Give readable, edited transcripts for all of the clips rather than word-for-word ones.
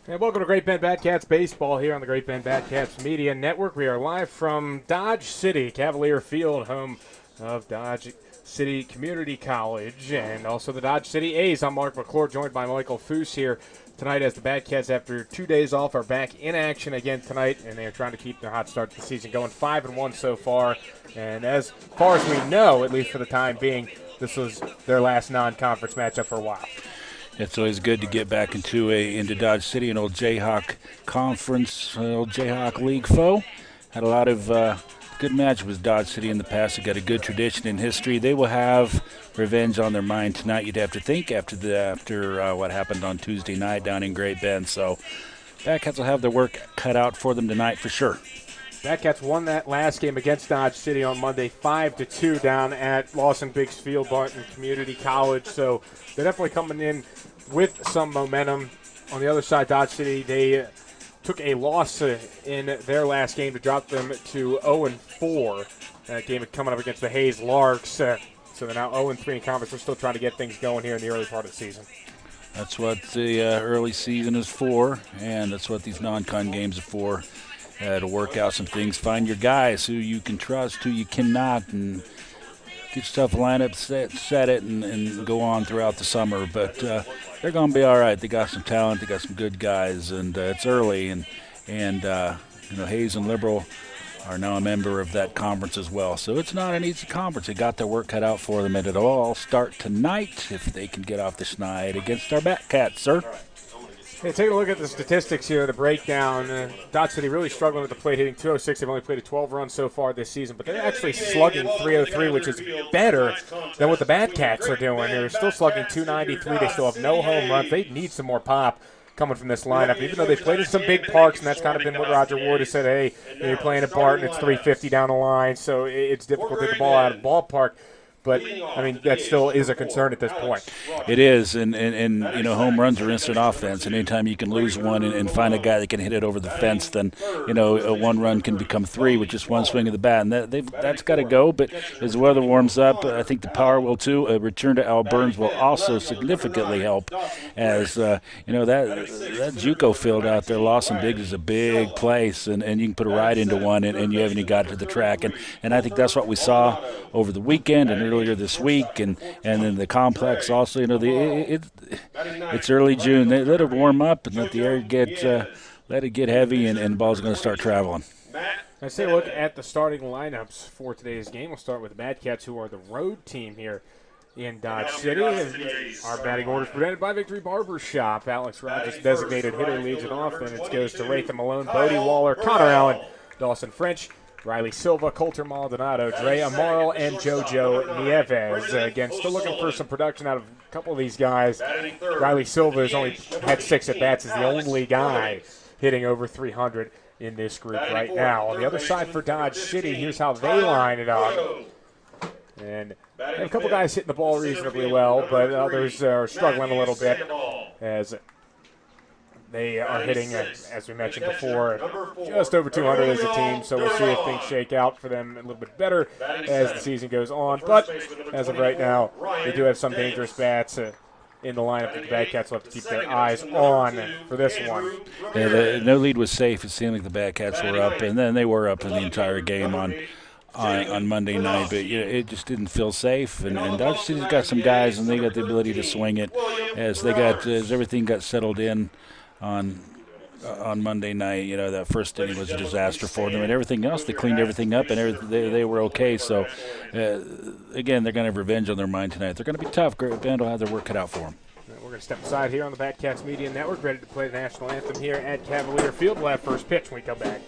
And welcome to Great Bend Batcats Baseball here on the Great Bend Batcats Media Network. We are live from Dodge City, Cavalier Field, home of Dodge City Community College, and also the Dodge City A's. I'm Mark McClure, joined by Michael Foose here tonight as the Batcats, after 2 days off, are back in action again tonight, and they're trying to keep their hot start to the season going 5-1 so far. And as far as we know, at least for the time being, this was their last non-conference matchup for a while. It's always good to get back into Dodge City, an old Jayhawk conference, old Jayhawk League foe. Had a lot of good matches with Dodge City in the past. They got a good tradition in history. They will have revenge on their mind tonight, you'd have to think, after what happened on Tuesday night down in Great Bend. So Batcats will have their work cut out for them tonight for sure. Batcats won that last game against Dodge City on Monday 5-2 down at Lawson Biggs Field, Barton Community College. So they're definitely coming in with some momentum. On the other side, Dodge City, they took a loss in their last game to drop them to 0-4. That game coming up against the Hayes Larks. So they're now 0-3 in conference. We're still trying to get things going here in the early part of the season. That's what the early season is for, and that's what these non-con games are for. To work out some things, find your guys who you can trust, who you cannot, and get yourself lined up, set it, and go on throughout the summer. But they're going to be all right. They got some talent. They got some good guys, and it's early. And Hayes and Liberal are now a member of that conference as well. So it's not an easy conference. They got their work cut out for them, and it'll all start tonight if they can get off the schneid against our Batcats, sir. Hey, take a look at the statistics here, the breakdown. Dodge City really struggling with the plate, hitting 206. They've only played a 12 runs so far this season, but they're actually slugging 303, which is better than what the Batcats are doing. They're still slugging 293. They still have no home runs. They need some more pop coming from this lineup, even though they've played in some big parks, and that's kind of been what Roger Ward has said. Hey, you're playing at Barton, it's 350 down the line, so it's difficult to get the ball out of the ballpark. But, I mean, that still is a concern at this point. It is, and home runs are instant offense. And anytime you can lose one and find a guy that can hit it over the fence, then, a one run can become three with just one swing of the bat. And that's got to go. But as the weather warms up, I think the power will too. A return to outburst will also significantly help. As, that JUCO field out there, Lawson Biggs, is a big place. And you can put a ride into one, and you haven't even got to the track. And I think that's what we saw over the weekend and earlier this week, and then the complex also. It's early June. They let it warm up and let the air let it get heavy, and the ball's going to start traveling. Let's take a look at the starting lineups for today's game. We'll start with the Batcats, who are the road team here in Dodge City. Our batting order is presented by Victory Barbershop. Alex Rogers, designated hitter, leads it off. Then it goes to Rathan Malone, Bodie Waller, Connor Allen, Dawson French, Riley Silva, Coulter Maldonado, Dre Amaral, and JoJo Nieves. Again, still looking for some production out of a couple of these guys. Riley Silva has only had 6 at-bats, is the only guy hitting over 300 in this group right now. On the other side for Dodge City, here's how they line it up. And a couple guys hitting the ball reasonably well, but others are struggling a little bit as they are hitting, as we mentioned before, just over 200 as a team, so we'll see if things shake out for them a little bit better as the season goes on. But as of right now, they do have some dangerous bats in the lineup that the Batcats will have to keep their eyes on for this one. Yeah, no lead was safe. It seemed like the Batcats were up, and then they were up in the entire game on Monday night, but it just didn't feel safe. And Dodge City's got some guys, and they got the ability to swing it as everything got settled in on Monday night. That first inning was a disaster for them, and everything else, they cleaned everything up, and they were okay. So, again, they're going to have revenge on their mind tonight. They're going to be tough. Great Bend will have their work cut out for them. We're going to step aside here on the Batcats Media Network, ready to play the national anthem here at Cavalier Field. We'll have first pitch when we come back.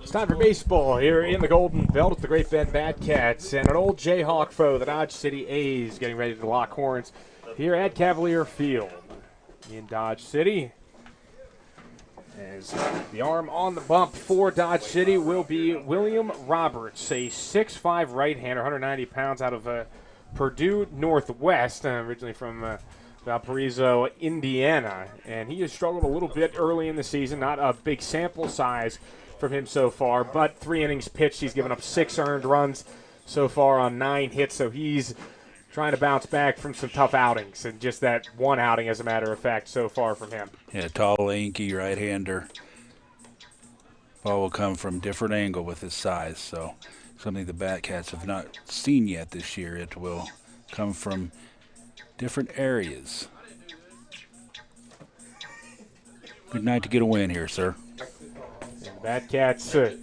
It's time for baseball here in the Golden Belt with the Great Bend Batcats and an old Jayhawk foe, the Dodge City A's, getting ready to lock horns here at Cavalier Field in Dodge City. As the arm on the bump for Dodge City will be William Roberts, a 6'5" right-hander, 190 pounds, out of Purdue Northwest, originally from Valparaiso, Indiana. And he has struggled a little bit early in the season, not a big sample size from him so far, but 3 innings pitched. He's given up 6 earned runs so far on 9 hits, so he's trying to bounce back from some tough outings, and just that one outing, as a matter of fact, so far from him. Yeah, tall, lanky right-hander. Ball will come from different angle with his size, so something the Batcats have not seen yet this year. It will come from different areas. Good night to get a win here, sir. And the Batcats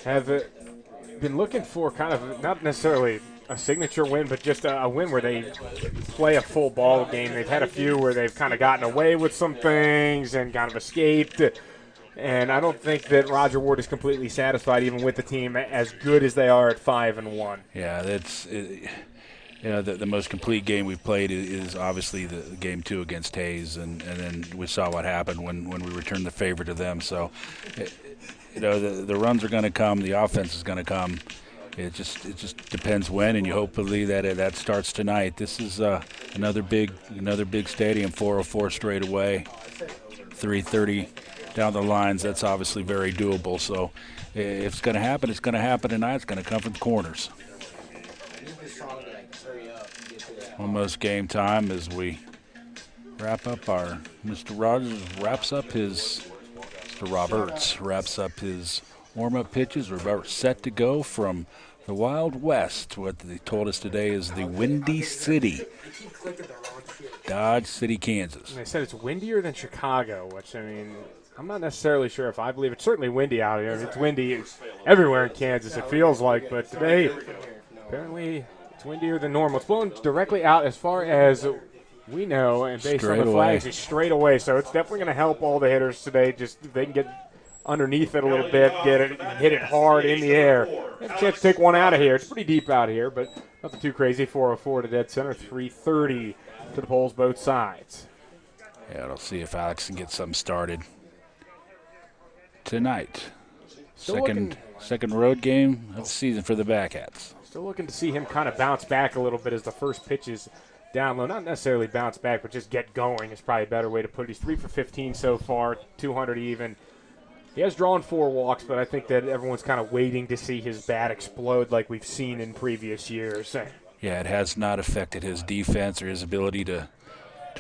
have been looking for kind of, not necessarily a signature win, but just a win where they play a full ball game. They've had a few where they've kind of gotten away with some things and kind of escaped. And I don't think that Roger Ward is completely satisfied, even with the team as good as they are at 5-1. Yeah, that's the most complete game we've played is obviously the game 2 against Hayes, and then we saw what happened when we returned the favor to them. So, the runs are going to come, the offense is going to come. It just depends when, and you hopefully that starts tonight. This is another big stadium, 404 straight away, 330 down the lines. That's obviously very doable. So if it's going to happen, it's going to happen tonight. It's going to come from the corners. Almost game time as we wrap up our Mr. Roberts wraps up his warm-up pitches. We're about set to go from the Wild West. What they told us today is the Windy City, Dodge City, Kansas. And they said it's windier than Chicago, which, I mean, I'm not necessarily sure if I believe it. It's certainly windy out here. It's windy everywhere in Kansas, it feels like. But today, apparently, it's windier than normal. It's blowing directly out as far as we know, and based on the flags, it's straight away. So it's definitely going to help all the hitters today. Just if they can get underneath it a little bit, hit it hard in the air. Have a chance to take one out of here. It's pretty deep out here, but nothing too crazy. 404 to dead center, 330 to the poles both sides. Yeah, we'll see if Alex can get something started tonight. Second road game of the season for the Batcats. Still looking to see him kind of bounce back a little bit as the first pitch is down low. Not necessarily bounce back, but just get going is probably a better way to put it. He's 3 for 15 so far, 200 even. He has drawn 4 walks, but I think that everyone's kind of waiting to see his bat explode like we've seen in previous years. Yeah, it has not affected his defense or his ability to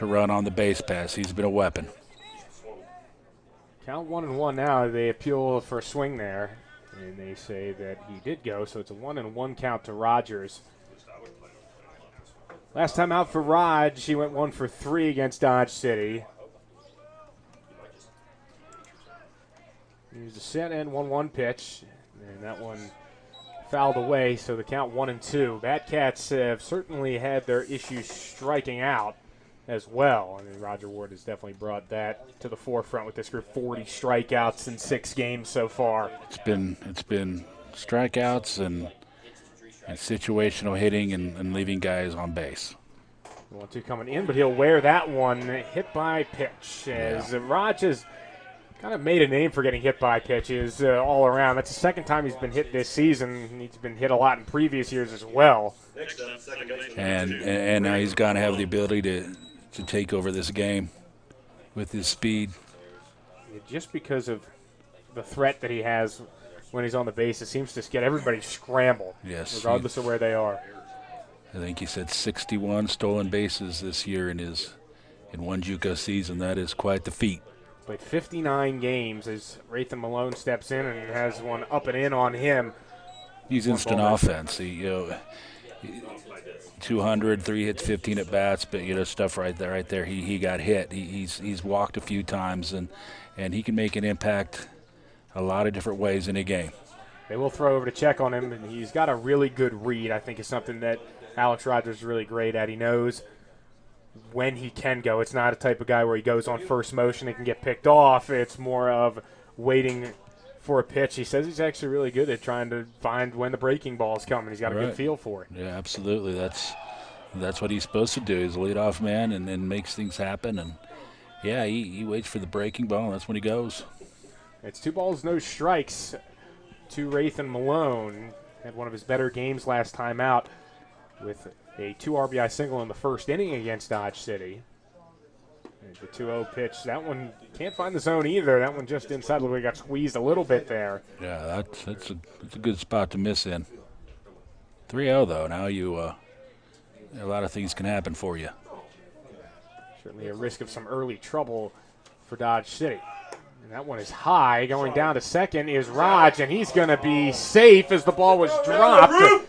run on the base pass. He's been a weapon. Count 1-1 now. They appeal for a swing there, and they say that he did go, so it's a 1-1 count to Rogers. Last time out for Raj, he went 1 for 3 against Dodge City. He was a set and 1-1 pitch, and that one fouled away, so the count 1-2. Batcats have certainly had their issues striking out as well. I mean, Roger Ward has definitely brought that to the forefront with this group. 40 strikeouts in 6 games so far. It's been strikeouts and situational hitting and leaving guys on base. 1-2 coming in, but he'll wear that one. Hit by pitch as Raj has kind of made a name for getting hit by pitches all around. That's the second time he's been hit this season. He's been hit a lot in previous years as well. And now he's going to have the ability to take over this game with his speed. Yeah, just because of the threat that he has when he's on the base, it seems to just get everybody scrambled, regardless of where they are. I think he said 61 stolen bases this year in one JUCO season. That is quite the feat. Played 59 games as Rathan Malone steps in and has one up and in on him. He's instant offense. 200, 3 hits, 15 at bats, but stuff right there. He got hit. He's walked a few times, and he can make an impact a lot of different ways in a game. They will throw over to check on him, and he's got a really good read. I think is something that Alex Rogers is really great at. He knows when he can go. It's not a type of guy where he goes on first motion and can get picked off. It's more of waiting for a pitch. He says he's actually really good at trying to find when the breaking ball is coming. He's got a good feel for it. Yeah, absolutely. That's what he's supposed to do. He's a leadoff man and makes things happen. And, yeah, he waits for the breaking ball, and that's when he goes. It's 2 balls, no strikes to Rathan Malone. Had one of his better games last time out with a 2 RBI single in the first inning against Dodge City. And the 2-0 pitch, that one can't find the zone either. That one just inside. Look, got squeezed a little bit there. Yeah, that's a good spot to miss in. 3-0 though. Now a lot of things can happen for you. Certainly a risk of some early trouble for Dodge City. And that one is high. Going down to second is Raj, and he's going to be safe as the ball was dropped.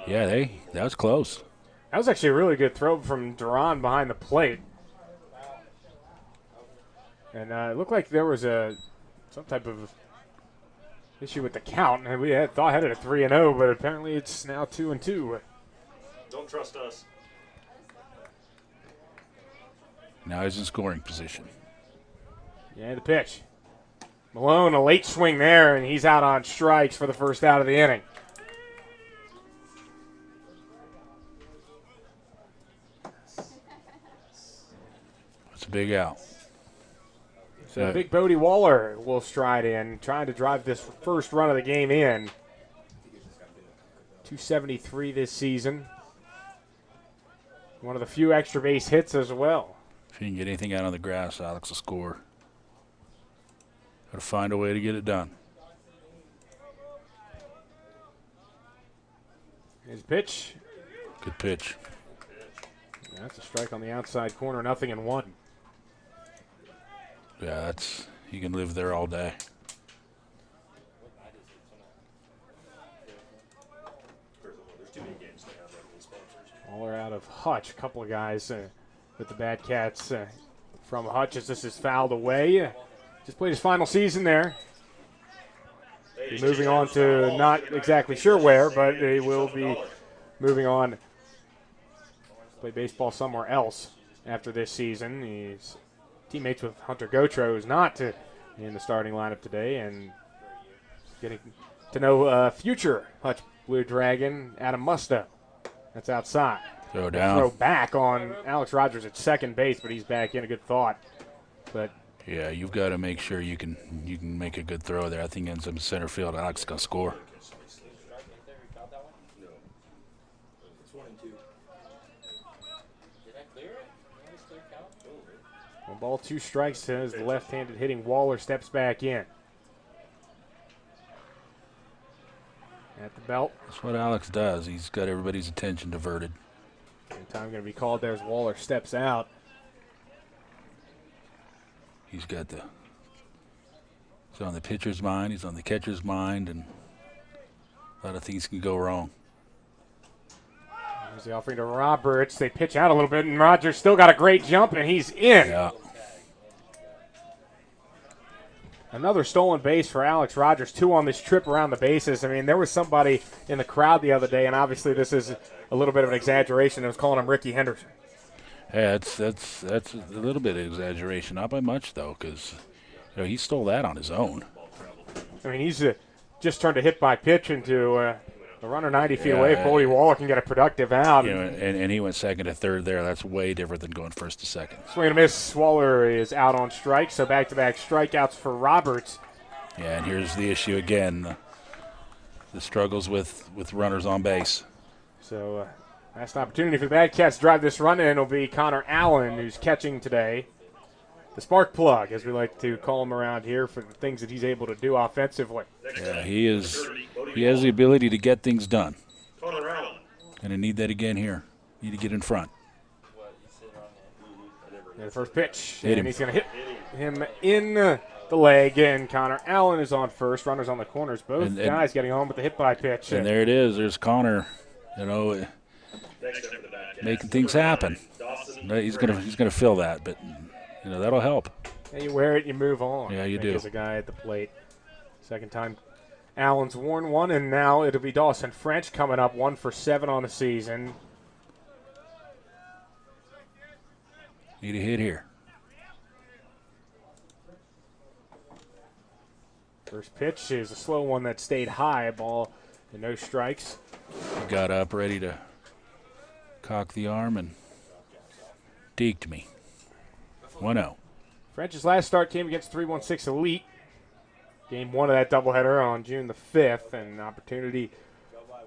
Yeah, that was close. That was actually a really good throw from Duran behind the plate. And it looked like there was some type of issue with the count. And we had it at 3-0, but apparently it's now 2-2. Don't trust us. Now he's in scoring position. Yeah, the pitch. Malone, a late swing there, and he's out on strikes for the first out of the inning. It's a big out. So Big Bodie Waller will stride in, trying to drive this first run of the game in. 273 this season. One of the few extra base hits as well. If you can get anything out on the grass, Alex will score. Got to find a way to get it done. His pitch. Good pitch. That's a strike on the outside corner, 0-1. Yeah, you can live there all day. Waller out of Hutch. A couple of guys with the Bad Cats from Hutch as this is fouled away. Just played his final season there. Moving on to not exactly sure where, but he will be moving on to play baseball somewhere else after this season. He's teammates with Hunter Gotro, who's not in the starting lineup today, and getting to know future Hutch Blue Dragon, Adam Musto. That's outside. Throw down. Throw back on Alex Rogers at second base, but he's back in. A good thought. But yeah, you've got to make sure you can make a good throw there. I think ends up in center field. Alex is going to score. One ball, 2 strikes as the left-handed hitting Waller steps back in. At the belt. That's what Alex does. He's got everybody's attention diverted. And time going to be called there as Waller steps out. He's on the pitcher's mind. He's on the catcher's mind, and a lot of things can go wrong. Here's the offering to Roberts. They pitch out a little bit, and Rogers still got a great jump, and he's in. Yeah. Another stolen base for Alex Rogers, 2 on this trip around the bases. I mean, there was somebody in the crowd the other day, and obviously this is a little bit of an exaggeration. I was calling him Ricky Henderson. Yeah, that's a little bit of exaggeration. Not by much, though, because he stole that on his own. I mean, he's just turned a hit by pitch into a runner 90 feet away. If Bodie Waller can get a productive out. And he went second to third there. That's way different than going first to second. Swing and a miss. Waller is out on strike, so back-to-back strikeouts for Roberts. Yeah, and here's the issue again, the struggles with runners on base. So last opportunity for the Bad Cats to drive this run in will be Connor Allen, who's catching today. The spark plug, as we like to call him around here, for the things that he's able to do offensively. Yeah, he has the ability to get things done. And I need that again here. Need to get in front. And the first pitch, Hit him. And he's going to hit him in the leg, and Connor Allen is on first. Runners on the corners. Both guys getting home with the hit by pitch. And there it is. There's Connor, making things happen. He's gonna fill that, but that'll help. Yeah, you wear it, you move on. Yeah, you do. As a guy at the plate. Second time Allen's worn one, and now it'll be Dawson French coming up, 1 for 7 on the season. Need a hit here. First pitch is a slow one that stayed high. Ball and no strikes. He got up ready to cock the arm and deked me. 1-0. French's last start came against 3-1-6 Elite. Game 1 of that doubleheader on June the 5th. And an opportunity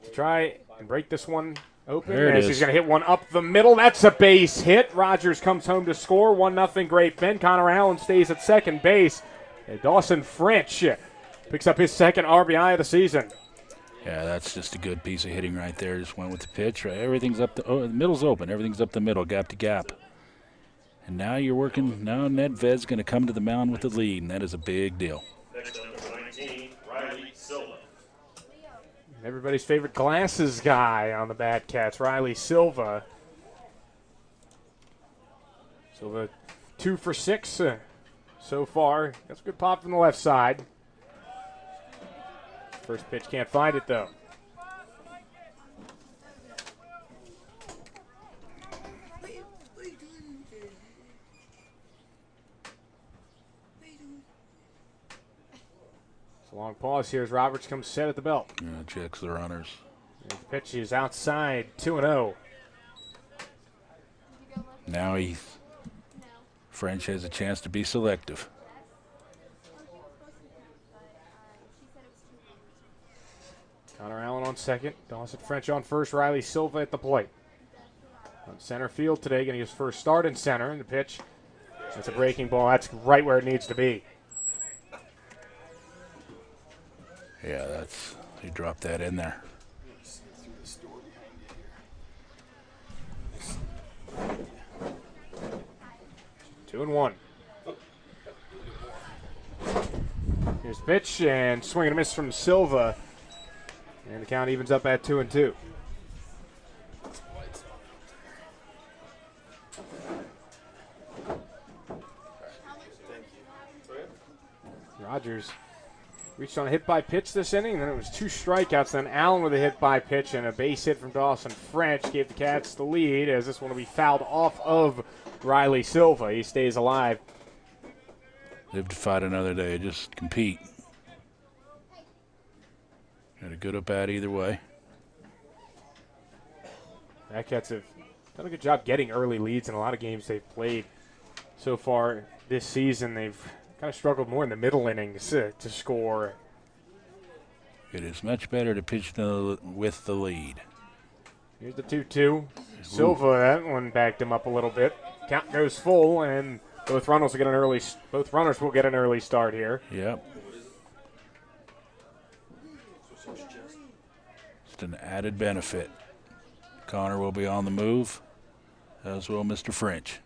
to try and break this one open. There it as is. He's going to hit one up the middle. That's a base hit. Rogers comes home to score. 1-0 Great Bend. Connor Allen stays at second base. And Dawson French picks up his second RBI of the season. Yeah, that's just a good piece of hitting right there. Just went with the pitch. Right, everything's up the middle's open. Everything's up the middle, gap to gap. And now you're working. Now Nedved's going to come to the mound with the lead, and that is a big deal. Next up, number 19, Riley Silva. Everybody's favorite glasses guy on the Batcats, Riley Silva. Silva 2 for 6 so far. That's a good pop from the left side. First pitch can't find it though. It's a long pause here as Roberts comes set at the belt. Yeah, checks the runners. And the pitch is outside, 2-0. Now French has a chance to be selective. Connor Allen on second. Dawson French on first. Riley Silva at the plate. On center field today, getting his first start in center. And the pitch, that's a breaking ball. That's right where it needs to be. Yeah, he dropped that in there. Two and one. Here's the pitch and swing and a miss from Silva. And the count evens up at 2-2. Rogers reached on a hit by pitch this inning, then it was 2 strikeouts. Then Allen with a hit by pitch and a base hit from Dawson French gave the Cats the lead, as this one will be fouled off of Riley Silva. He stays alive. Live to fight another day. Just compete. Got a good at-bat either way. Cats have done a good job getting early leads in a lot of games they've played so far this season. They've kind of struggled more in the middle innings to score. It is much better to pitch with the lead. Here's the 2-2. Silva, that one backed him up a little bit. Count goes full, and both runners will get an early start here. Yep. Just an added benefit. Connor will be on the move, as will Mr. French.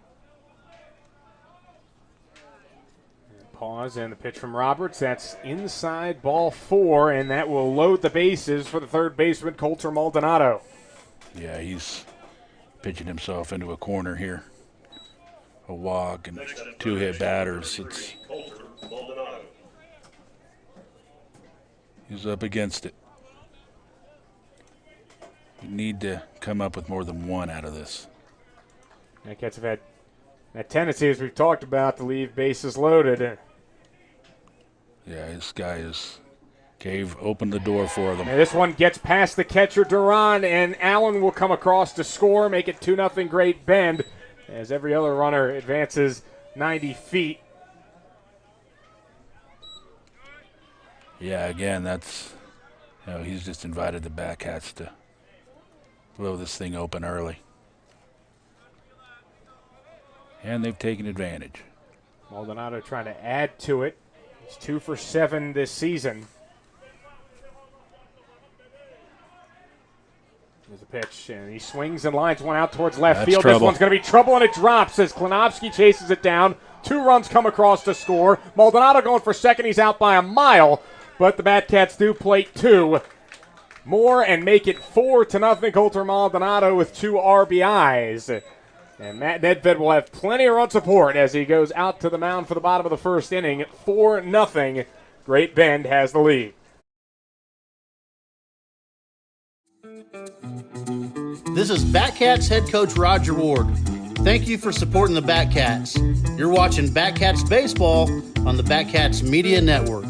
Pause and the pitch from Roberts. That's inside, ball 4, and that will load the bases for the third baseman, Coulter Maldonado. Yeah, he's pitching himself into a corner here. A walk and 2 hit batters. He's up against it. We need to come up with more than 1 out of this. The Cats have had that tendency, as we've talked about, to leave bases loaded. Yeah, this guy opened the door for them. And this one gets past the catcher, Duran, and Allen will come across to score, make it 2-0 Great Bend, as every other runner advances 90 feet. Yeah, again, he's just invited the Batcats to blow this thing open early. And they've taken advantage. Maldonado trying to add to it. He's 2 for 7 this season. There's a pitch, and he swings and lines one out towards left field. Trouble. This one's going to be trouble, and it drops as Klinovsky chases it down. 2 runs come across to score. Maldonado going for second. He's out by a mile, but the Batcats do plate 2 more and make it 4-0. Coulter Maldonado with 2 RBIs. And Matt Nedved will have plenty of run support as he goes out to the mound for the bottom of the first inning. 4-0. Great Bend has the lead. This is Batcats head coach Roger Ward. Thank you for supporting the Batcats. You're watching Batcats baseball on the Batcats Media Network.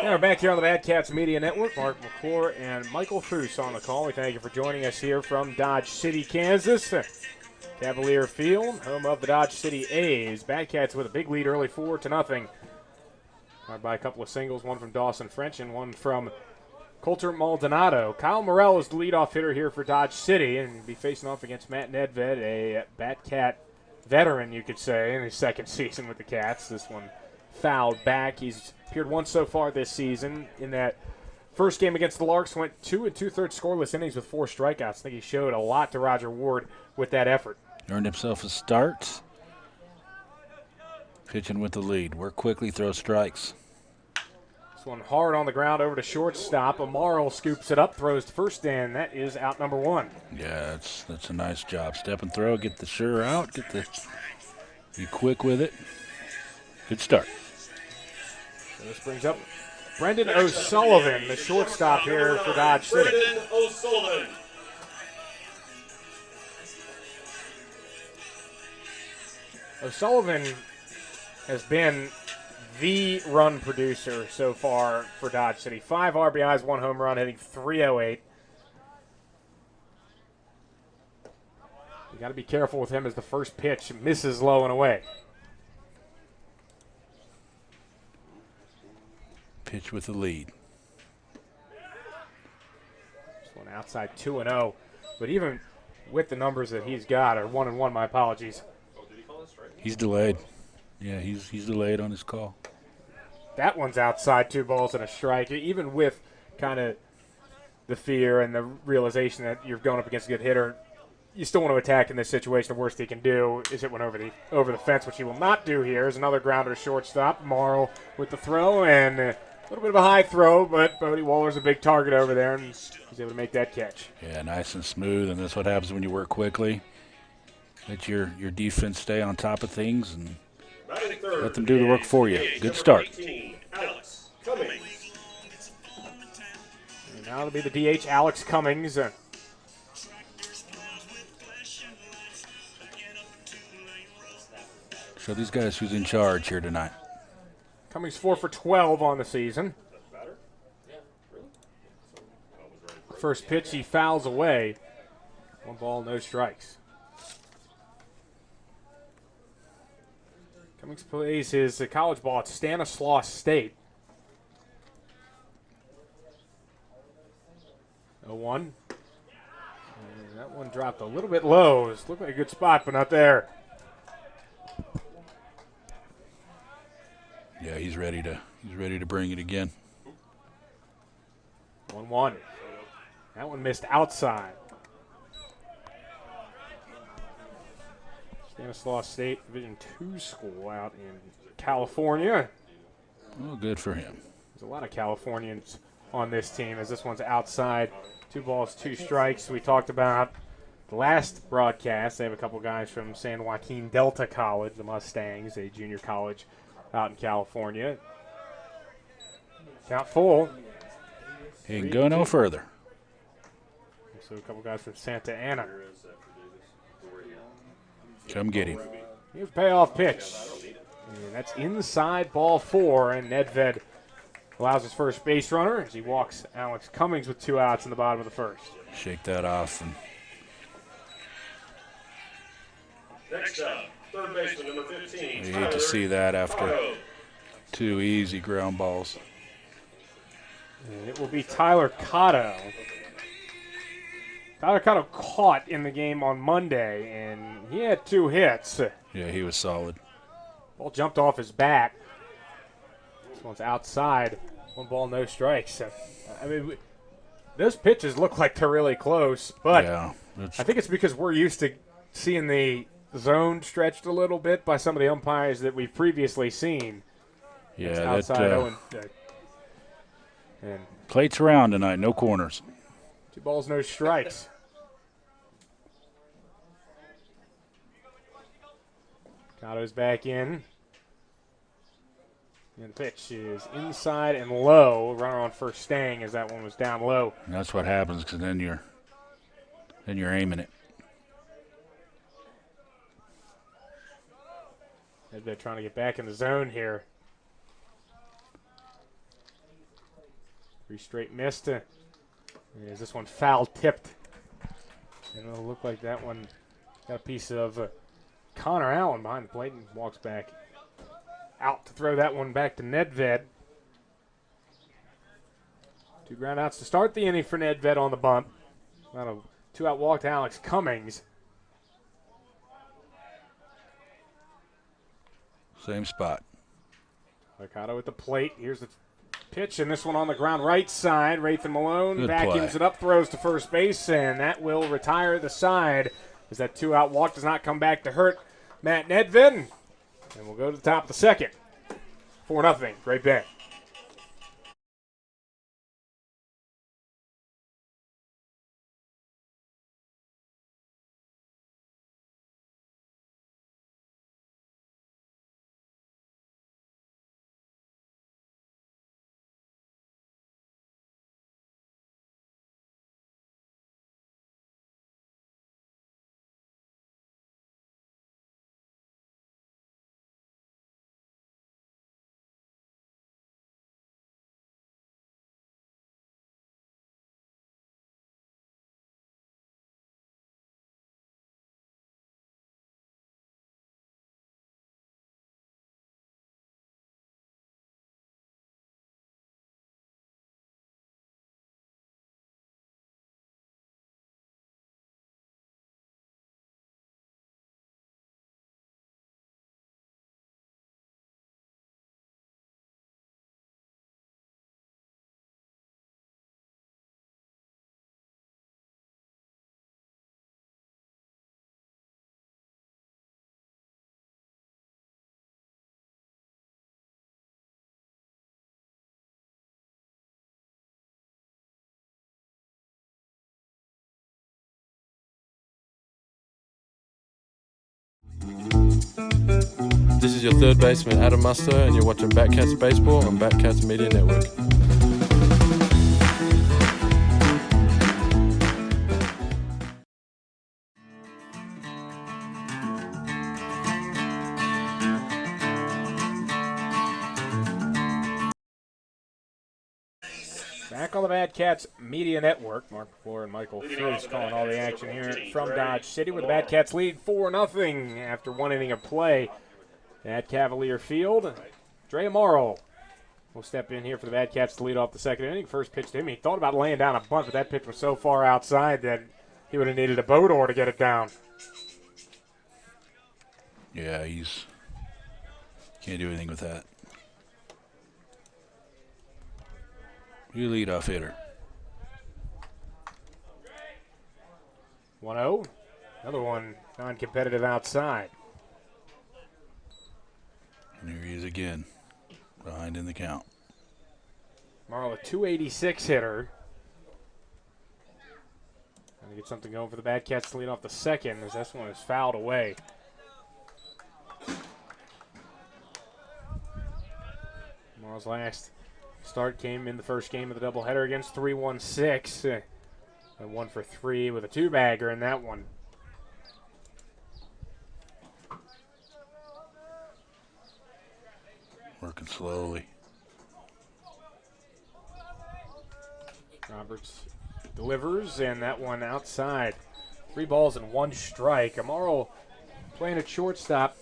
Now we're back here on the Bad Cats Media Network. Mark McClure and Michael Foose on the call. We thank you for joining us here from Dodge City, Kansas. Cavalier Field, home of the Dodge City A's. Bad Cats with a big lead early, 4-0. Powered by a couple of singles, one from Dawson French and one from Coulter Maldonado. Kyle Morrell is the leadoff hitter here for Dodge City, and he'll be facing off against Matt Nedved, a Bat Cat veteran, you could say, in his second season with the Cats. This one fouled back. He's appeared once so far this season. In that first game against the Larks, went 2 2/3 scoreless innings with 4 strikeouts. I think he showed a lot to Roger Ward with that effort. Earned himself a start. Pitching with the lead. Work quickly, throw strikes. This one hard on the ground over to shortstop. Amaro scoops it up, throws to first, and that is out number 1. Yeah, that's a nice job. Step and throw, get the sure out, be quick with it. Good start. So this brings up Brendan O'Sullivan, the shortstop here for Dodge City. Brendan O'Sullivan. O'Sullivan has been the run producer so far for Dodge City. 5 RBIs, 1 home run, hitting .308. You got to be careful with him as the first pitch misses low and away. Pitch with the lead. This one outside 2-0. But even with the numbers that he's got, or 1-1, my apologies. He's delayed. Yeah, he's delayed on his call. That one's outside, 2 balls and a strike. Even with kind of the fear and the realization that you're going up against a good hitter, you still want to attack in this situation. The worst he can do is hit one over the fence, which he will not do here. Is another grounder to shortstop. Morrow with the throw, and a little bit of a high throw, but Bodie Waller's a big target over there, and he's able to make that catch. Yeah, nice and smooth, and that's what happens when you work quickly. Let your defense stay on top of things and let them do the work for you. Good start. 18, Alex Cummings. And now it'll be the DH, Alex Cummings. Show these guys who's in charge here tonight. Cummings 4 for 12 on the season. First pitch, he fouls away. 1 ball, no strikes. Cummings plays his college ball at Stanislaus State. 0-1. And that one dropped a little bit low. It looked like a good spot, but not there. Yeah, he's ready to bring it again. 1-1. That one missed outside. Stanislaus State Division II school out in California. Well, good for him. There's a lot of Californians on this team as this one's outside. 2 balls, 2 strikes. We talked about the last broadcast. They have a couple guys from San Joaquin Delta College, the Mustangs, a junior college out in California. Count full. He can go no further. So a couple guys from Santa Ana. Come get him. Here's payoff pitch. And that's inside ball 4, and Nedved allows his first base runner as he walks Alex Cummings with 2 outs in the bottom of the first. Shake that off. And Next up, third baseman number 15. you hate to see that after 2 easy ground balls. And it will be Tyler Cotto. Tyler Cotto caught in the game on Monday, and he had 2 hits. Yeah, he was solid. Ball jumped off his bat. This one's outside. 1 ball, no strikes. I mean, those pitches look like they're really close, but Yeah, I think it's because we're used to seeing the zone stretched a little bit by some of the umpires that we've previously seen. yeah. It's That outside and plate's around tonight. No corners. 2 balls, no strikes. Cotto's back in. And the pitch is inside and low. Runner on first staying as that one was down low. And that's what happens because then you're aiming it. They're trying to get back in the zone here. 3 straight missed. Is this one foul tipped? And it'll look like that one got a piece of Connor Allen behind the plate and walks back out to throw that one back to Nedved. 2 ground outs to start the inning for Nedved on the bump. Not a 2-out walk to Alex Cummings. Same spot. Mercado at the plate. Here's the pitch, and this one on the ground right side. Rathan Malone Good vacuums play. it up, throws to first base, and that will retire the side as that 2-out walk does not come back to hurt Matt Nedved. And we'll go to the top of the second. 4-0, Great Bend. This is your third baseman, Adam Musto, and you're watching Batcats Baseball on Batcats Media Network. Back on the Bad Cats Media Network. Mark McClure and Michael Fierce calling all the action here from Dodge City, where the Bad Cats lead 4-0 after 1 inning of play at Cavalier Field. Dre Amaro will step in here for the Bad Cats to lead off the second inning. First pitch to him. He thought about laying down a bunt, but that pitch was so far outside that he would have needed a boat oar to get it down. Yeah, can't do anything with that. You lead-off hitter. 1-0. Another one non-competitive outside. And here he is again, behind in the count. Marl, a 286 hitter. Trying to get something going for the Bad Cats to lead off the second as this one is fouled away. Marl's last start came in the first game of the doubleheader against 3-1-6. And 1 for 3 with a 2-bagger in that one. Working slowly. Roberts delivers, and that one outside. 3 balls and 1 strike. Amaro playing at shortstop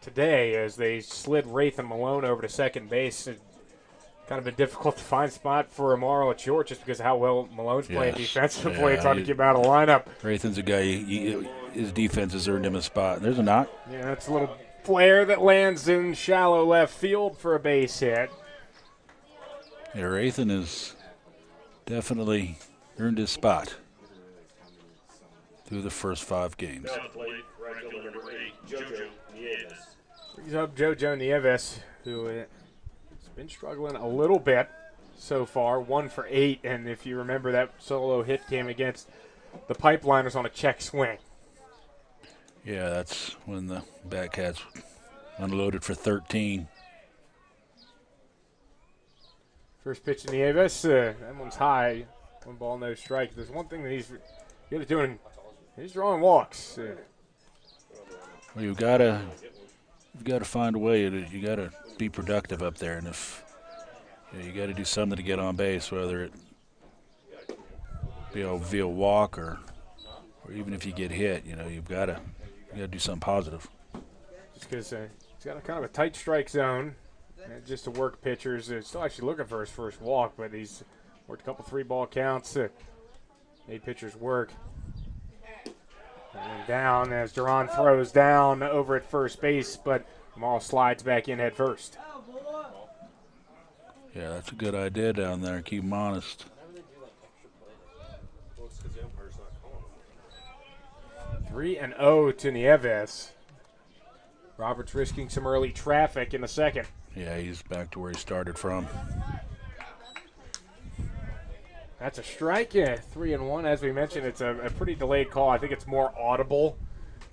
today as they slid Rathan Malone over to second base. It kind of been difficult to find spot for Amaro at short just because of how well Malone's playing defensively. It's hard to keep out of the lineup. Rathan's a guy, his defense has earned him a spot. There's a knock. Yeah, that's a little flare that lands in shallow left field for a base hit. Yeah, Rathan has definitely earned his spot through the first 5 games. Down the plate, right fielder number 8, JoJo Nieves. Brings up JoJo Nieves, who has been struggling a little bit so far. 1 for 8, and if you remember, that solo hit came against the Pipeliners on a check swing. Yeah, that's when the Batcats unloaded for 13. First pitch to Nieves, that one's high. 1 ball, no strike. There's one thing that he's really doing. He's drawing walks. Well, you've got to find a way. You got to be productive up there, and if Yeah, you got to do something to get on base, whether it be via walk or even if you get hit. You know, you got to do something positive. Just because he's got a kind of a tight strike zone, and just to work pitchers. They're still actually looking for his first walk, but he's worked a couple 3-ball counts, made pitchers work. And down as Duran throws down over at first base, but Maul slides back in head first. Yeah, that's a good idea down there. Keep them honest. 3-0 to Nieves. Roberts risking some early traffic in the second. Yeah, he's back to where he started from. That's a strike. Yeah, 3-1. As we mentioned, it's a pretty delayed call. I think it's more audible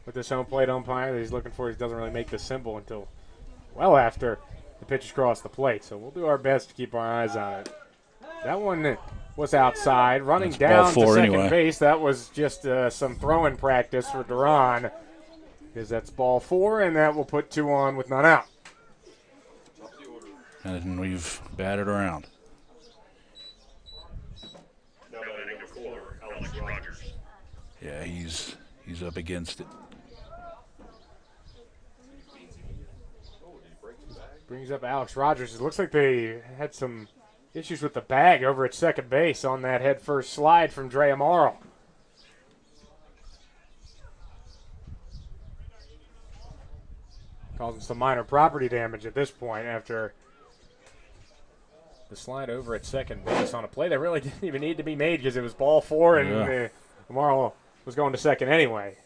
with this home plate umpire that he's looking for. He doesn't really make the symbol until well after the pitch is crossed the plate. So we'll do our best to keep our eyes on it. That one was outside. Running That's down ball to 4 second anyway. base. That was just some throwing practice for Duran. Because that's ball 4, and that will put 2 on with none out. And we've batted around. Now batting number 4, Alex Rogers. Yeah, he's up against it. Brings up Alex Rogers. It looks like they had some issues with the bag over at second base on that head first slide from Dre Amaro. Causing some minor property damage at this point after the slide over at second base on a play that really didn't even need to be made because it was ball 4 and Amaro was going to second anyway.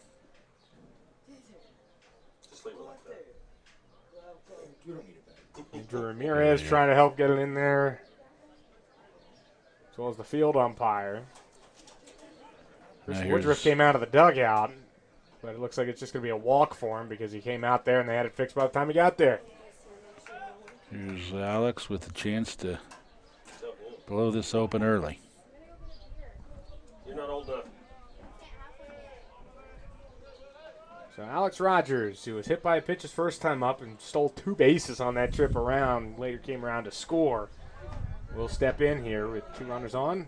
Andrew Ramirez trying to help get it in there, as well as the field umpire. Chris Woodruff came out of the dugout, but it looks like it's just going to be a walk for him because he came out there and they had it fixed by the time he got there. Here's Alex with a chance to blow this open early. You're not old enough. So Alex Rogers, who was hit by a pitch his first time up and stole 2 bases on that trip around, later came around to score, will step in here with 2 runners on.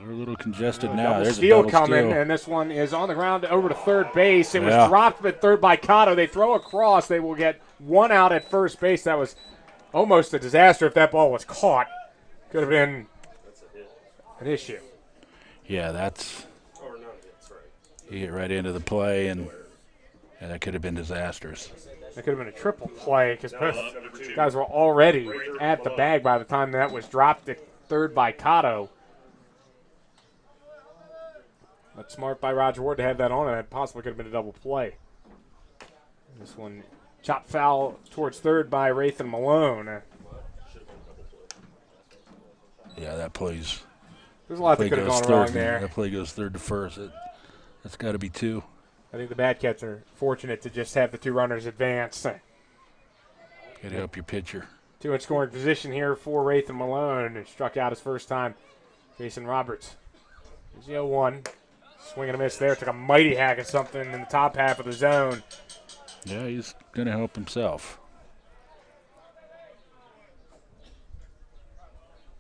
We're a little congested now. Double There's steal a double coming, steal. and this one is on the ground over to third base. It was dropped at third by Cotto. They throw across. They will get 1 out at first base. That was almost a disaster if that ball was caught. Could have been an issue. Yeah, he hit right into the play, and that could have been disastrous. That could have been a triple play because both guys were already at the bag by the time that was dropped at third by Cotto. But smart by Roger Ward to have that on, and that possibly could have been a double play. This one chopped foul towards third by Rathan Malone. Yeah, that plays. There's a lot that could have gone wrong there. That play goes third to first. That's got to be 2. I think the Bad Cats are fortunate to just have the 2 runners advance. Got to help your pitcher. 2 in scoring position here for Rathan Malone, who struck out his first time. Jason Roberts. Here's the 0-1. Swing and a miss there. Took a mighty hack at something in the top half of the zone. Yeah, he's going to help himself.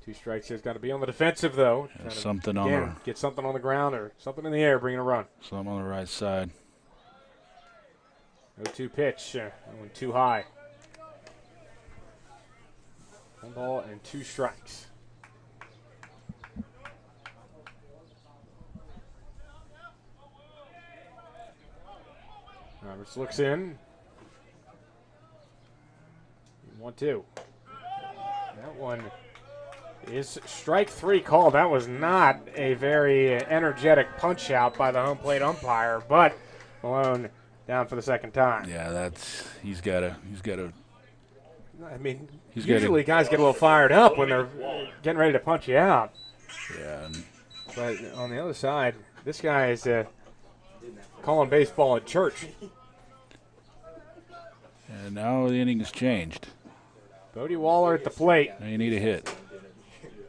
2 strikes here. Got to be on the defensive, though. Yeah, something on get something on the ground or something in the air, bringing a run. Something on the right side. 0-2 pitch. That one too high. 1 ball and 2 strikes. Roberts looks in. 1-2. That one is strike 3 called. That was not a very energetic punch out by the home plate umpire, but Malone down for the second time. Yeah, he's got to. I mean, usually guys get a little fired up when they're getting ready to punch you out. Yeah. But on the other side, this guy is calling baseball at church. And now the inning has changed. Bodie Waller at the plate. Now you need a hit.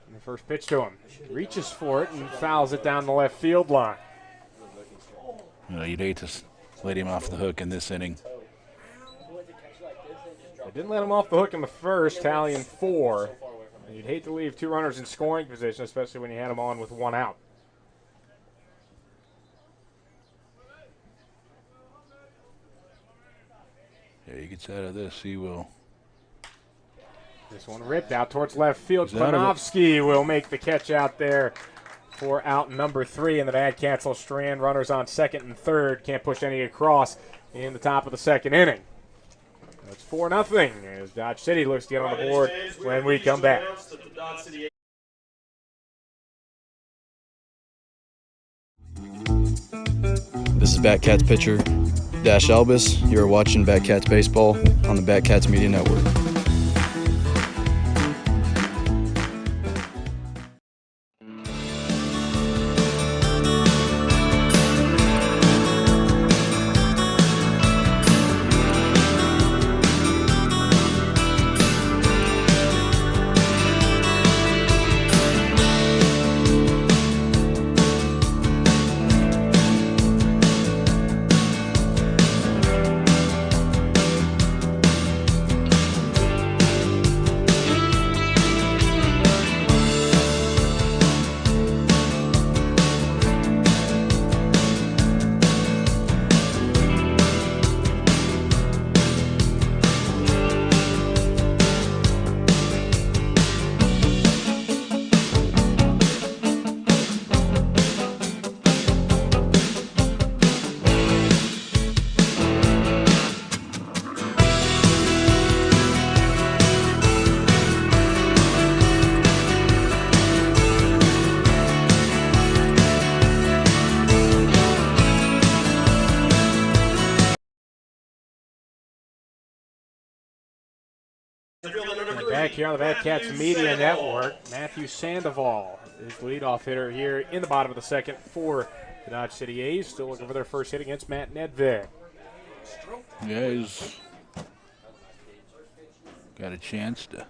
And the first pitch to him. Reaches for it and fouls it down the left field line. You know, you'd hate to let him off the hook in this inning. They didn't let him off the hook in the first, tallying 4. You'd hate to leave 2 runners in scoring position, especially when you had them on with 1 out. Yeah, he gets out of this, he will. This one ripped out towards left field. Spanovsky will make the catch out there for out number 3, and the Bad Cats will strand runners on second and third. Can't push any across in the top of the second inning. It's 4-0 as Dodge City looks to get on the board when we come back. This is Batcats pitcher Dash Albus. You are watching Batcats baseball on the Batcats Media Network. Back here on the Bad Cats Media Network, Matthew Sandoval is the leadoff hitter here in the bottom of the second for the Dodge City A's. Still looking for their first hit against Matt Nedved. Yeah, he's got a chance to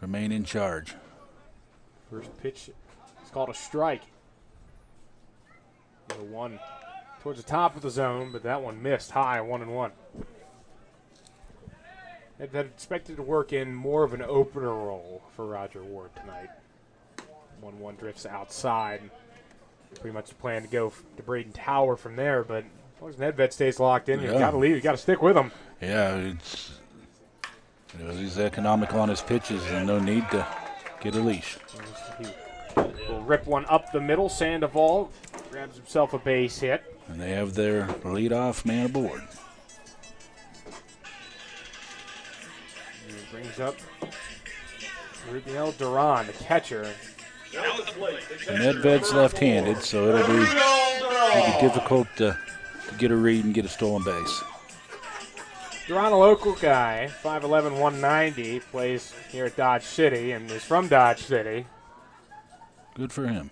remain in charge. First pitch is called a strike. The one towards the top of the zone, but that one missed high, 1-1. That expected to work in more of an opener role for Roger Ward tonight. 1-1 drifts outside. Pretty much the plan to go to Braden Tower from there, but as long as Nedved stays locked in, you've got to leave. You've got to stick with him. Yeah, it's he's economical on his pitches and no need to get a leash. Will rip one up the middle. Sandoval grabs himself a base hit. And they have their leadoff man aboard. Brings up Rubiel Duran, the catcher. Nedved's left-handed, so it'll be difficult to get a read and get a stolen base. Duran, a local guy, 5'11", 190, plays here at Dodge City and is from Dodge City. Good for him.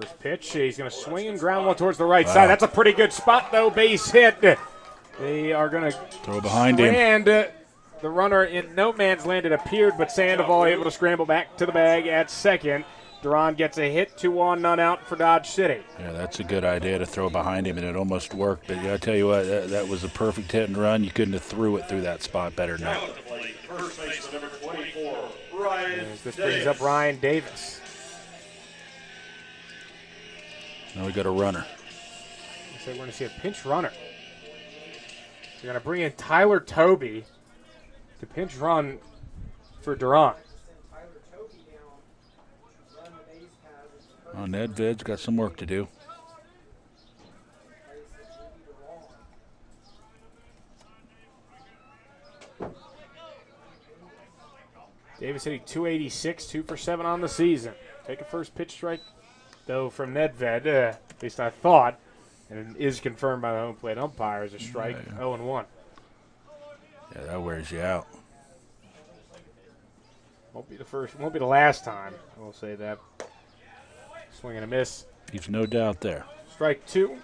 First pitch, he's going to swing and ground one towards the right side. That's a pretty good spot, though. Base hit. They are going to throw behind him. And the runner in no man's land, it appeared, but Sandoval able to scramble back to the bag at second. Duran gets a hit, 2-on, none out for Dodge City. Yeah, that's a good idea to throw behind him, and it almost worked. But I tell you what, that was a perfect hit and run. You couldn't have threw it through that spot better than that. This brings up Ryan Davis. Now we got a runner. So we're going to see a pinch runner. They're going to bring in Tyler Toby to pinch run for Duran. Oh, Nedved's got some work to do. Davis hitting 286, 2 for 7 on the season. Take a first pitch strike, though, from Nedved, at least I thought, and it is confirmed by the home plate umpire as a strike, 0-1. Yeah, that wears you out. Won't be the first, won't be the last time, I will say that. Swing and a miss. There's no doubt there. Strike 2.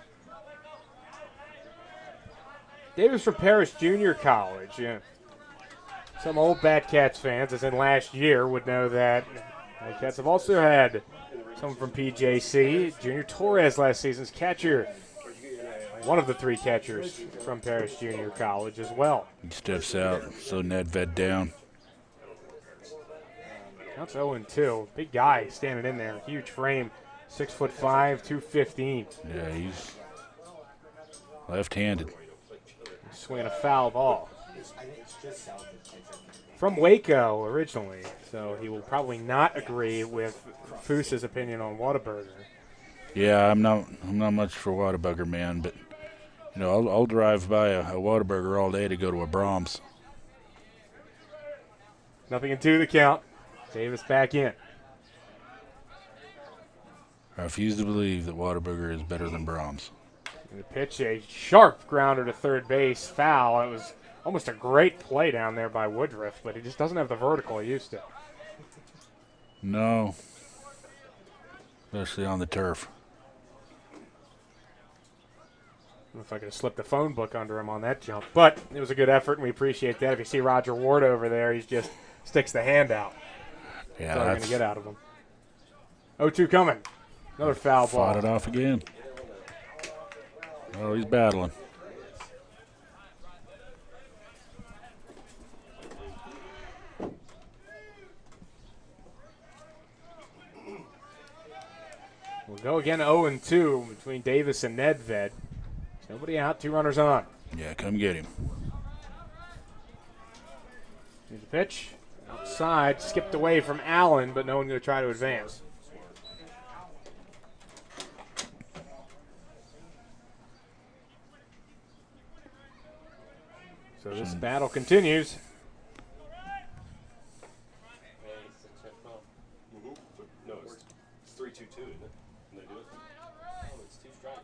Davis from Paris Junior College, yeah. Some old Batcats fans, as in last year, would know that Batcats have also had someone from PJC. Junior Torres last season's catcher one of the three catchers from Paris Junior College as well. He steps out, so Nedved down. That's 0-2. Big guy standing in there. Huge frame. 6'5", 215. Yeah, he's left-handed. Swinging a foul ball. From Waco originally, so he will probably not agree with Foos's opinion on Whataburger. Yeah, I'm not much for Whataburger, man, but you know, I'll drive by a Whataburger all day to go to a Brahms. 0-2 the count. Davis back in. I refuse to believe that Whataburger is better than Brahms. And the pitch, a sharp grounder to third base, foul. It was almost a great play down there by Woodruff, but he just doesn't have the vertical he used to. No, especially on the turf. I don't know if I could have slipped the phone book under him on that jump, but it was a good effort, and we appreciate that. If you see Roger Ward over there, he just sticks the hand out. Yeah, that's all you're going to get out of him. 0-2 coming. Another foul ball. Fought it off again. Oh, he's battling. We'll go again 0-2 between Davis and Nedved. Nobody out, 2 runners on. Yeah, come get him. Here's the pitch. Outside, skipped away from Allen, but no one going to try to advance. So this battle continues. No, it's 3-2-2, isn't it? Can they do it? Oh, it's 2 strikes.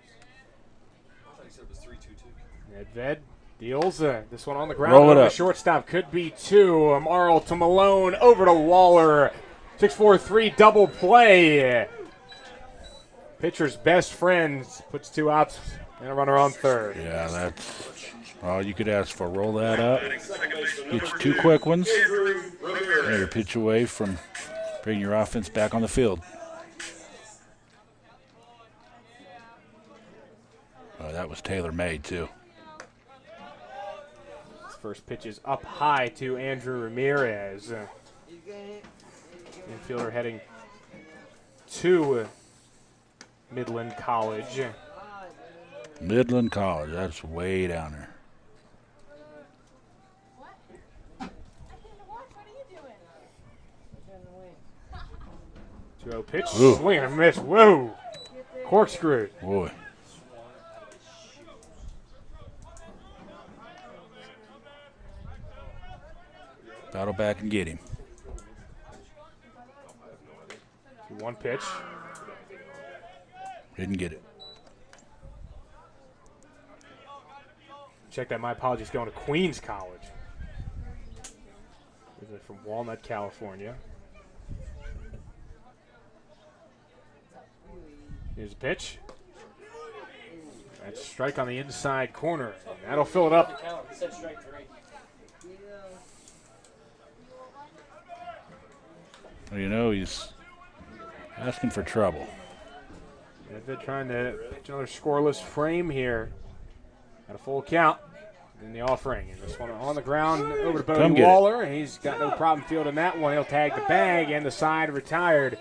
I thought you said it was 3-2-2. Nedved deals this one on the ground. Roll it over up. the shortstop. Could be 2. Amaro to Malone. Over to Waller. 6-4-3 double play. Pitcher's best friend puts 2 outs and a runner on third. Yeah, that's all you could ask for. Roll that up. Get you 2 quick ones. And your pitch away from bringing your offense back on the field. Oh, that was tailor-made, too. His first pitch is up high to Andrew Ramirez. Infielder heading to Midland College. Midland College, that's way down there. 2-0 pitch. Ooh. Swing and a miss. Whoa. Corkscrew. Boy. Battle back and get him. 2-1 pitch. Didn't get it. Check that. My apologies. Going to Queens College. Originally from Walnut, California. Here's a pitch. That's a strike on the inside corner. And that'll fill it up. Well, you know, he's asking for trouble. They're trying to pitch another scoreless frame here. At a full count in the offering. And this one on the ground over to Bodie Waller. He's got no problem fielding that one. He'll tag the bag and the side retired.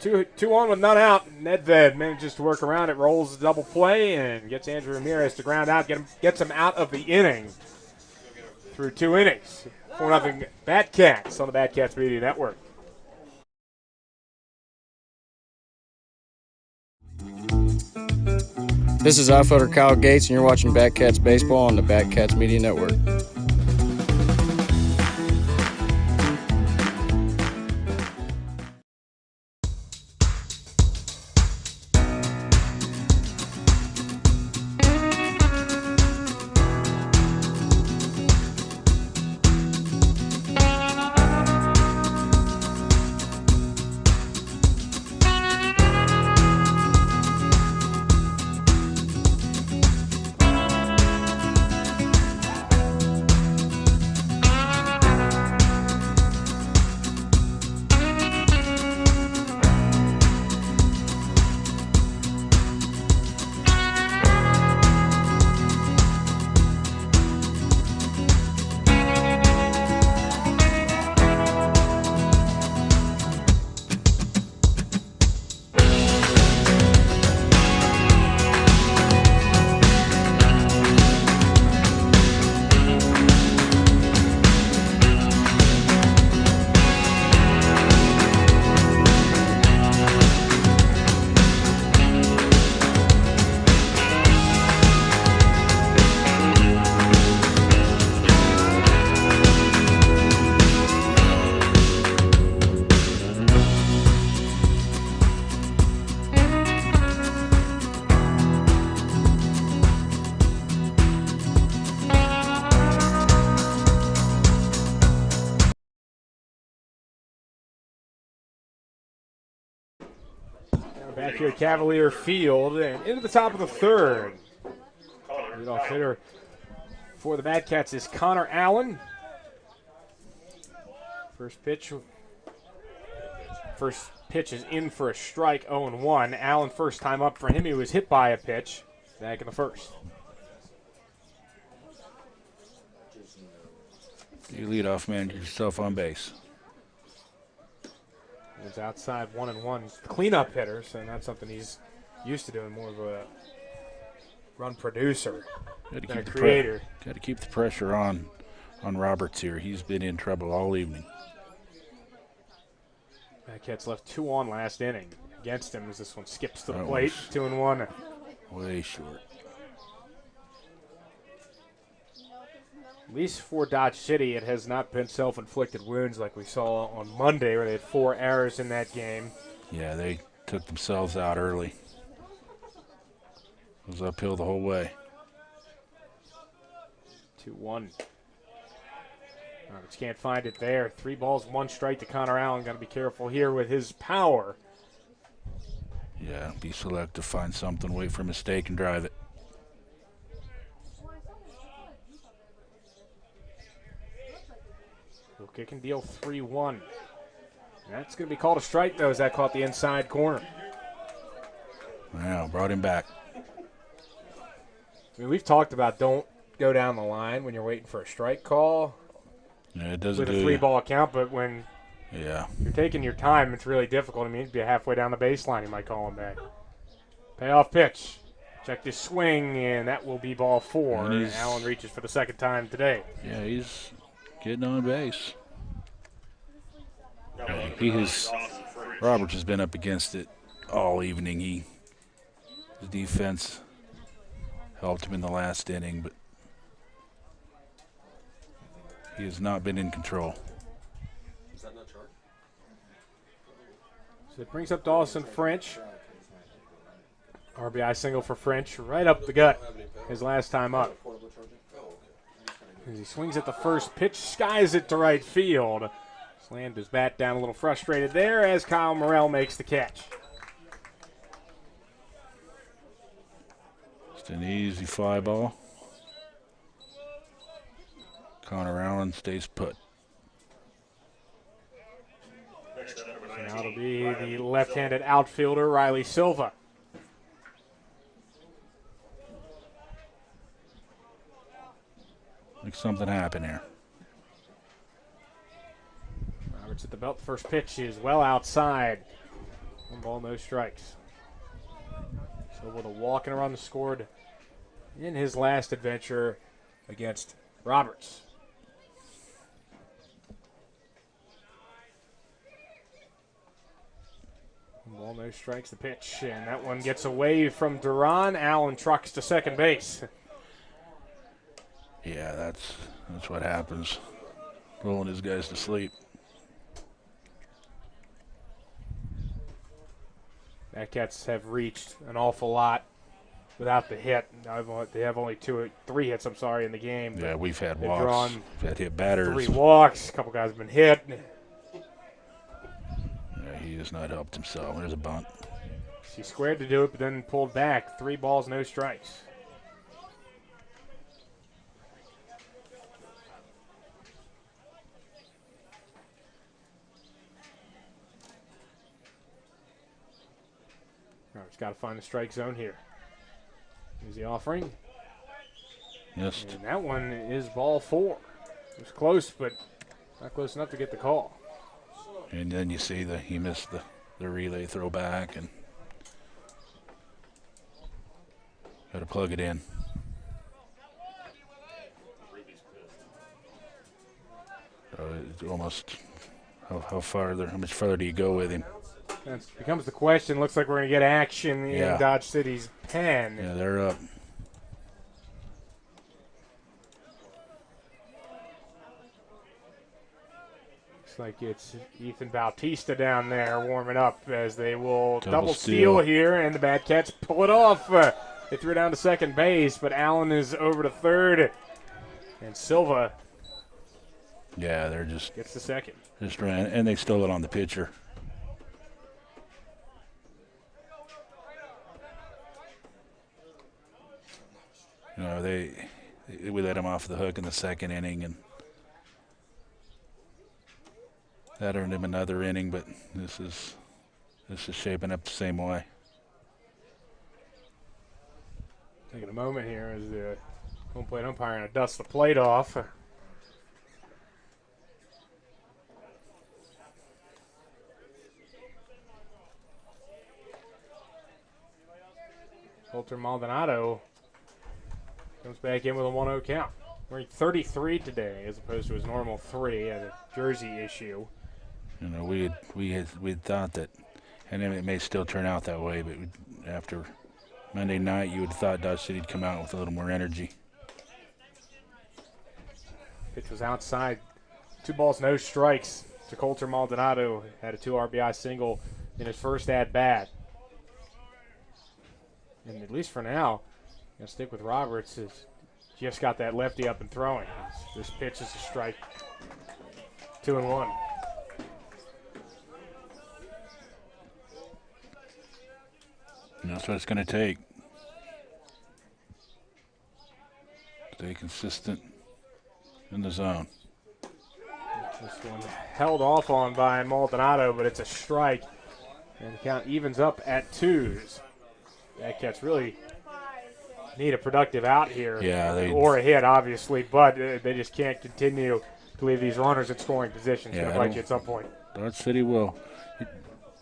2-1 with none out. Nedved manages to work around it, rolls the double play, and gets Andrew Ramirez to ground out, gets him out of the inning through 2 innings. 4-0 Batcats on the Batcats Media Network. This is outfielder Kyle Gates, and you're watching Batcats Baseball on the Batcats Media Network. back here at Cavalier Field and into the top of the third. Leadoff hitter for the Bad Cats is Connor Allen. First pitch is in for a strike, 0-1. Allen, first time up for him. He was hit by a pitch back in the first. You leadoff man, get yourself on base. It's outside 1-1. He's the cleanup hitter, so not something he's used to doing. More of a run producer than a creator. Got to keep the pressure on Roberts here. He's been in trouble all evening. Cats left 2 on last inning. Against him as this one skips to the plate. 2-1. Way short. At least for Dodge City, it has not been self-inflicted wounds like we saw on Monday, where they had 4 errors in that game. Yeah, they took themselves out early. It was uphill the whole way. 2-1. Roberts can't find it there. 3 balls, 1 strike to Connor Allen. Got to be careful here with his power. Yeah, be selective, find something, wait for a mistake, and drive it. We'll kick and deal 3-1. That's going to be called a strike, though, as that caught the inside corner. Wow, brought him back. I mean, we've talked about don't go down the line when you're waiting for a strike call. Yeah, it doesn't with a 3-ball count, but when you're taking your time, it's really difficult. I mean, it'd be halfway down the baseline, you might call him back. Payoff pitch. Check this swing, and that will be ball 4. And Allen reaches for the second time today. Yeah, he's getting on base. Roberts has been up against it all evening. His defense helped him in the last inning, but he has not been in control. Is that not chart? So it brings up Dawson French. RBI single for French, right up the gut his last time up. As he swings at the first pitch, skies it to right field. Slammed his bat down a little frustrated there as Kyle Morrell makes the catch. Just an easy fly ball. Connor Allen stays put. So now it'll be the left-handed outfielder, Riley Silva. Make something happen here. Roberts at the belt. First pitch is well outside. 1 ball, no strikes. Silva walking around the scored in his last adventure against Roberts. 1 ball, no strikes, the pitch, and that one gets away from Duran. Allen trucks to second base. Yeah, that's what happens. Rolling his guys to sleep. Cats have reached an awful lot without the hit. They have only 3 hits, in the game. Yeah, we've had They've walks. drawn We've had hit batters. 3 walks. A couple guys have been hit. Yeah, he has not helped himself. There's a bunt. He squared to do it, but then pulled back. 3 balls, no strikes. He's got to find the strike zone here. Here's the offering. Yes. And that one is ball 4. It was close, but not close enough to get the call. And then you see he missed the relay throw back and got to plug it in. It's almost how much farther do you go with him? That becomes the question. Looks like we're going to get action in Dodge City's pen. Yeah, they're up. Looks like it's Ethan Bautista down there warming up as they will double steal here, and the Bad Cats pull it off. They threw it down to second base, but Allen is over to third, and Silva they're just gets the second. Just ran, and they stole it on the pitcher. we let him off the hook in the second inning, and that earned him another inning. But this is shaping up the same way. Taking a moment here as the home plate umpire going to dust the plate off. Coulter Maldonado comes back in with a 1-0 count. Wearing 33 today as opposed to his normal 3 at a jersey issue. You know, we had thought that, and it may still turn out that way, but after Monday night, you would have thought Dodge City'd come out with a little more energy. Pitch was outside. 2 balls, no strikes to Coulter Maldonado. Had a 2 RBI single in his first at-bat. And at least for now, going to stick with Roberts. Has just got that lefty up and throwing. This pitch is a strike. 2-1. And that's what it's going to take. Stay consistent in the zone. This one held off on by Maldonado, but it's a strike. And the count evens up at 2s. Batcats really need a productive out here. Yeah, or a hit, obviously, but they just can't continue to leave these runners in scoring positions. Going to bite you at some point. Dodge City will.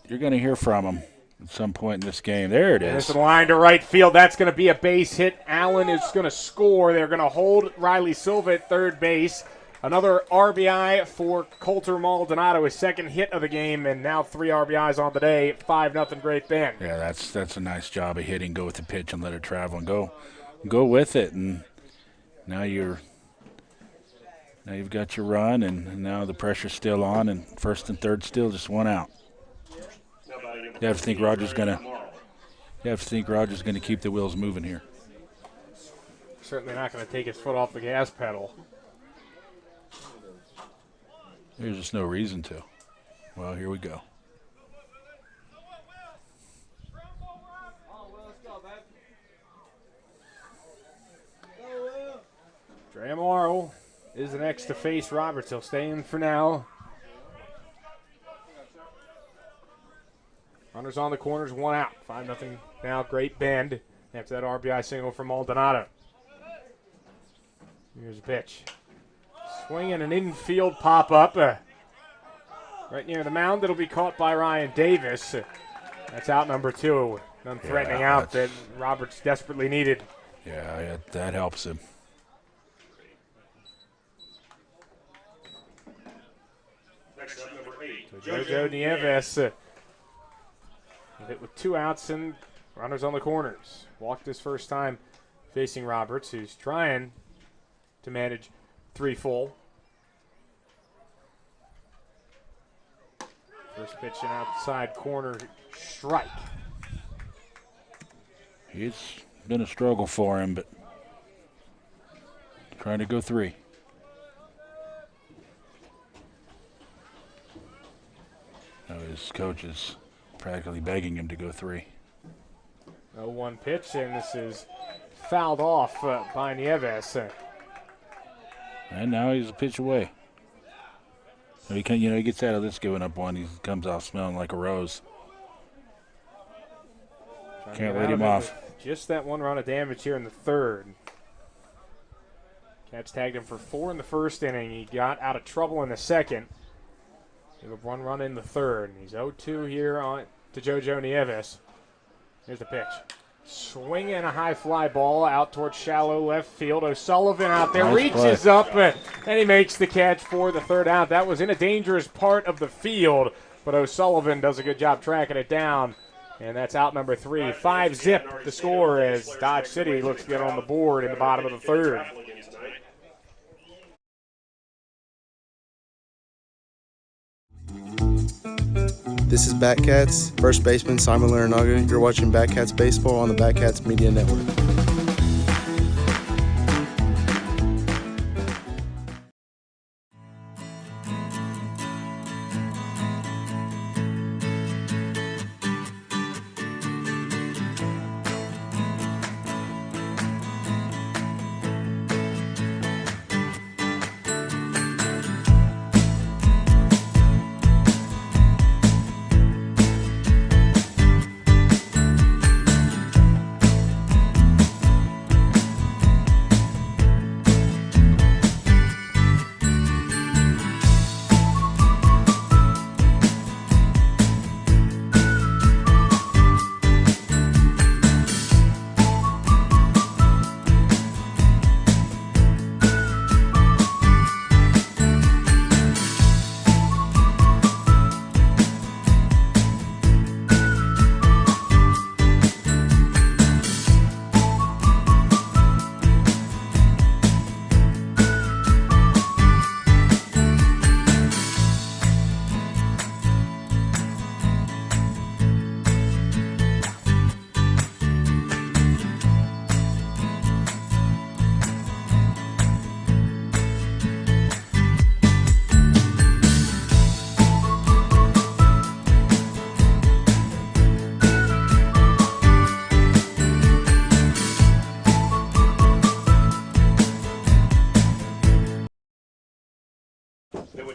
You're going to hear from them at some point in this game. There it is. It's a line to right field. That's going to be a base hit. Allen is going to score. They're going to hold Riley Silva at third base. Another RBI for Coulter Maldonado, his second hit of the game, and now 3 RBIs on the day. 5-0 Great Bend. Yeah, that's a nice job of hitting. Go with the pitch and let it travel and go with it. And now you've got your run, and now the pressure's still on, and first and third still just 1 out. You have to think Rogers gonna keep the wheels moving here. Certainly not going to take his foot off the gas pedal. There's just no reason to. Well, here we go. Dre Amaro is the next to face Roberts. He'll stay in for now. Runners on the corners, 1 out. 5-0 now, Great Bend after that RBI single from Maldonado. Here's a pitch. Swinging an infield pop-up. Right near the mound. It'll be caught by Ryan Davis. That's out number 2. An unthreatening out that Roberts desperately needed. Yeah, that helps him. Next up, number 8. So Jojo Nieves hit with 2 outs and runners on the corners. Walked his first time facing Roberts, who's trying to manage 3 full. First pitch, an outside corner strike. It's been a struggle for him, but trying to go 3. Now his coach is practically begging him to go 3. 0-1 pitch, and this is fouled off by Nieves. And now he's a pitch away. He gets out of this giving up 1. He comes off smelling like a rose. Can't let him off. Just that 1 run of damage here in the 3rd. Cats tagged him for 4 in the first inning. He got out of trouble in the 2nd. He had 1 run in the 3rd. He's 0-2 here on to Jojo Nieves. Here's the pitch. Swinging a high fly ball out towards shallow left field. O'Sullivan out there reaches up, and he makes the catch for the 3rd out. That was in a dangerous part of the field, but O'Sullivan does a good job tracking it down, and that's out number 3. 5-0 the score as Dodge City looks to get on the board in the bottom of the 3rd. This is Batcats, first baseman Simon Larinaga. You're watching Batcats Baseball on the Batcats Media Network.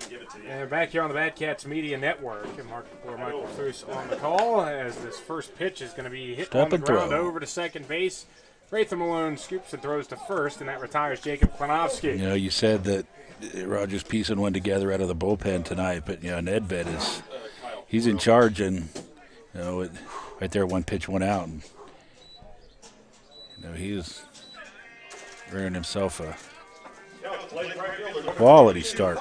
give it to you. And back here on the Bad Cats Media Network, and Michael Foose on the call as this first pitch is going to be hit on the ground over to second base. Rathan Malone scoops and throws to first, and that retires Jacob Klanowski. You know, you said that Rogers piecing one together out of the bullpen tonight, but, you know, Nedved he's in charge, and, you know, right there, one pitch, one out. And, you know, he is earning himself a quality start.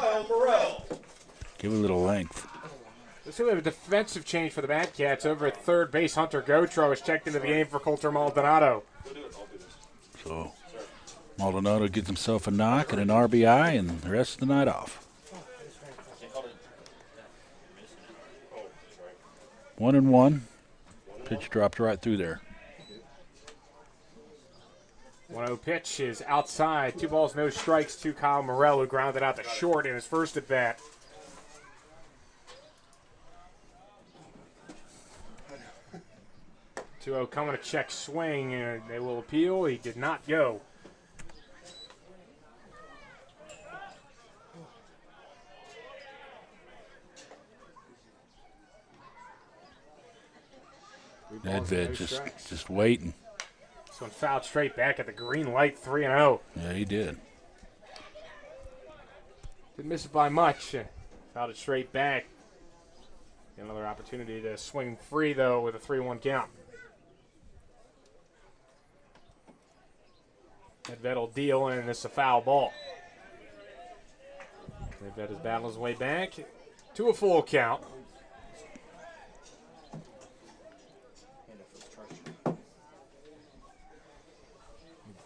Give it a little length. Let's see, we have a defensive change for the Bad Cats. Over at third base, Hunter Gotro is checked into the game for Coulter Maldonado. So Maldonado gets himself a knock and an RBI and the rest of the night off. 1-1. Pitch dropped right through there. 1-0 pitch is outside. 2 balls, no strikes to Kyle Morrell, who grounded out to short in his first at bat. Two-0 coming to check swing, and they will appeal. He did not go. Nedved just waiting. This one fouled straight back at the green light, 3-0. Yeah, he did. Didn't miss it by much. Fouled it straight back. Another opportunity to swing free, though, with a 3-1 count. Nedved will deal, and it's a foul ball. Nedved has battled his way back to a full count.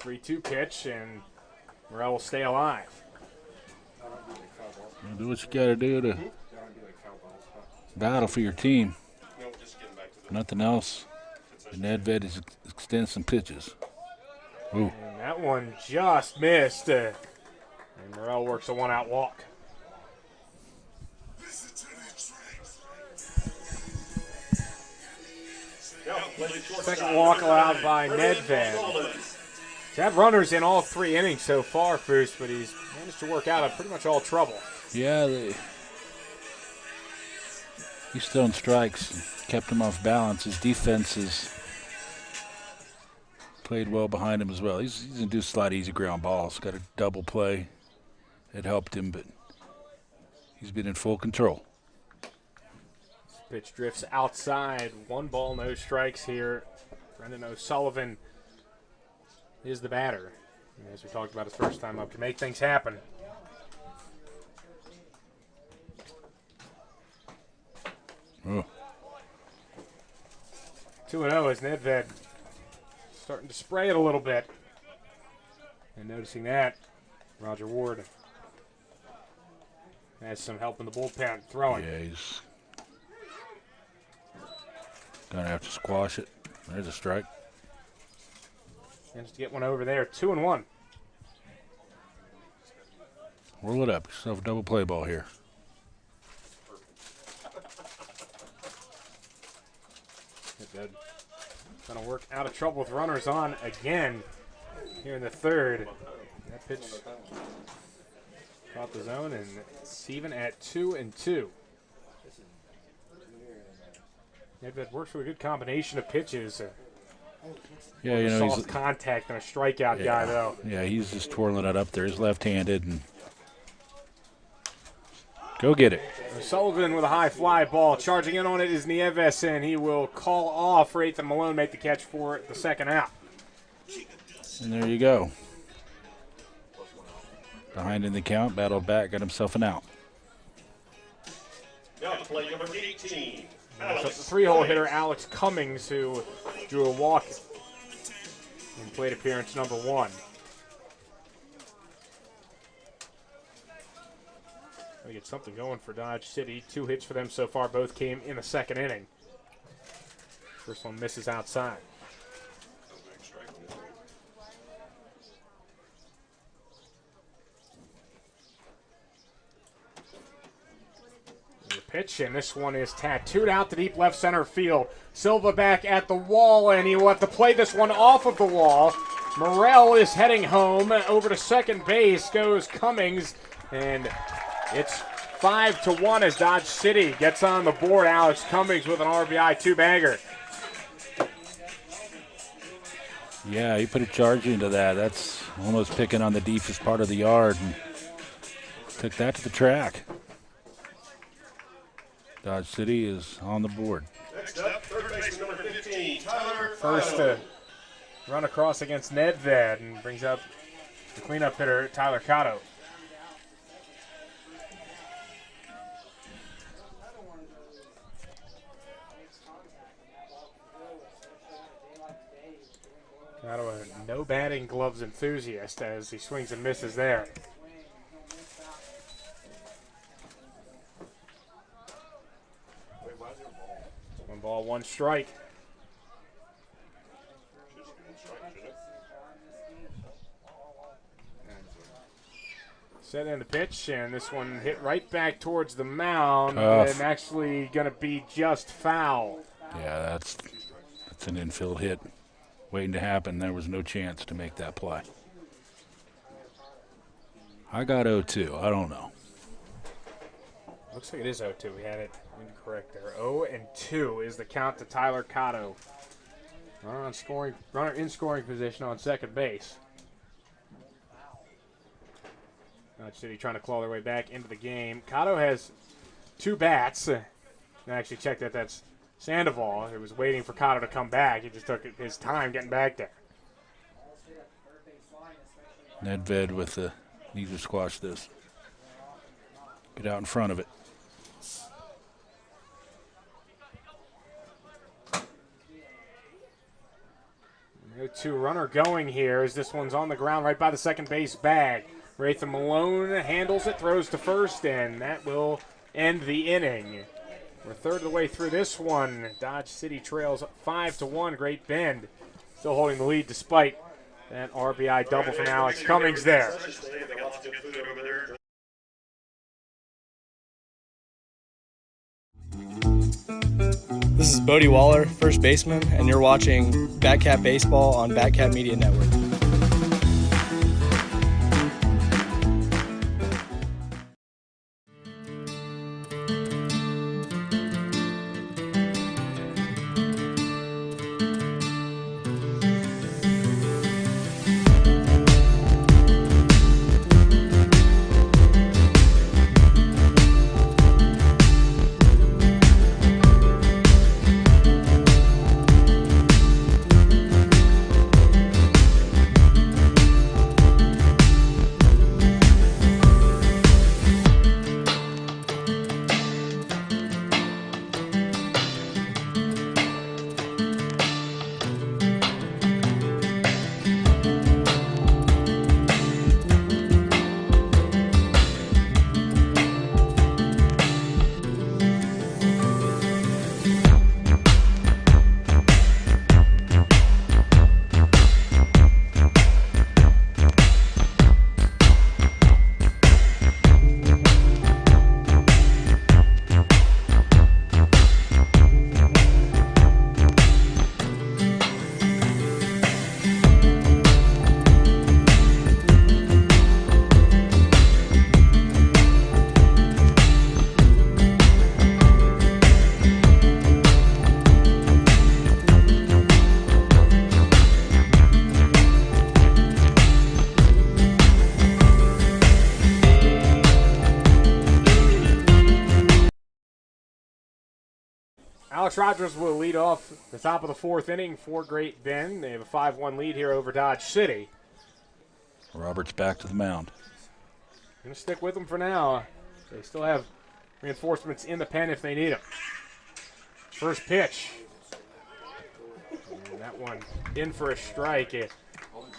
3-2 pitch, and Morrell will stay alive. Do what you got to do to battle for your team. Nothing else. And Nedved is extending some pitches. Ooh. And that one just missed. And Morrell works a 1-out walk. Second walk allowed by Nedved. He's had runners in all 3 innings so far, Foose, but he's managed to work out of pretty much all trouble. Yeah, he's throwing strikes, kept him off balance. His defense has played well behind him as well. He's induced a lot of easy ground balls. Got a double play. It helped him, but he's been in full control. Pitch drifts outside. 1 ball, no strikes here. Brendan O'Sullivan is the batter. And as we talked about his first time up, can make things happen. Oh. 2-0 as Nedved starting to spray it a little bit. And noticing that, Roger Ward has some help in the bullpen throwing. Yeah, he's going to have to squash it. There's a strike. Managed to get one over there. 2-1. Roll it up. Yourself a double play ball here. Going to work out of trouble with runners on again here in the third. That pitch caught the zone, and it's even at 2-2. Nedved works with a good combination of pitches. Yeah, you know, soft contact and a strikeout guy, though. Yeah, he's just twirling it up there. He's left-handed, and go get it. Sullivan with a high fly ball. Charging in on it is Nieves, and he will call off Rathan Malone, make the catch for the second out. And there you go. Behind in the count, battled back, got himself an out. Now to play number 18. So the 3-hole hitter Alex Cummings, who drew a walk in plate appearance number 1. We get something going for Dodge City. 2 hits for them so far. Both came in the second inning. First one misses outside. The pitch, and this one is tattooed out to deep left center field. Silva back at the wall, and he will have to play this one off of the wall. Morrell is heading home. Over to second base goes Cummings, and it's 5-1 as Dodge City gets on the board. Alex Cummings with an RBI two-bagger. Yeah, he put a charge into that. That's almost picking on the deepest part of the yard and took that to the track. Dodge City is on the board. Next up, third baseman number 15, Tyler. First to run across against Nedved and brings up the cleanup hitter, Tyler Cotto. Cotto, a no batting gloves enthusiast as he swings and misses there. One ball, one strike. Set in the pitch, and this one hit right back towards the mound, and actually going to be just foul. Yeah, that's an infield hit waiting to happen. There was no chance to make that play. I got 0-2. I don't know. Looks like it is 0-2. We had it incorrect there. 0-2 is the count to Tyler Cotto. Runner in scoring position on second base. Dodge City trying to claw their way back into the game. Cotto has two bats. I actually checked that. That's Sandoval. He was waiting for Cotto to come back. He just took his time getting back there. Nedved with the need to squash this. Get out in front of it. No two runner going here as this one's on the ground right by the second base bag. Rathan Malone handles it, throws to first, and that will end the inning. We're third of the way through this one. Dodge City trails 5-1. Great Bend still holding the lead despite that RBI double from Alex Cummings there. This is Bodie Waller, first baseman, and you're watching Batcat Baseball on Batcat Media Network. Alex Rogers will lead off the top of the fourth inning for Great Bend. They have a 5-1 lead here over Dodge City. Roberts back to the mound. Going to stick with them for now. They still have reinforcements in the pen if they need them. First pitch. And that one in for a strike. I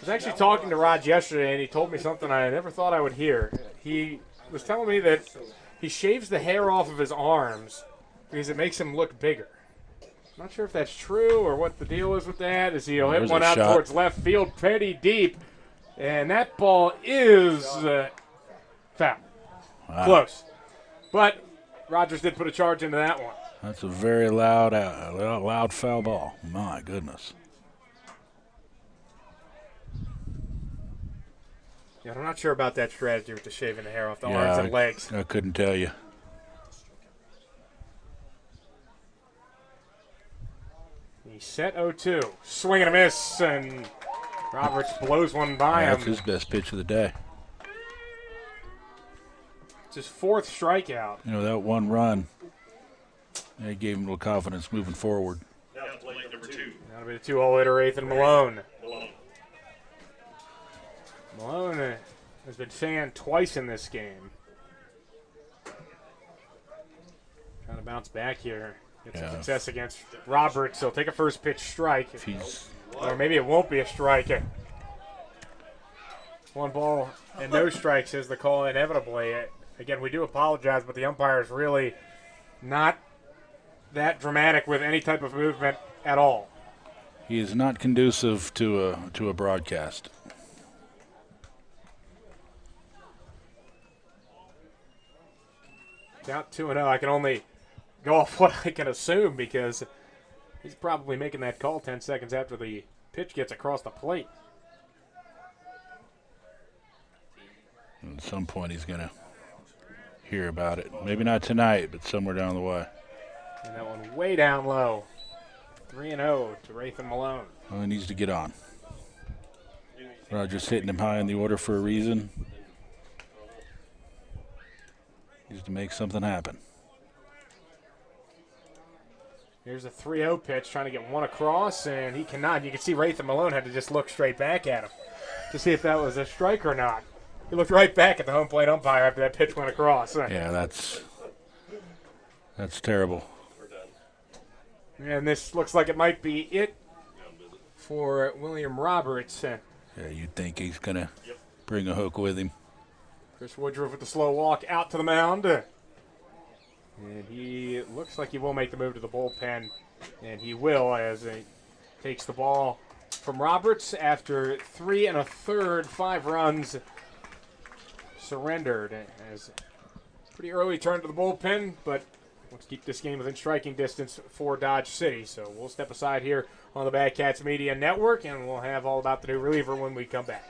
was actually talking to Rod yesterday, and he told me something I never thought I would hear. He was telling me that he shaves the hair off of his arms because it makes him look bigger. I'm not sure if that's true or what the deal is with that. As he'll hit one out towards left field pretty deep. And that ball is foul. Wow. Close. But Rogers did put a charge into that one. That's a very loud foul ball. My goodness. Yeah, I'm not sure about that strategy with the shaving the hair off the arms and legs. I couldn't tell you. He's set 0-2. Swing and a miss, and Roberts blows one by him. That's his best pitch of the day. It's his 4th strikeout. You know, that one run, it gave him a little confidence moving forward. That'll be the 2-hole hitter, Ethan Malone. Malone has been fanned twice in this game. Trying to bounce back here. Get some success against Roberts. He'll take a first pitch strike. Or maybe it won't be a strike. 1 ball and no strikes is the call inevitably. Again, we do apologize, but the umpire is really not that dramatic with any type of movement at all. He is not conducive to a broadcast. Count 2-0. I can only go off what I can assume because he's probably making that call 10 seconds after the pitch gets across the plate. At some point he's going to hear about it. Maybe not tonight, but somewhere down the way. And that one way down low. 3-0 to Rathan Malone. Well, he needs to get on. Rogers hitting him high in the order for a reason. Needs to make something happen. Here's a 3-0 pitch, trying to get one across, and he cannot. You can see Rathan Malone had to just look straight back at him to see if that was a strike or not. He looked right back at the home plate umpire after that pitch went across. Yeah, that's terrible. And this looks like it might be it for William Roberts. Yeah, you'd think he's going to bring a hook with him. Chris Woodruff with the slow walk out to the mound. And he looks like he will make the move to the bullpen. And he will as he takes the ball from Roberts after 3 1/3, 5 runs surrendered. As pretty early turn to the bullpen, but let's keep this game within striking distance for Dodge City. So we'll step aside here on the Bad Cats Media Network, and we'll have all about the new reliever when we come back.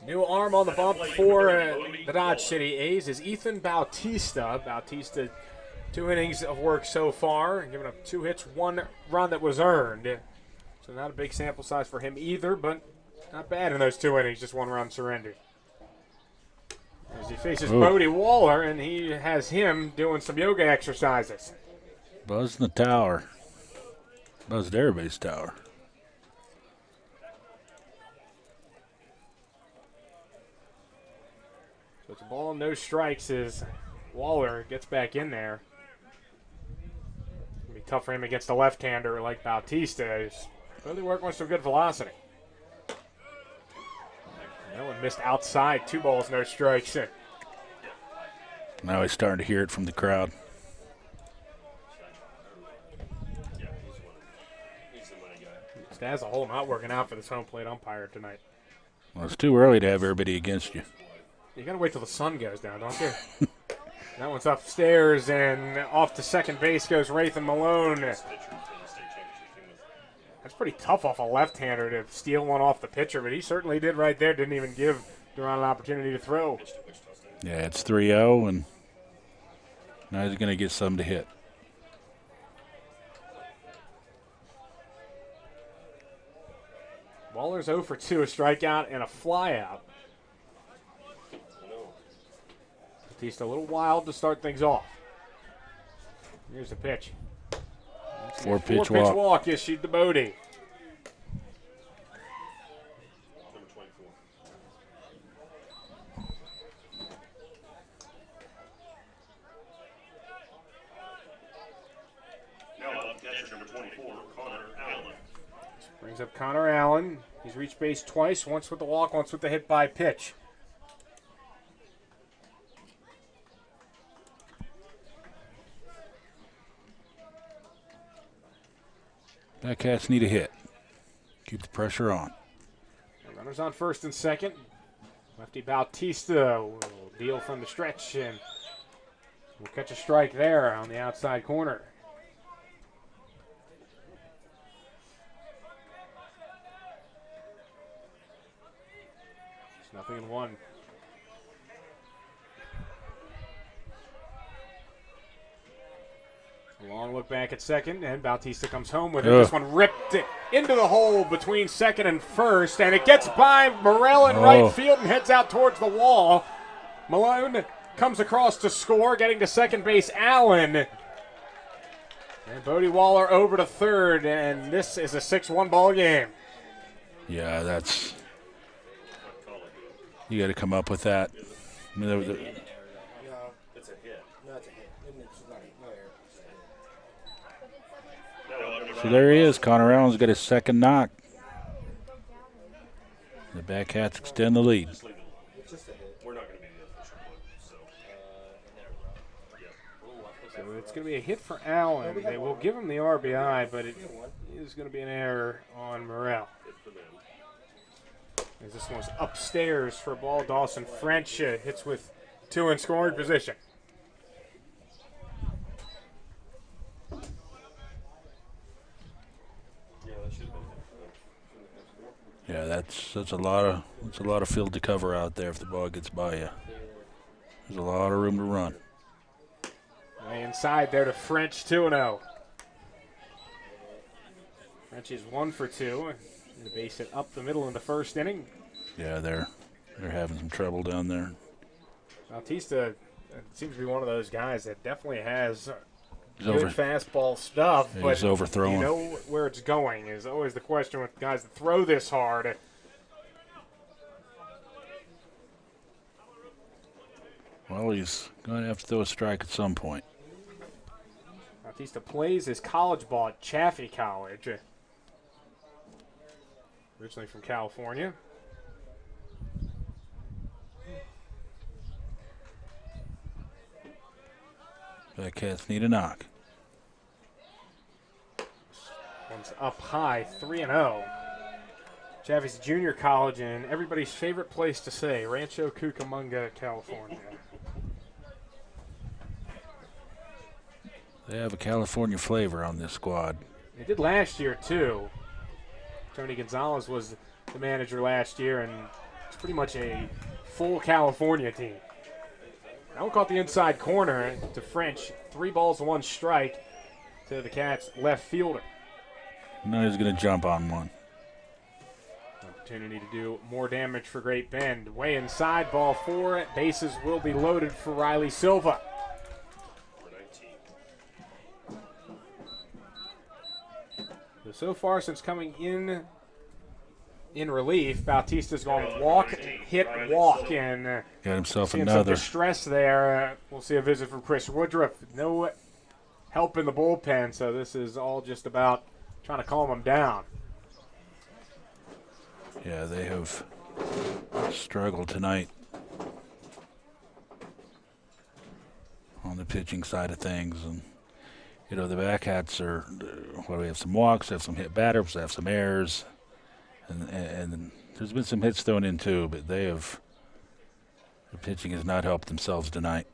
New arm on the bump for the Dodge City A's is Ethan Bautista. Bautista, 2 innings of work so far, giving up 2 hits, 1 run that was earned. So not a big sample size for him either, but not bad in those 2 innings, just 1 run surrendered. There's As he faces Bodie Waller, and he has him doing some yoga exercises. Buzzed in the tower. Buzzed everybody's tower. So it's a ball, no strikes as Waller gets back in there. It'll be tough for him against a left-hander like Bautista. He's really working with some good velocity. That one missed outside. 2 balls, no strikes. Now he's starting to hear it from the crowd. As a whole, not working out for this home plate umpire tonight. Well, it's too early to have everybody against you. You got to wait till the sun goes down, don't you? That one's upstairs, and off to second base goes Rathan Malone. That's pretty tough off a left-hander to steal one off the pitcher, but he certainly did right there. Didn't even give Durant an opportunity to throw. Yeah, it's 3-0, and now he's going to get some to hit. Waller's 0 for 2, a strikeout and a flyout. Batista a little wild to start things off. Here's the pitch. Four-pitch walk issued to Bodie. Number 24. Now up catcher number 24, Connor Allen. Brings up Connor Allen. He's reached base twice, once with the walk, once with the hit by pitch. Cats need a hit. Keep the pressure on. Runners on first and second. Lefty Bautista will deal from the stretch and will catch a strike there on the outside corner. It's 0-1. A long look back at second, and Bautista comes home with it. This one ripped into the hole between second and first, and it gets by Morel in right field and heads out towards the wall. Malone comes across to score, getting to second base, Allen. And Bodie Waller over to third, and this is a 6-1 ball game. Yeah, that's... You got to come up with that. I mean, It's a hit. No, it's a hit. It's not no error. So there he is. Connor Allen's got his second knock. The back hats extend the lead. Just leave it alone. It's just a hit. We're not going to be the official one, so. So it's going to be a hit for Allen. They will give him the RBI, but it is going to be an error on Morel. As this one's upstairs for a ball. Dawson French hits with 2 in scoring position. Yeah, that's a lot of field to cover out there if the ball gets by you. There's a lot of room to run. Inside there to French, 2-0. French is 1 for 2. To base it up the middle in the first inning. Yeah, they're having some trouble down there. Bautista seems to be one of those guys that definitely has good fastball stuff, yeah, but he's overthrowing. You know where it's going is always the question with guys that throw this hard. Well, he's going to have to throw a strike at some point. Bautista plays his college ball at Chaffey College. Originally from California. Cats need a knock. One's up high, 3-0. Chaffey's a junior college and everybody's favorite place to say, Rancho Cucamonga, California. They have a California flavor on this squad. They did last year, too. Tony Gonzalez was the manager last year, and it's pretty much a full California team. That one caught the inside corner to French. 3 balls, 1 strike to the Cats' left fielder. Now he's going to jump on one. opportunity to do more damage for Great Bend. Way inside, ball 4. Bases will be loaded for Riley Silva. So far, since coming in relief, Bautista's gone walk, hit, walk, and got himself seeing another. some distress there. We'll see a visit from Chris Woodruff. No help in the bullpen, so this is all just about trying to calm him down. Yeah, they have struggled tonight on the pitching side of things, and the Backhats are. We have some walks, we have some hit batters, we have some errors, and there's been some hits thrown in too, but their pitching has not helped themselves tonight.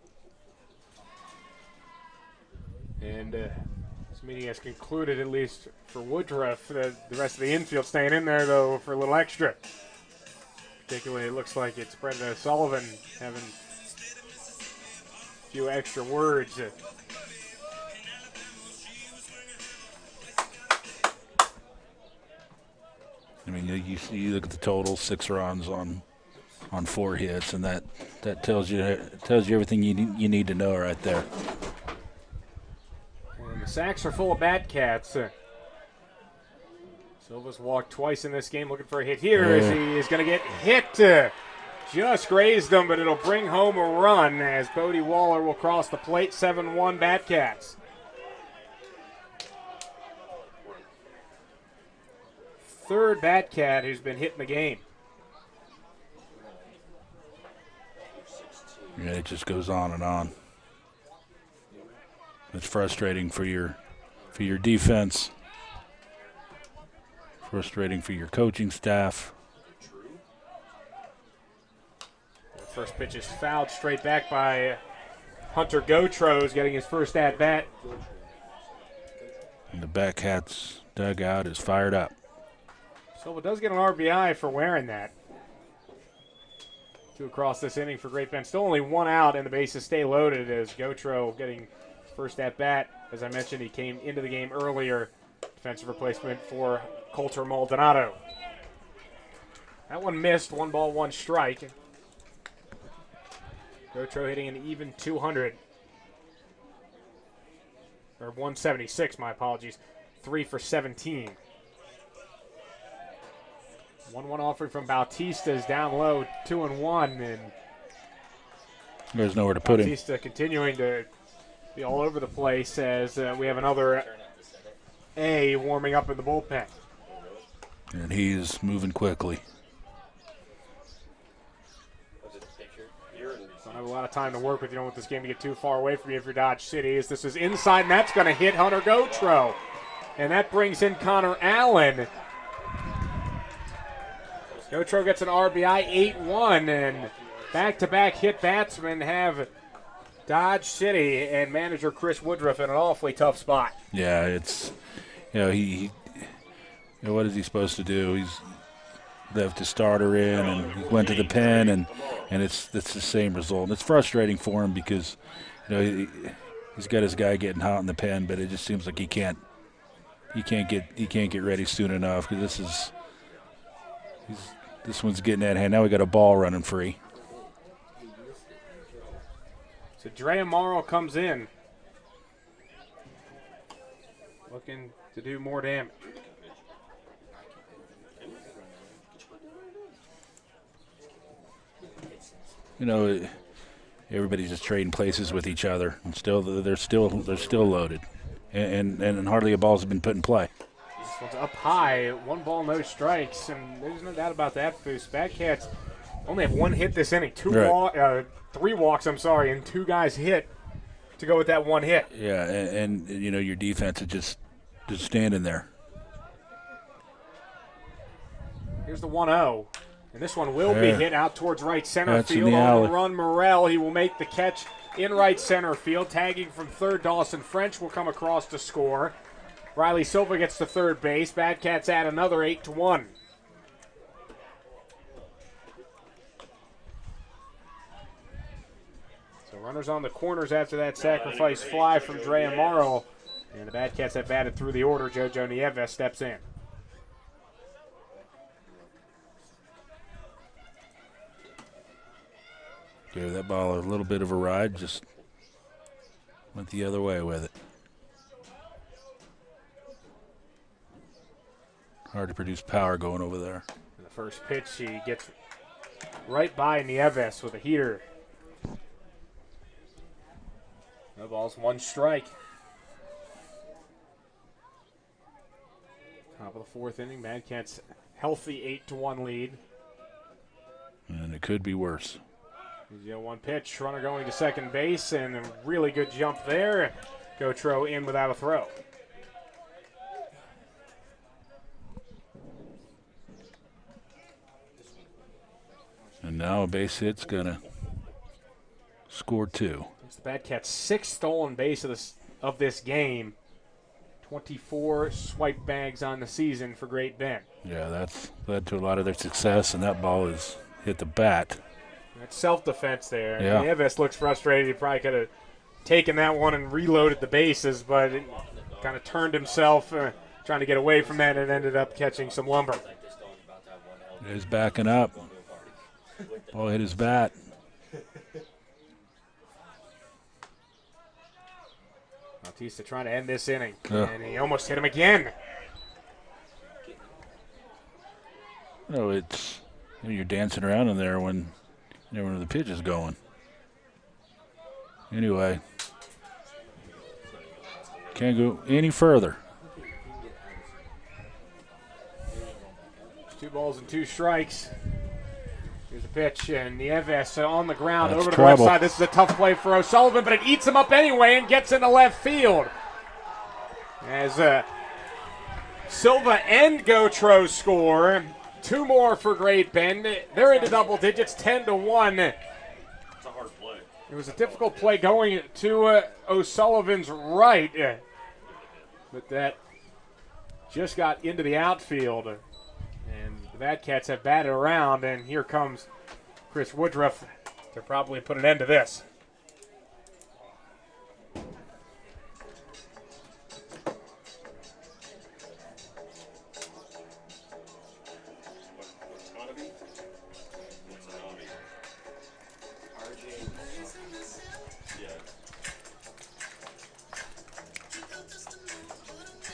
And this meeting has concluded, at least for Woodruff. The rest of the infield staying in there, though, for a little extra. Particularly, it looks like it's Brenda Sullivan having a few extra words. I mean, you look at the total, 6 runs on 4 hits, and that tells you everything you need to know right there. And the sacks are full of Batcats. Silva's walked twice in this game, looking for a hit here as he is going to get hit. Just grazed him, but it'll bring home a run as Bodie Waller will cross the plate. 7-1 Batcats. Third Batcat who's been hit in the game. Yeah, it just goes on and on. It's frustrating for your defense. Frustrating for your coaching staff. The first pitch is fouled straight back by Hunter Gotros, getting his first at-bat. And the Batcats dugout is fired up. Silva does get an RBI for wearing that. 2 across this inning for Great Bend. Still only 1 out, and the bases stay loaded as Gotro getting first at-bat. As I mentioned, he came into the game earlier. Defensive replacement for Coulter Maldonado. That one missed. 1 ball, 1 strike. Gotro hitting an even 200. Or 176, my apologies. 3 for 17. 1-1 offering from Bautista is down low, 2-1, and there's nowhere to put him. Bautista continuing to be all over the place as we have another A warming up in the bullpen. And he's moving quickly. Don't have a lot of time to work with. You don't want this game to get too far away from you if you're Dodge City. As this is inside, and that's going to hit Hunter Gotro. And that brings in Connor Allen. Gotro gets an RBI, 8-1, and back-to-back hit batsmen have Dodge City and manager Chris Woodruff in an awfully tough spot. Yeah, it's, he what is he supposed to do? He's left his starter in, and he went to the pen, and it's the same result. And it's frustrating for him because, he's got his guy getting hot in the pen, but it just seems like he can't get ready soon enough because this one's getting at hand. Now we got a ball running free. So Dre Morrow comes in, looking to do more damage. Everybody's just trading places with each other, and they're still loaded, and hardly a ball's been put in play. This one's up high, 1 ball, no strikes, and there's no doubt about that boost. Batcats only have 1 hit this inning, 3 walks, and 2 guys hit to go with that 1 hit. Yeah, and your defense is just standing there. Here's the 1-0, and this one will be hit out towards right center That's field. in the On alley. the run, Morrell, he will make the catch in right center field. Tagging from third, Dawson French will come across to score. Riley Silva gets to third base. Batcats add another 8-1. So runners on the corners after that sacrifice fly from Dre Amaro. And the Batcats have batted through the order. JoJo Nieves steps in. Gave that ball a little bit of a ride, just went the other way with it. Hard to produce power going over there. And the first pitch, he gets right by Nieves with a heater. No balls, 1 strike. Top of the 4th inning, Mad Cats healthy 8-1 lead. And it could be worse. 0-1 pitch, runner going to second base, and a really good jump there. Gautreau in without a throw. And now a base hit's gonna score 2. It's the Bad Cats' 6th stolen base of this game. 24 swipe bags on the season for Great Bend. Yeah, that's led to a lot of their success, and that ball has hit the bat. That's self-defense there. Yeah. Nieves looks frustrated. He probably could have taken that one and reloaded the bases, but it kind of turned himself trying to get away from that and ended up catching some lumber. He's backing up. Ball hit his bat. Bautista trying to end this inning, and he almost hit him again. No, it's you're dancing around in there when the pitch is going. Anyway, can't go any further. 2 balls and 2 strikes. Here's a pitch, and Nieves on the ground. That's over to trouble. the left side. This is a tough play for O'Sullivan, but it eats him up anyway and gets into left field. As Silva and Gautreau score. 2 more for Great Bend. They're into double digits, 10-1. It's a hard play. It was a difficult play going to O'Sullivan's right, but that just got into the outfield. And the Bad Cats have batted around, and here comes Chris Woodruff to probably put an end to this.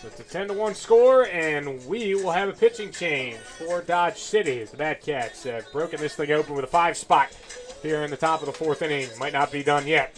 So it's a 10-1 score, and we will have a pitching change for Dodge City as the Bad Cats have broken this thing open with a 5 spot here in the top of the 4th inning. Might not be done yet.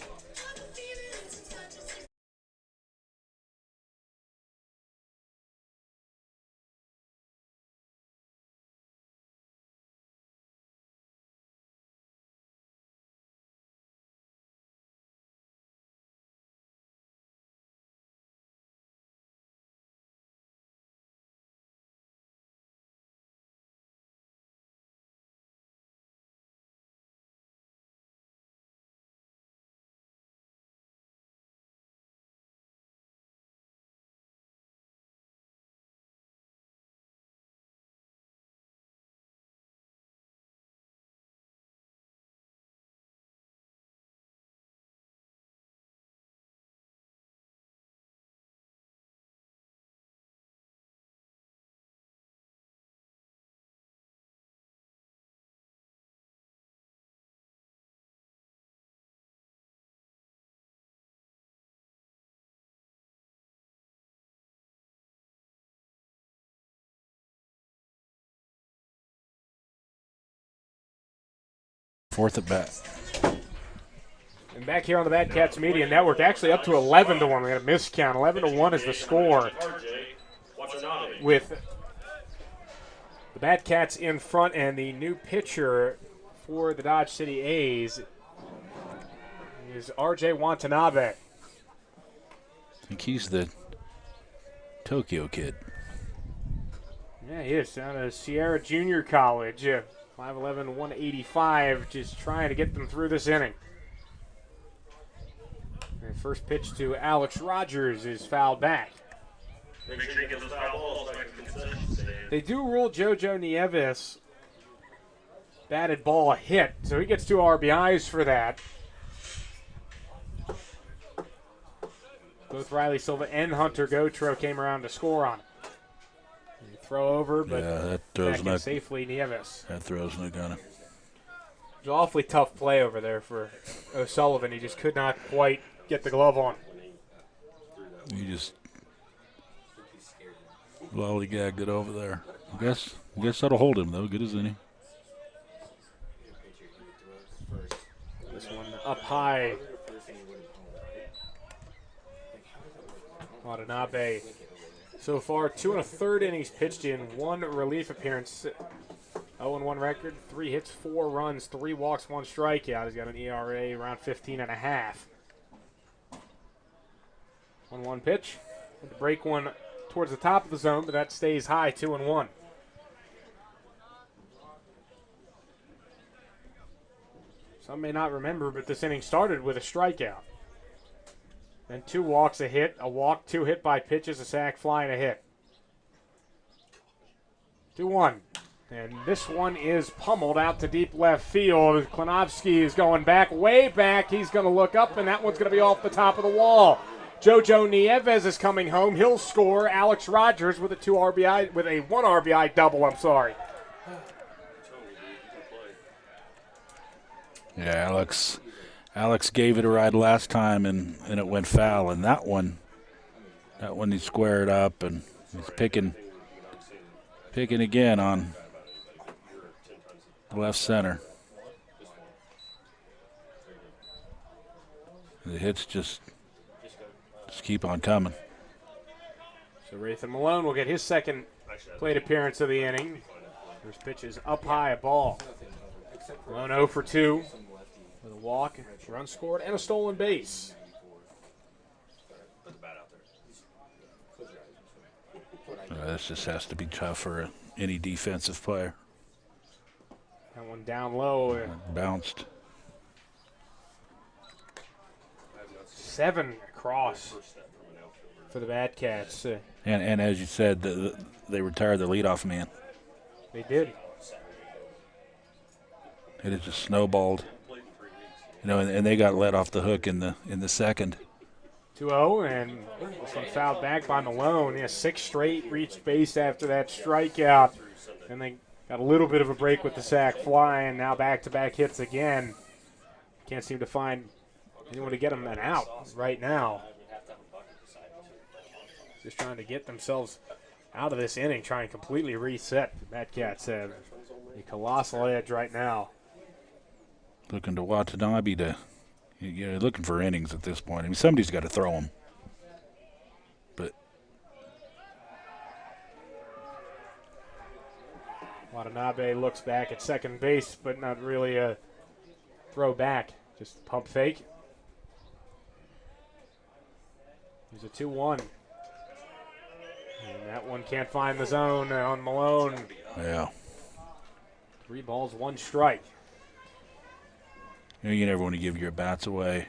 Fourth at bat. And back here on the Bad Cats Media Network, actually up to 11-1. We got a miscount. 11-1 is the score, with the Bad Cats in front, and the new pitcher for the Dodge City A's is R.J. Watanabe. I think he's the Tokyo kid. Yeah, he is, down at Sierra Junior College. 5'11", 185, just trying to get them through this inning. And first pitch to Alex Rogers is fouled back. Make sure you get those foul balls back to concession stand. They do rule JoJo Nieves batted ball a hit, so he gets 2 RBIs for that. Both Riley Silva and Hunter Gautreau came around to score on it. Throw over, but Yeah, that throw's back in not safely Nieves. That throw's not gonna. was an awfully tough play over there for O'Sullivan. He just could not quite get the glove on. You just lollygagged it over there. I guess that'll hold him, though. Good as any. This one up high. Watanabe. So far, 2 1/3 innings pitched in, 1 relief appearance. 0-1 record, 3 hits, 4 runs, 3 walks, 1 strikeout. He's got an ERA around 15.5. 1-1 pitch. Had to break one towards the top of the zone, but that stays high, 2-1. Some may not remember, but this inning started with a strikeout. Then 2 walks, a hit, a walk, 2 hit by pitches, a sac fly, and a hit. 2-1. And this one is pummeled out to deep left field. Klinovsky is going back, way back. He's going to look up, and that one's going to be off the top of the wall. Jojo Nieves is coming home. He'll score. Alex Rogers with a 1 RBI double. I'm sorry. Yeah, Alex gave it a ride last time, and it went foul. And that one he squared up, and he's picking again on left center. The hits just keep on coming. So Rathan Malone will get his second plate appearance of the inning. First pitch is up high, a ball. Malone 0 for 2 with a walk, run scored, and a stolen base. This just has to be tough for any defensive player. That one down low. Bounced. 7 across for the Bad Cats. And as you said, they retired their leadoff man. They did. It just snowballed. And they got let off the hook in the second. 2-0, and this one fouled back by Malone. Yeah, 6 straight reached base after that strikeout. And they got a little bit of a break with the sac fly, and now back-to-back hits again. Can't seem to find anyone to get them an out right now. Just trying to get themselves out of this inning, trying to completely reset. The Bad Cats have a colossal edge right now. Looking to Watanabe to, looking for innings at this point. I mean, somebody's got to throw them. But Watanabe looks back at second base, but not really a throw back, just pump fake. Here's a 2-1. And that one can't find the zone on Malone. Yeah. 3 balls, 1 strike. You never want to give your bats away.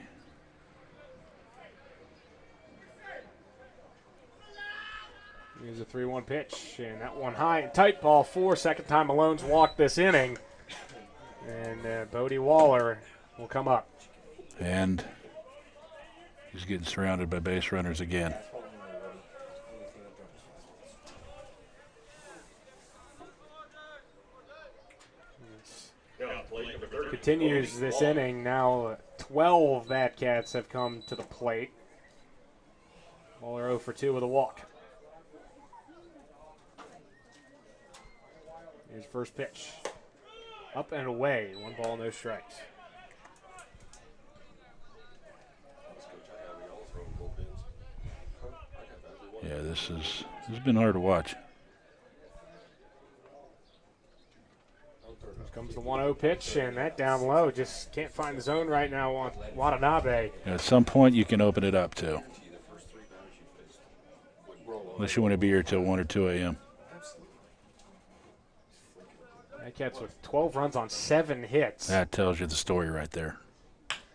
Here's a 3-1 pitch, and that one high and tight, ball 4. Second time Malone's walked this inning. And Bodie Waller will come up. And he's getting surrounded by base runners again. Continues this inning. Now 12 Bad Cats have come to the plate. Waller 0 for 2 with a walk. Here's first pitch. Up and away. 1 ball, no strikes. Yeah, this has been hard to watch. Here comes the 1-0 pitch, and that down low just can't find the zone right now on Watanabe. At some point, you can open it up, too. Unless you want to be here till 1 or 2 a.m. That Cats with 12 runs on 7 hits. That tells you the story right there.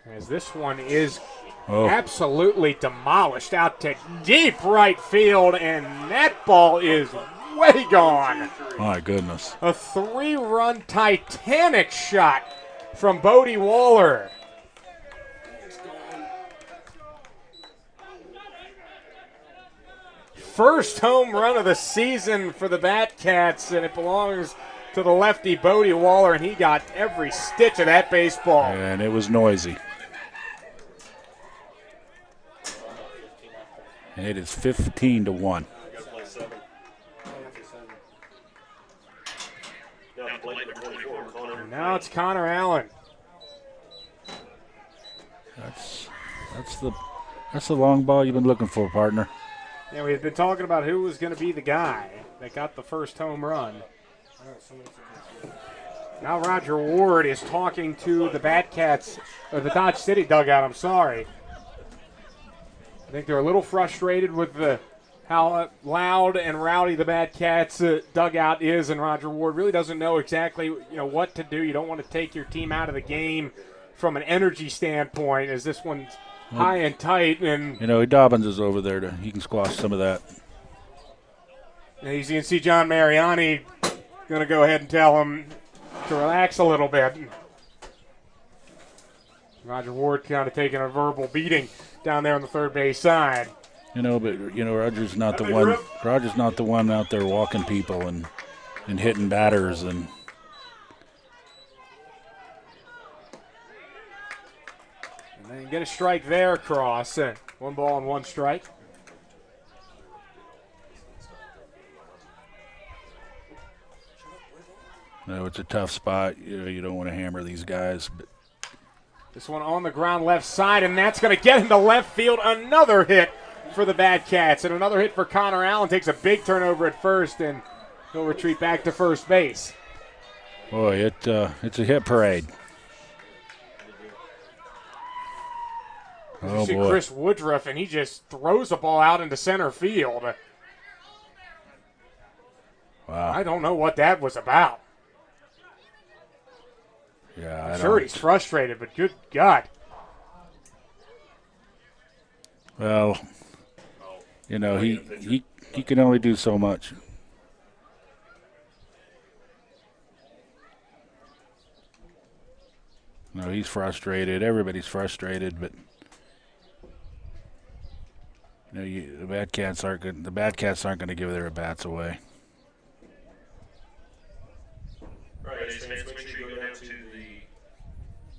As this one is absolutely demolished out to deep right field, and that ball is way gone. My goodness. A 3-run Titanic shot from Bodie Waller. First home run of the season for the Bat Cats, and it belongs to to the lefty, Bodie Waller, and he got every stitch of that baseball. And it was noisy. And it is 15-1. And now it's Connor Allen. That's the long ball you've been looking for, partner. Yeah, we've been talking about who was going to be the guy that got the first home run. Now Roger Ward is talking to the Batcats, or the Dodge City dugout, I'm sorry. I think they're a little frustrated with how loud and rowdy the Batcats dugout is, and Roger Ward really doesn't know exactly what to do. You don't want to take your team out of the game from an energy standpoint, as this one's high and tight. And Dobbins is over there. He can squash some of that. And you can see John Mariani going to go ahead and tell him to relax a little bit. Roger Ward kind of taking a verbal beating down there on the third base side. Roger's not the one. Roger's not the one out there walking people and hitting batters and. And then get a strike there across. 1 ball and 1 strike. No, it's a tough spot. You don't want to hammer these guys. But this one on the ground left side, and that's going to get into left field. Another hit for the Batcats, and another hit for Connor Allen. Takes a big turnover at first, and he'll retreat back to first base. Boy, it's a hit parade. You see Chris Woodruff, and he just throws the ball out into center field. Wow. I don't know what that was about. Yeah, I'm sure he's frustrated, but good God. Well, he can only do so much. No, he's frustrated. Everybody's frustrated, but the Batcats aren't going to give their at bats away.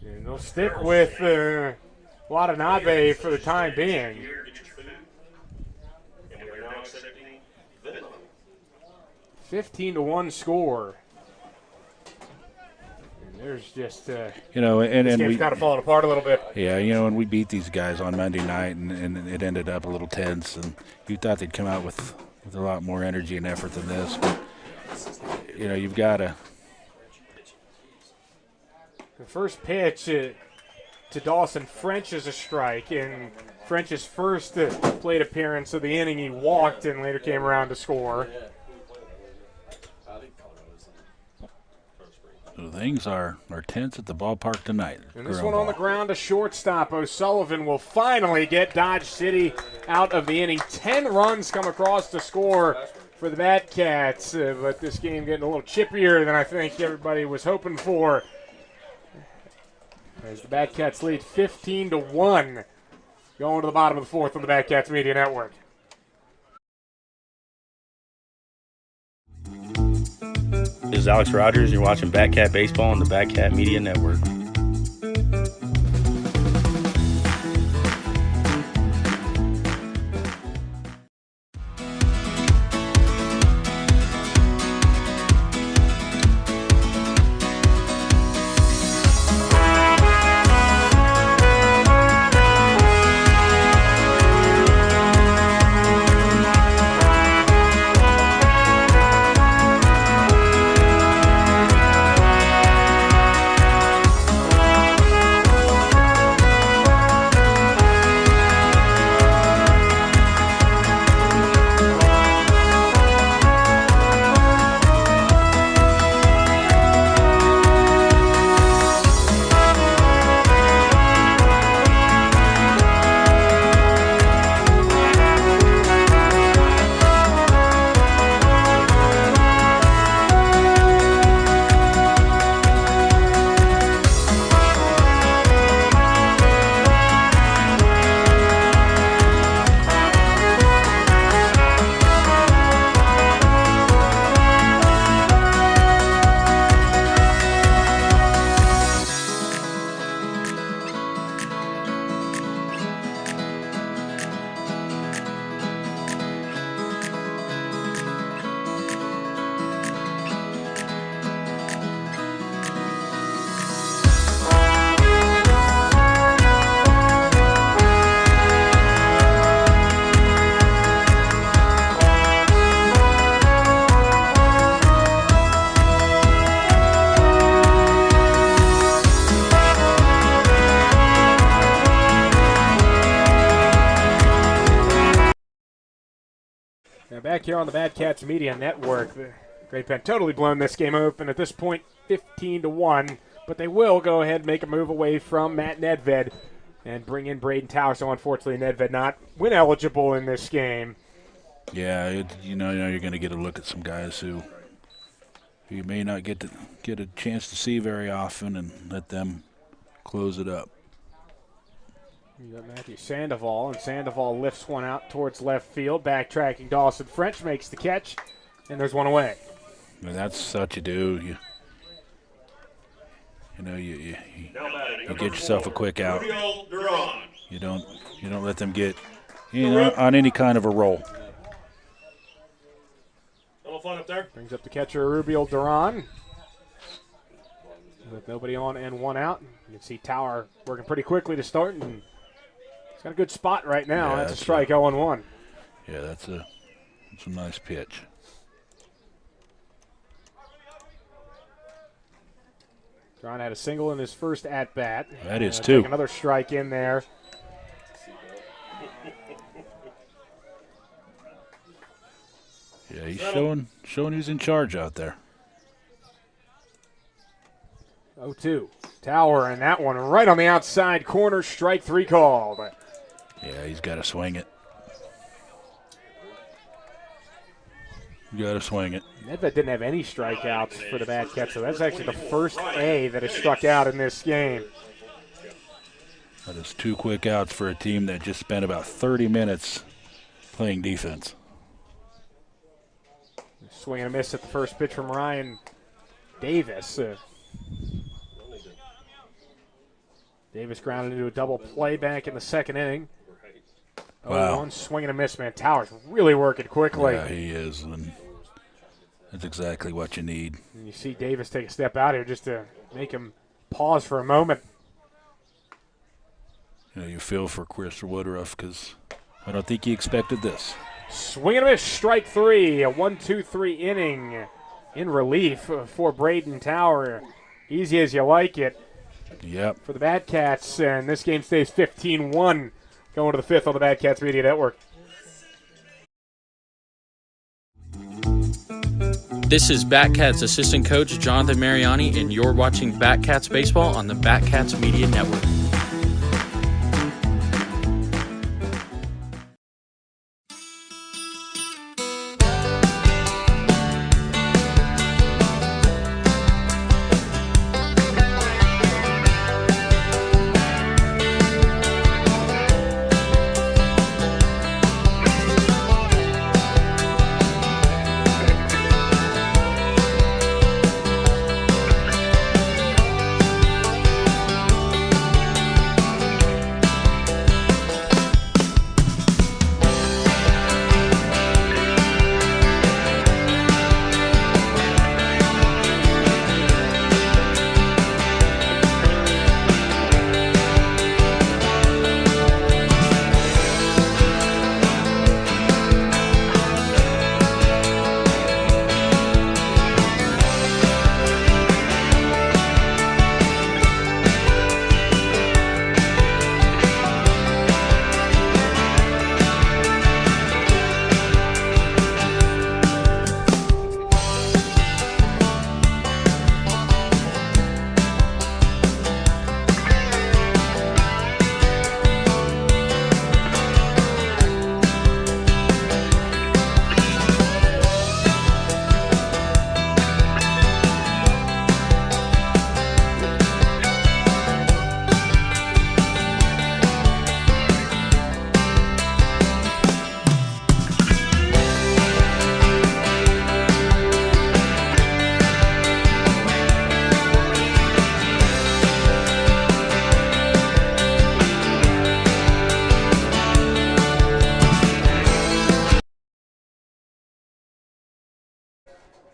And they'll stick with Watanabe for the time being. 15-1 score. And there's just this game's kind of falling apart a little bit. Yeah, and we beat these guys on Monday night, and it ended up a little tense. And you thought they'd come out with a lot more energy and effort than this. But you've got to. The first pitch to Dawson French is a strike, and French's first plate appearance of the inning, he walked and later came around to score. So things are tense at the ballpark tonight. And this one on the ground to shortstop. O'Sullivan will finally get Dodge City out of the inning. 10 runs come across to score for the Batcats, but this game getting a little chippier than I think everybody was hoping for. As the Batcats lead 15-1, going to the bottom of the fourth on the Batcats Media Network. This is Alex Rogers. You're watching Batcat Baseball on the Batcat Media Network. They're back here on the Bad Cats Media Network. The Great Penn totally blown this game open at this point, 15-1. But they will go ahead and make a move away from Matt Nedved and bring in Braden Tower. So unfortunately, Nedved not win eligible in this game. Yeah, you know you're going to get a look at some guys who you may not get a chance to see very often, and let them close it up. You got Matthew Sandoval, and Sandoval lifts one out towards left field. Backtracking, Dawson French makes the catch, and there's one away. And that's what you do. You get yourself a quick out. You don't let them get on any kind of a roll. Fun up there. Brings up the catcher, Rubio Duran. With nobody on and one out. You can see Tower working pretty quickly to start, and he's got a good spot right now. Yeah, that's a strike, 0-1. Yeah, that's a nice pitch. Duran had a single in his first at-bat. That is two. Another strike in there. Yeah, he's showing who's in charge out there. 0-2. Tower, and that one right on the outside corner. Strike 3 called. Yeah, he's got to swing it. You got to swing it. Nedved didn't have any strikeouts for the Bad Cats, so that's actually the first A that has struck out in this game. That is 2 quick outs for a team that just spent about 30 minutes playing defense. Swing and a miss at the first pitch from Ryan Davis. Davis grounded into a double play back in the second inning. Wow. 0-1, swing and a miss, man. Towers really working quickly. Yeah, he is, and that's exactly what you need. And you see Davis take a step out here just to make him pause for a moment. You feel for Chris Woodruff because I don't think he expected this. Swing and a miss, strike 3, a 1-2-3 inning in relief for Braden Tower. Easy as you like it. Yep. For the Bad Cats, and this game stays 15-1 going to the 5th on the Bad Cats Media Network. This is Batcats assistant coach Jonathan Mariani, and you're watching Batcats baseball on the Batcats Media Network.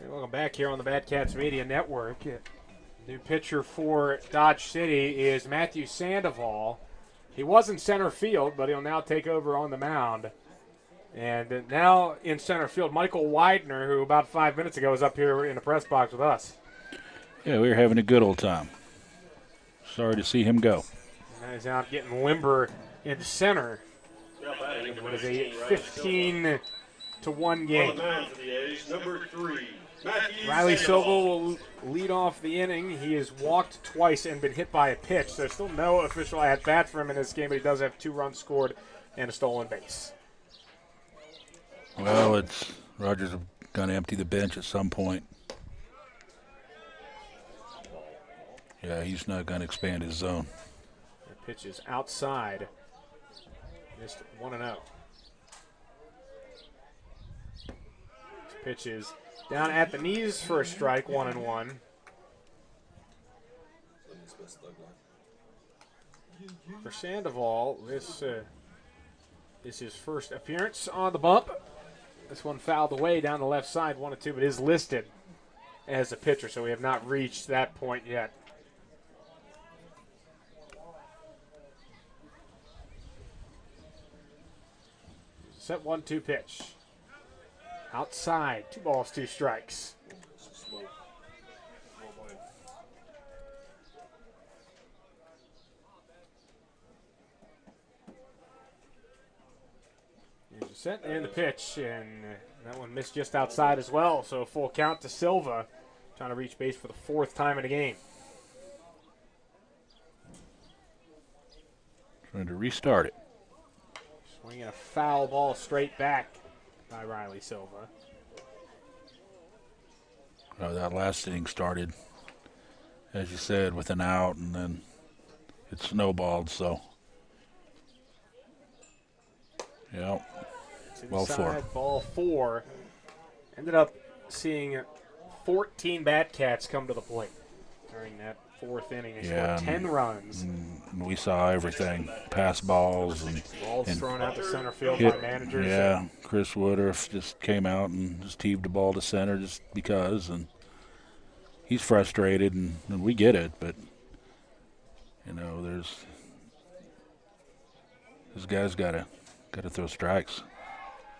Welcome back here on the Bad Cats Media Network. New pitcher for Dodge City is Matthew Sandoval. He was in center field, but he'll now take over on the mound. And now in center field, Michael Widener, who about 5 minutes ago was up here in the press box with us. Yeah, we were having a good old time. Sorry to see him go. And he's out getting limber in center. What is a 15-2 1 game. On the mound for the A's, number 3, Matthew Riley Sandoval. Silva will lead off the inning. He has walked twice and been hit by a pitch. There's still no official at-bat for him in this game, but he does have 2 runs scored and a stolen base. Well, Rogers are going to empty the bench at some point. Yeah, he's not going to expand his zone. The pitch is outside. Missed 1-0. This pitch is down at the knees for a strike, 1-1. For Sandoval, this is his first appearance on the bump. This one fouled away down the left side, 1-2, but is listed as a pitcher, so we have not reached that point yet. Set 1-2 pitch. Outside, 2 balls, 2 strikes. Here's the set and the pitch, and that one missed just outside as well. So a full count to Silva, trying to reach base for the 4th time in the game. Trying to restart it. Swinging a foul ball straight back by Riley Silva. That last inning started, as you said, with an out, and then it snowballed. So, yeah, ball 4. Ball 4. Ended up seeing 14 Bat-Cats come to the plate during that 4th inning. They scored 10 runs. And we saw everything: pass balls and Balls thrown out to center field hit, by managers. Yeah, Chris Woodruff just came out and just heaved the ball to center just because, and he's frustrated, and we get it, but this guy's got to throw strikes.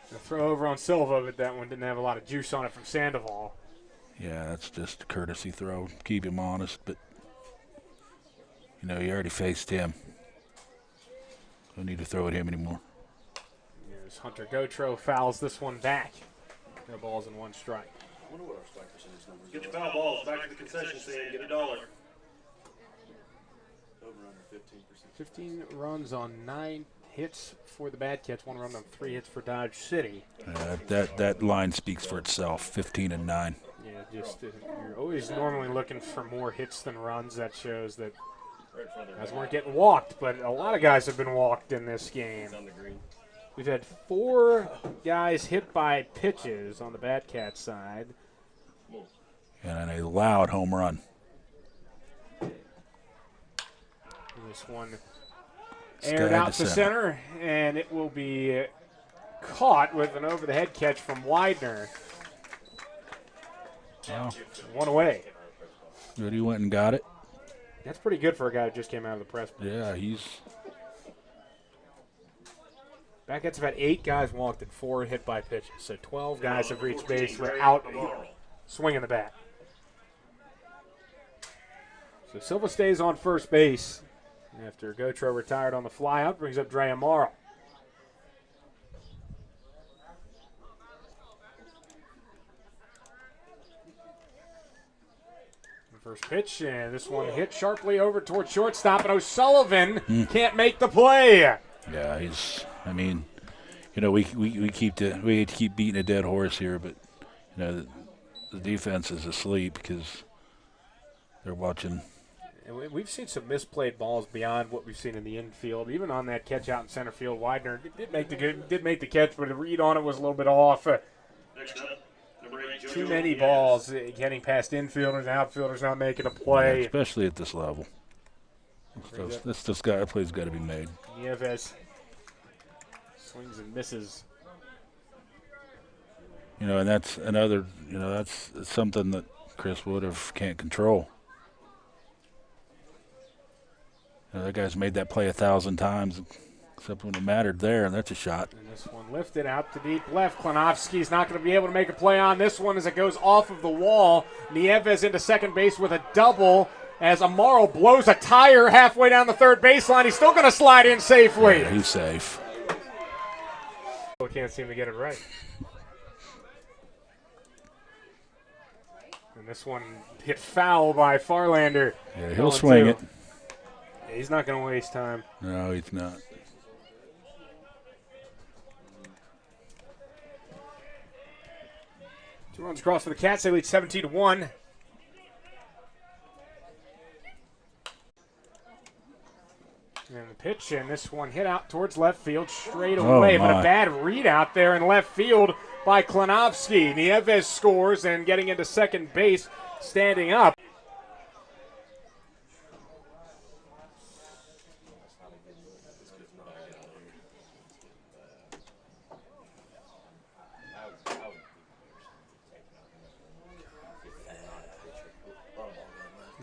The throw over on Silva, but that one didn't have a lot of juice on it from Sandoval. Yeah, that's just a courtesy throw. Keep him honest, but you already faced him. Don't need to throw at him anymore. Here's Hunter Gotro fouls this one back. No balls and 1 strike. I wonder what our strike percentage numbers Get the foul balls back to the concession stand. Get $1. over under 15%. 15 runs on 9 hits for the Bat-Cats, 1 run on 3 hits for Dodge City. That line speaks for itself. 15 and 9. Yeah, just you're always normally looking for more hits than runs. That shows that guys weren't getting walked, but a lot of guys have been walked in this game. We've had 4 guys hit by pitches on the Bat-Cat side. And a loud home run. This one aired out to center, and it will be caught with an over-the-head catch from Widener. Oh. 1 away. Good, he went and got it. That's pretty good for a guy who just came out of the press box. Yeah, he's... Bat-Cats have had 8 guys walked and 4 hit by pitches, so 12 guys have reached base without swinging the bat. So Silva stays on first base after Gotro retired on the flyout, brings up Dre Amaro. First pitch, and this one hit sharply over toward shortstop, and O'Sullivan can't make the play. Yeah, we keep beating a dead horse here, but the defense is asleep because they're watching. And we've seen some misplayed balls beyond what we've seen in the infield. Even on that catch out in center field, Widener did make the catch, but the read on it was a little bit off. Next up, number 8, Too many balls getting past infielders and outfielders not making a play. Yeah, especially at this level. This play's got to be made. Nieves swings and misses. And that's another. That's something that Chris Woodruff can't control. That guy's made that play 1,000 times, except when it mattered there, and that's a shot. And this one lifted out to deep left. Klinovsky's not going to be able to make a play on this one as it goes off of the wall. Nieves into second base with a double as Amaro blows a tire halfway down the third baseline. He's still going to slide in safely. Yeah, he's safe. We can't seem to get it right. And this one hit foul by Farlander. Yeah, he'll swing it. Yeah, he's not going to waste time. No, he's not. Two runs across for the Cats. They lead 17-1. And the pitch, and this one hit out towards left field straight away, but a bad read out there in left field by Klanovsky. Nieves scores and getting into second base, standing up.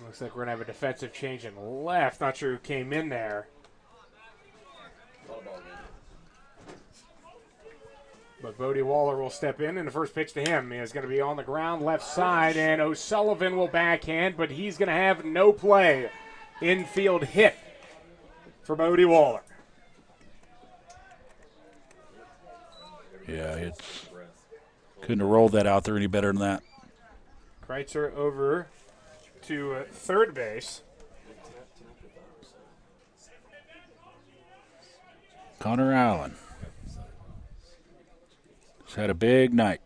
Looks like we're going to have a defensive change in left. Not sure who came in there. But Bodie Waller will step in, and the first pitch to him is going to be on the ground left side, and O'Sullivan will backhand, but he's going to have no play. Infield hit for Bodie Waller. Yeah, it's couldn't have rolled that out there any better than that. Kreitzer over to third base. Connor Allen. He's had a big night.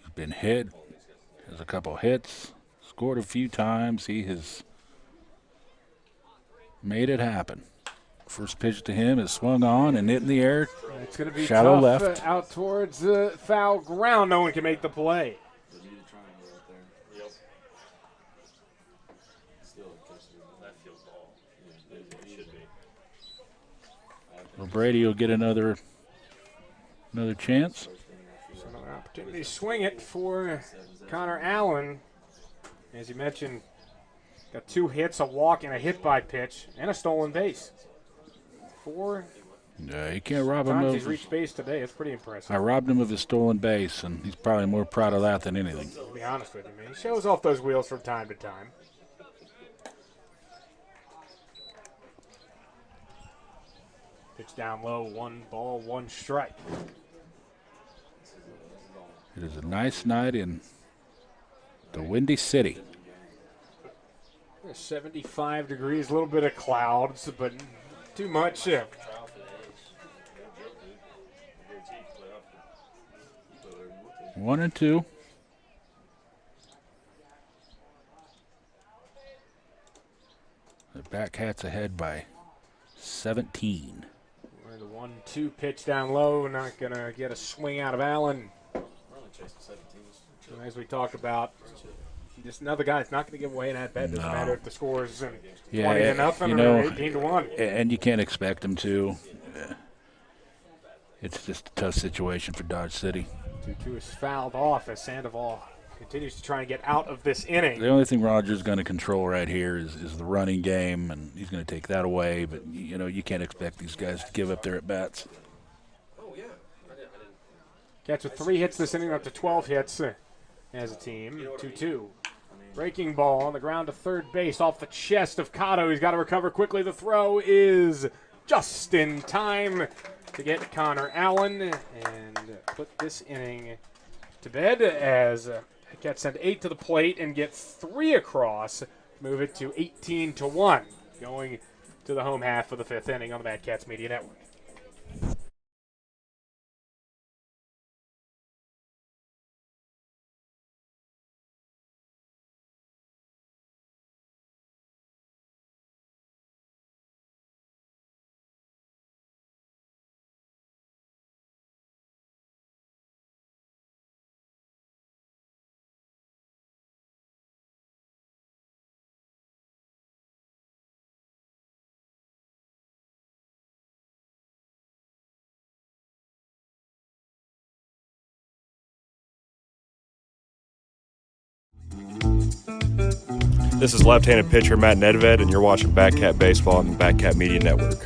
He's been hit. Has a couple hits. Scored a few times. He has made it happen. First pitch to him is swung on and hit in the air. It's going to be shallow tough, left. Out towards the foul ground. No one can make the play. Well, Brady will get another chance. So another opportunity to swing it for Connor Allen. As you mentioned, got 2 hits, a walk, and a hit by pitch, and a stolen base. 4 Yeah, you can't rob him times of. he's reached base today. It's pretty impressive. I robbed him of his stolen base, and he's probably more proud of that than anything. To be honest with you, man, he shows off those wheels from time to time. Pitch down low, 1 ball, 1 strike. It is a nice night in the Windy City. 75 degrees, a little bit of clouds, but too much. 1-2. The Batcats ahead by 17. Where the 1-2 pitch down low, not going to get a swing out of Allen. So as we talked about, just another guy that's not going to give away an at-bat. Doesn't matter if the score is 20-0 or 18-1. And you can't expect him to. It's just a tough situation for Dodge City. 2-2 is fouled off as Sandoval continues to try and get out of this inning. The only thing Rogers is going to control right here is the running game, and he's going to take that away. But, you know, you can't expect these guys to give up their at-bats. Cats with 3 hits this inning, up to 12 hits as a team. 2-2. Breaking ball on the ground to third base off the chest of Cotto. He's got to recover quickly. The throw is just in time to get Connor Allen and put this inning to bed as Cats send 8 to the plate and get 3 across. Move it to 18-1 going to the home half of the 5th inning on the Mad Cats Media Network. This is left-handed pitcher Matt Nedved, and you're watching Batcat Baseball on the Batcat Media Network.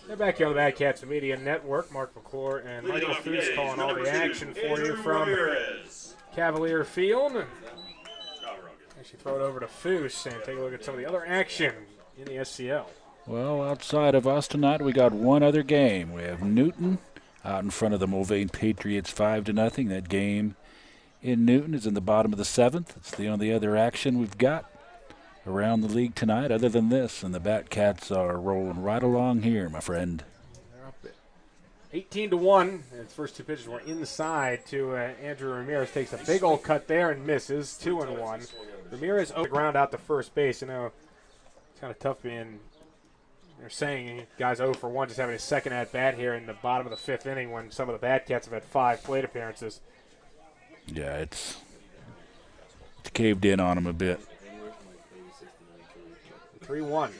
They're back here on the Badcats Media Network. Mark McClure and Michael Foose calling all the action for you from Cavalier Field. Actually throw it over to Foose and take a look at some of the other action in the SCL. Well, outside of us tonight, we got one other game. We have Newton out in front of the Mulvane Patriots 5-0. That game in Newton is in the bottom of the 7th. It's the only other action we've got around the league tonight other than this, and the Batcats are rolling right along here, my friend. They're up 18-1. Its first two pitches were inside to Andrew Ramirez. Takes a big old cut there and misses. 2-1. Ramirez over the ground out to first base. You know, it's kind of tough being, they're saying guys 0 for 1 just having a second at bat here in the bottom of the 5th inning when some of the Batcats have had 5 plate appearances. Yeah, it's caved in on them a bit. 3-1.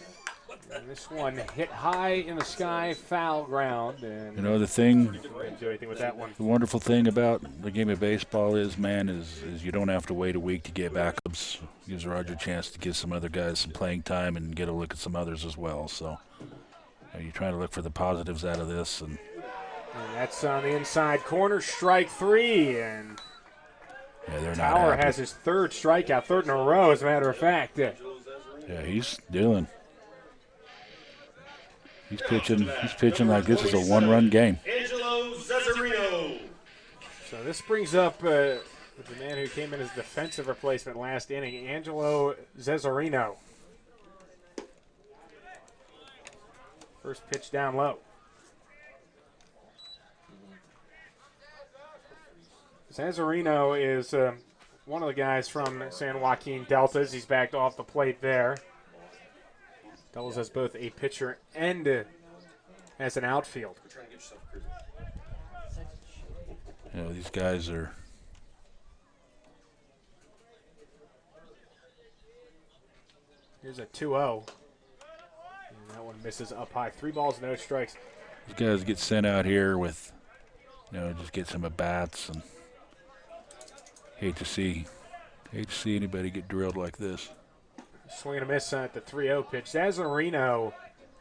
And this one hit high in the sky, foul ground. And you know, the thing, didn't do anything with that one. the wonderful thing about the game of baseball is, man, is you don't have to wait a week to get backups. Gives Roger a chance to give some other guys some playing time and get a look at some others as well. So you're trying to look for the positives out of this. And that's on the inside corner, strike 3. And yeah, they're Tower not happy. has his 3rd strikeout, 3rd in a row, as a matter of fact. Yeah, he's dealing. He's pitching like this is a one-run game. So this brings up the man who came in as defensive replacement last inning, Angelo Zezarino. First pitch down low. Zezarino is one of the guys from San Joaquin Deltas. He's backed off the plate there. Deltas has both a pitcher and as an outfield. You know, these guys are. Here's a 2-0. And that one misses up high. 3 balls, no strikes. These guys get sent out here with, you know, just get some at bats, and hate to see anybody get drilled like this. Swing and a miss at the 3-0 pitch. Zazarino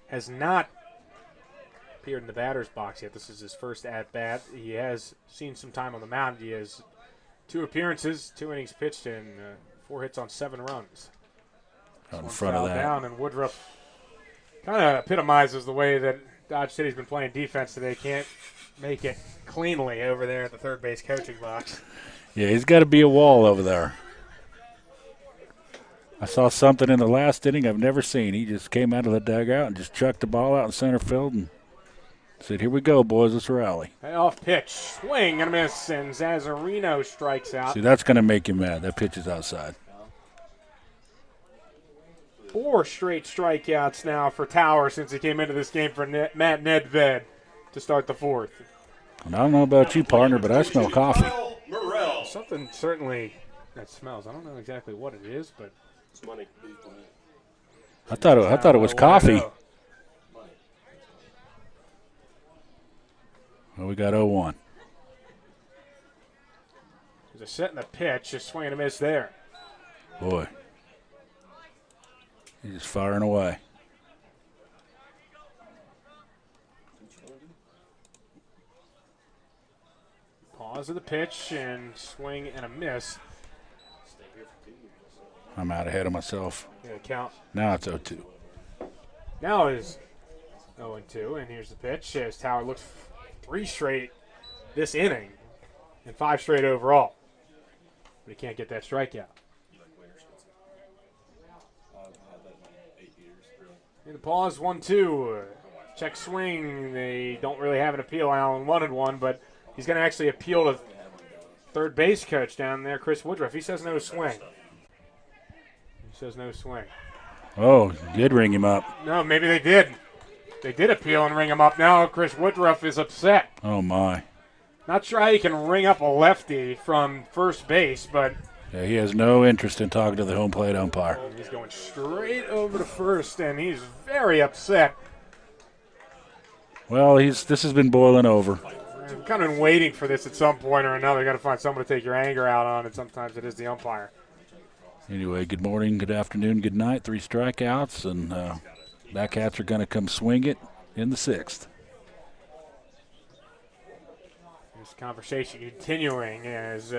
has not appeared in the batter's box yet. This is his first at-bat. He has seen some time on the mound. He has 2 appearances, 2 innings pitched, and 4 hits on 7 runs. Out in front of that. Down, and Woodruff kind of epitomizes the way that Dodge City's been playing defense today. Can't make it cleanly over there at the third base coaching box. Yeah, he's got to be a wall over there. I saw something in the last inning I've never seen. He just came out of the dugout and just chucked the ball out in center field and said, "Here we go, boys, let's rally." Off pitch, swing and a miss, and Zazarino strikes out. See, that's going to make you mad. That pitch is outside. 4 straight strikeouts now for Tower since he came into this game for Matt Nedved to start the 4th. And I don't know about you, partner, but I smell coffee. Something certainly that smells. I don't know exactly what it is, but It's money. I thought it was coffee. Well, we got 0-1. There's a set in the pitch, a swing and a miss there. Boy, he's just firing away. Pause of the pitch and swing and a miss. I'm out ahead of myself. Yeah, count. Now it's 0-2. Now it is 0-2, and here's the pitch as Tower looks 3 straight this inning and 5 straight overall. But he can't get that strikeout. In the pause, 1-2. Check swing. They don't really have an appeal. Allen wanted one, but he's going to actually appeal to third base coach down there, Chris Woodruff. He says no swing. He says no swing. Oh, did ring him up. No, maybe they did. They did appeal and ring him up. Now Chris Woodruff is upset. Oh, my. Not sure how you can ring up a lefty from first base, but Yeah, he has no interest in talking to the home plate umpire. he's going straight over to first, and he's very upset. Well, this has been boiling over. I'm kind of waiting for this at some point or another. You got to find someone to take your anger out on, and sometimes it is the umpire. Anyway, good morning, good afternoon, good night. 3 strikeouts, and Batcats are going to come swing it in the 6th. This conversation continuing as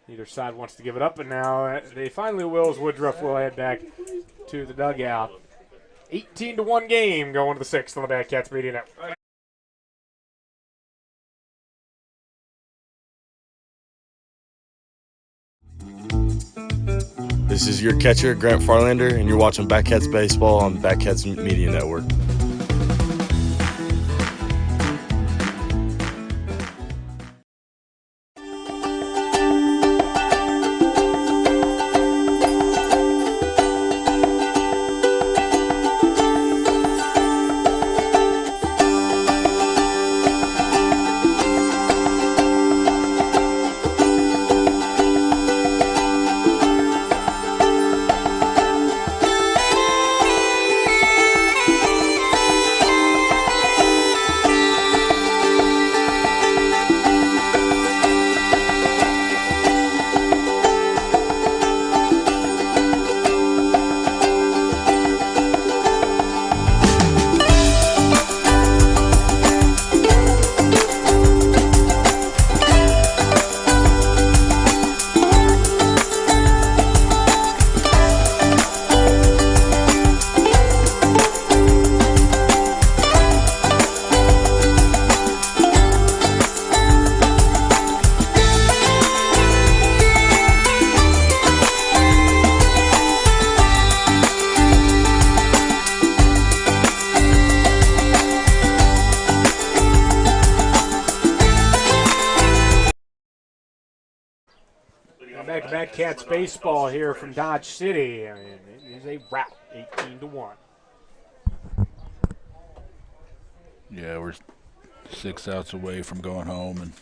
either side wants to give it up, but now they finally will, as Woodruff will head back to the dugout. 18-1 game going to the 6th on the Bad Cats Media Network. This is your catcher, Grant Farlander, and you're watching Bad Cats Baseball on the Bad Cats Media Network. Back to Cats baseball here from Dodge City. And it is a rout, 18-1. Yeah, we're 6 outs away from going home, and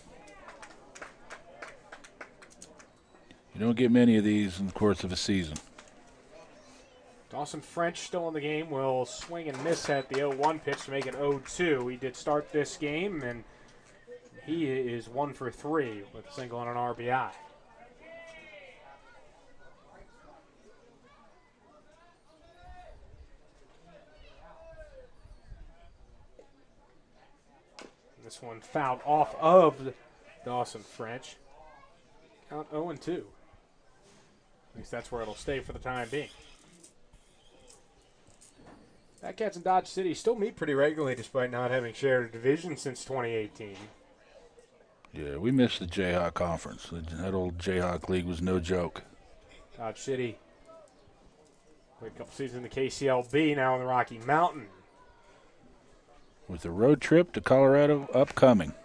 you don't get many of these in the course of a season. Dawson French still in the game, will swing and miss at the 0-1 pitch to make it 0-2. He did start this game, and he is 1 for 3 with a single and an RBI. This one fouled off of Dawson French. Count 0-2. At least that's where it'll stay for the time being. Bad Cats and Dodge City still meet pretty regularly despite not having shared a division since 2018. Yeah, we missed the Jayhawk Conference. That old Jayhawk League was no joke. Dodge City played a couple seasons in the KCLB, now in the Rocky Mountain. With the road trip to Colorado upcoming.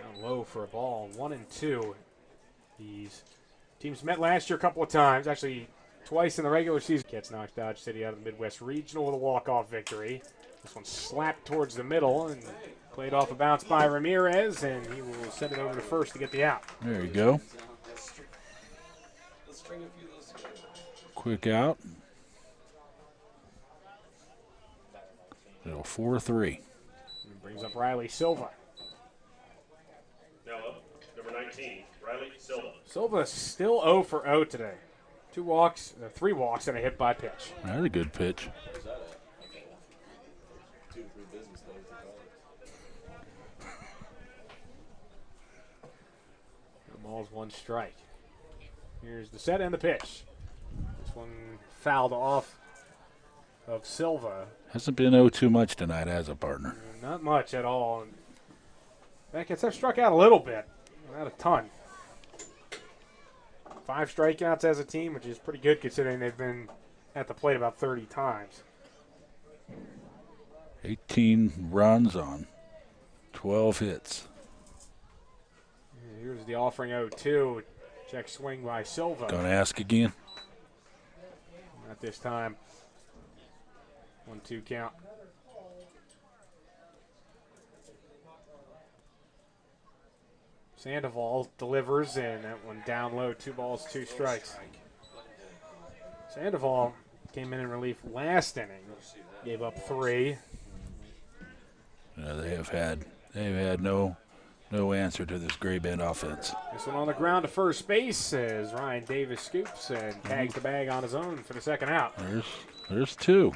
Down low for a ball, 1-2. These teams met last year a couple of times, actually twice in the regular season. Cats knocked Dodge City out of the Midwest Regional with a walk-off victory. This one slapped towards the middle and played off a bounce by Ramirez, and he will send it over to first to get the out. There you go. Quick out. 4-3. Brings up Riley Silva. Now up, number 19, Riley Silva. Silva still 0 for 0 today. 3 walks and a hit by pitch. That's a good pitch. The ball's 1 strike. Here's the set and the pitch. This one fouled off of Silva. Hasn't been 0-2 much tonight as a partner. Not much at all. Bad Cats have struck out a little bit, not a ton. 5 strikeouts as a team, which is pretty good considering they've been at the plate about 30 times. 18 runs on 12 hits. Here's the offering 0-2. Check swing by Silva. Gonna ask again? Not this time. 1-2 count. Sandoval delivers, and that one down low. 2 balls, 2 strikes. Sandoval came in relief last inning. Gave up 3. Yeah, they've had no answer to this Gray Bend offense. This one on the ground to first base as Ryan Davis scoops and tags the bag on his own for the second out. There's 2.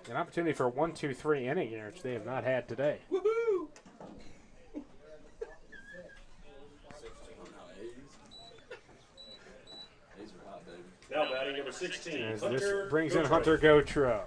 An opportunity for a 1-2-3 inning here, which they have not had today. Woohoo! Now batting number 16. As Hunter this brings in Gautreau. Hunter Gautreau.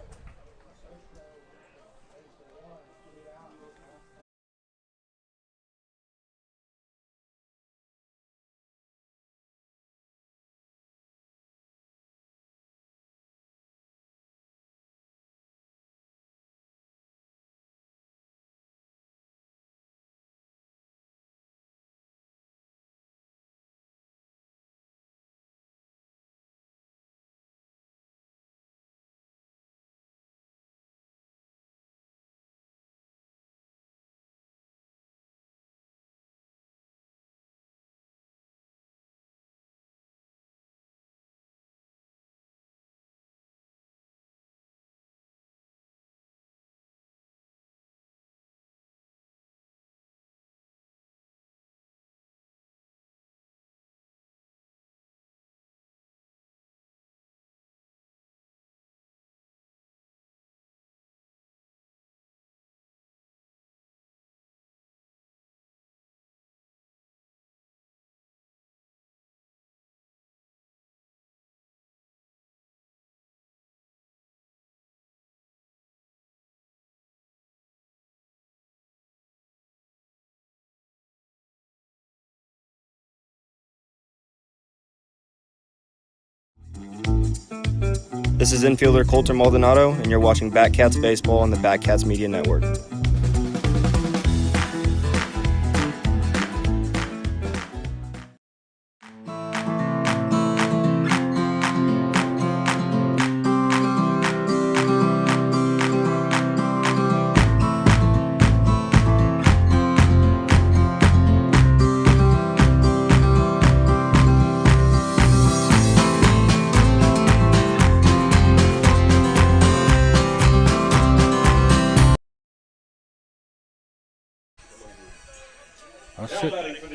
This is infielder Colter Maldonado, and you're watching Batcats Baseball on the Batcats Media Network.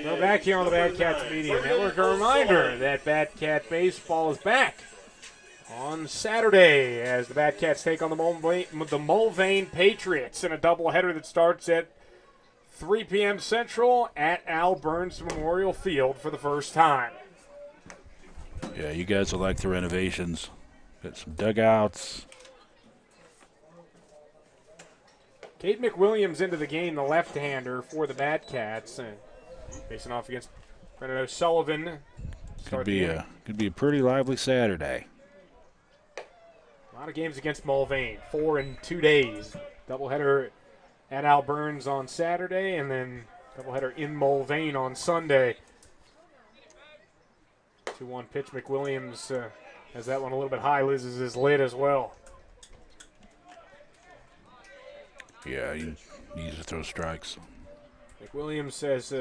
We're back here on the Batcats Media Network. A reminder that Batcat Baseball is back on Saturday as the Batcats take on the Mulvane Patriots in a doubleheader that starts at 3 p.m. Central at Al Burns Memorial Field for the first time. Yeah, you guys will like the renovations. Got some dugouts. Cade McWilliams into the game, the left-hander for the Batcats, and facing off against Brendan O'Sullivan. Could be a pretty lively Saturday. A lot of games against Mulvane, 4 in 2 days. Doubleheader at Al Burns on Saturday, and then doubleheader in Mulvane on Sunday. 2-1 pitch. McWilliams has that one a little bit high. Loses his lid as well. Yeah, he needs to throw strikes. McWilliams says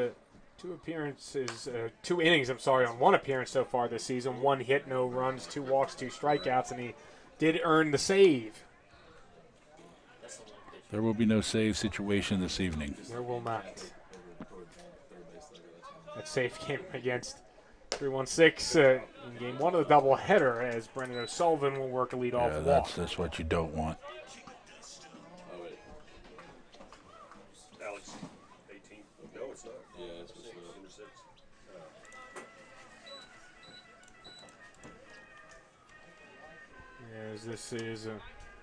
2 innings, on 1 appearance so far this season. 1 hit, no runs, 2 walks, 2 strikeouts, and he did earn the save. There will be no save situation this evening. There will not. That save came against 3-1-6 in game 1 of the doubleheader as Brendan O'Sullivan will work a leadoff walk. That's what you don't want. Alex, 18. No, it's not. Yeah, it's number 6. As this is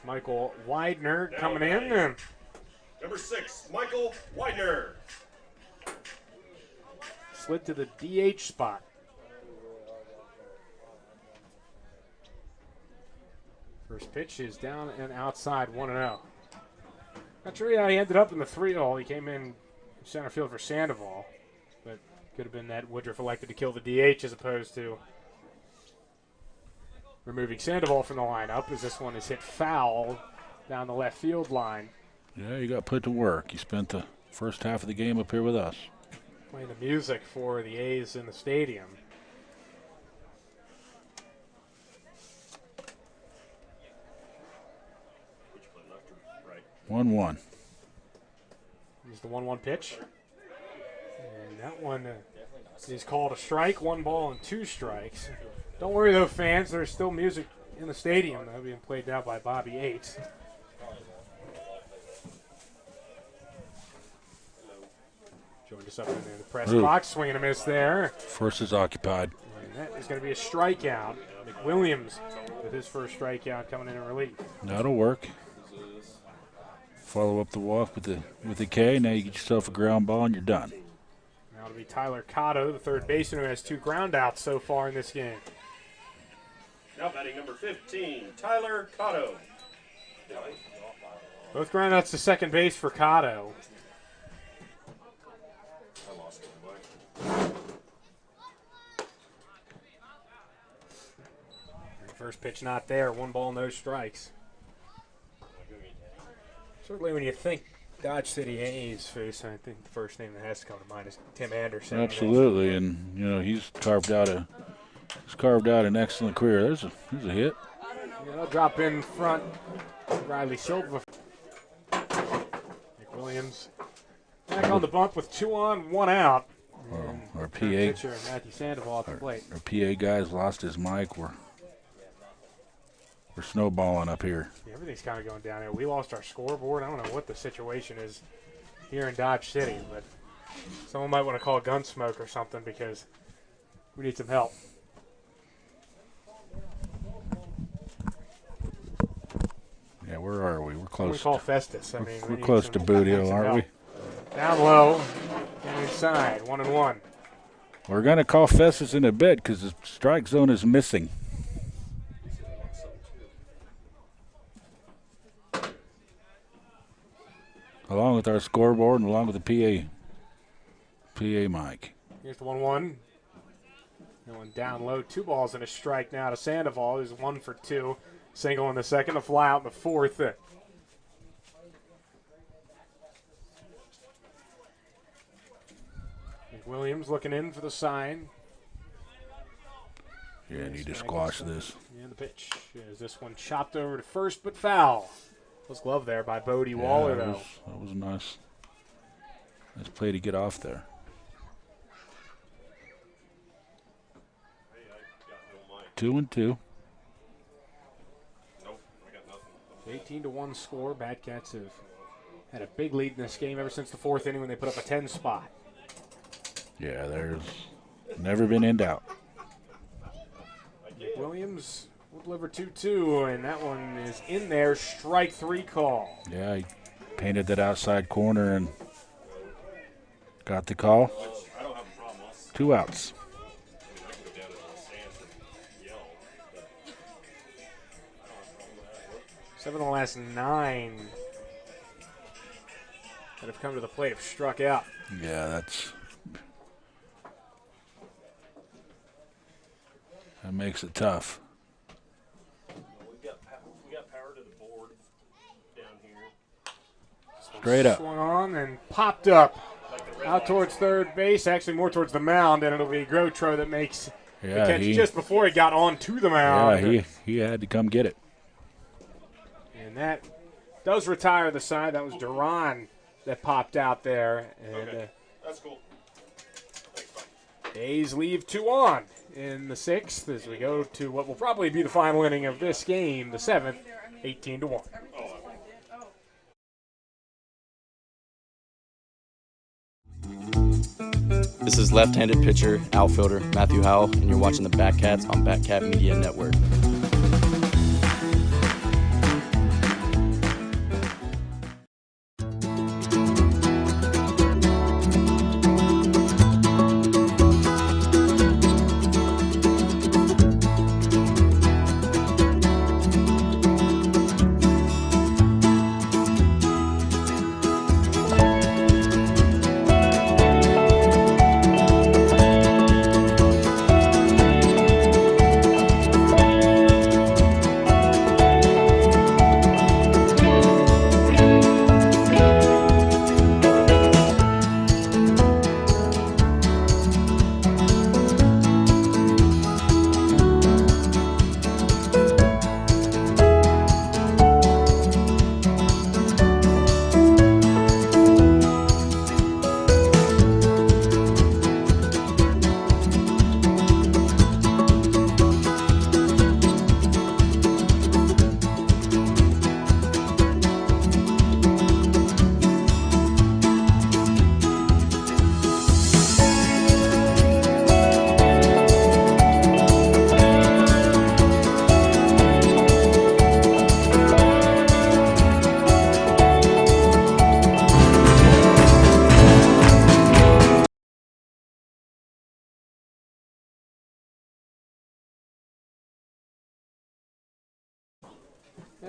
Michael Widener coming in. Number 6, Michael Widener. Slid to the DH spot. First pitch is down and outside, 1-0. Not sure how he ended up in the 3-0. He came in center field for Sandoval, but could have been that Woodruff elected to kill the DH as opposed to removing Sandoval from the lineup, as this one is hit foul down the left field line. Yeah, you got put to work. You spent the first half of the game up here with us. Playing the music for the A's in the stadium. Right. 1-1. Here's the 1-1 pitch. And that one is called a strike. 1 ball and 2 strikes. Don't worry, though, fans. There's still music in the stadium. That'll be played now by Bobby Yates. Davis up in there. The press box, swing and a miss there. First is occupied. And that is going to be a strikeout. McWilliams with his first strikeout coming in relief. That'll work. Follow up the walk with the K. Now you get yourself a ground ball and you're done. Now it'll be Tyler Cotto, the third baseman, who has 2 ground outs so far in this game. Now batting number 15, Tyler Cotto. Both ground outs to second base for Cotto. First pitch not there. 1 ball, no strikes. Certainly when you think Dodge City A's face, I think the first name that has to come to mind is Tim Anderson. Absolutely, and you know he's carved out an excellent career. There's a hit. Yeah, they'll drop in front. Riley Silva. McWilliams back on the bump with 2 on, 1 out. Our PA pitcher Matthew Sandoval at the plate. Our PA guy's lost his mic. We're snowballing up here. Yeah, everything's kind of going downhill. We lost our scoreboard. I don't know what the situation is here in Dodge City, but someone might want to call Gunsmoke or something because we need some help. Yeah, where are we? We're close. We call Festus. I mean, we're close to Boodio, aren't we? Down low and inside, 1-1. We're going to call Festus in a bit because the strike zone is missing. Along with our scoreboard and along with the PA mic. Here's the 1-1. That one down low. 2 balls and a strike now to Sandoval, who's 1 for 2. Single in the second, a fly out in the fourth. Williams looking in for the sign. Yeah, need to squash this. And the pitch is this one chopped over to first, but foul. Was glove there by Bodie Waller, though. That was nice. Nice play to get off there. Two and two. Nope, I got nothing. 18-1 score. Bad Cats have had a big lead in this game ever since the 4th inning when they put up a 10 spot. Yeah, there's never been in doubt. Williams will deliver 2-2, and that one is in there. Strike 3 call. Yeah, he painted that outside corner and got the call. 2 outs. 7 of the last 9 that have come to the plate have struck out. Yeah, that makes it tough. We got power to the board down here. Straight up. Swung on and popped up out towards third base, actually more towards the mound, and it'll be Grotro that makes the catch just before he got onto the mound. Yeah, he had to come get it. And that does retire the side. That was Duran that popped out there. And okay. That's cool. A's leave 2 on in the 6th as we go to what will probably be the final inning of this game, the 7th, 18-1. This is left-handed pitcher, outfielder Matthew Howell, and you're watching the Batcats on Batcat Media Network.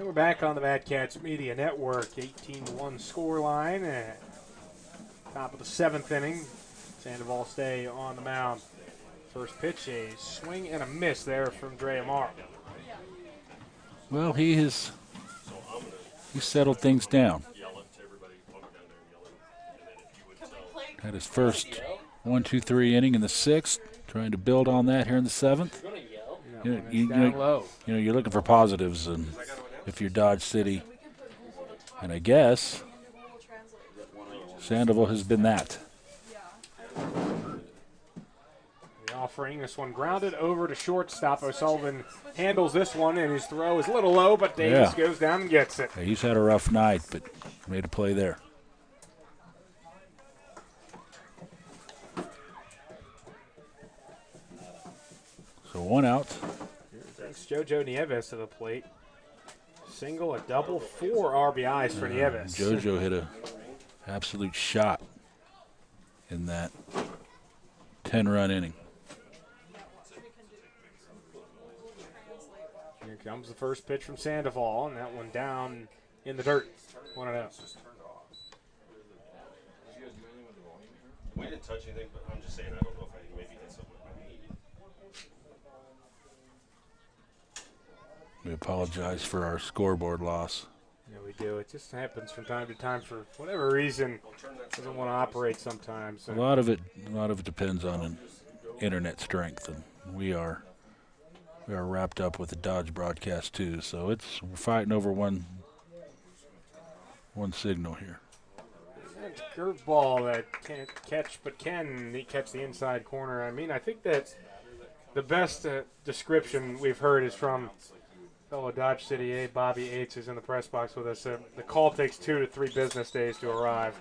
we're back on the Mad Cats Media Network. 18-1 score line. Top of the 7th inning. Sandoval stay on the mound. First pitch, a swing and a miss there from Dre Amar. Well, he's settled things down. Had his first 1-2-3 inning in the 6th. Trying to build on that here in the 7th. You're looking for positives, and if you're Dodge City, and I guess Sandoval has been that. The offering, this one grounded over to shortstop. O'Sullivan handles this one, and his throw is a little low, but Davis goes down and gets it. Yeah, he's had a rough night, but made a play there. So 1 out. Thanks JoJo Nieves to the plate. Single, a double, 4 RBIs for Nieves. JoJo hit a absolute shot in that 10-run inning. Here comes the first pitch from Sandoval, and that one down in the dirt. 1-0. We didn't touch anything, but I'm just saying I don't know if I maybe did something with my knee. We apologize for our scoreboard loss. Yeah, we do. It just happens from time to time for whatever reason. Doesn't want to operate sometimes. A lot of it depends on an internet strength, and we are wrapped up with the Dodge broadcast too. So we're fighting over one signal here. That's a curveball that can't catch, but can catch the inside corner. I mean, I think that the best description we've heard is from fellow Dodge City A, Bobby Yates, is in the press box with us. The call takes 2 to 3 business days to arrive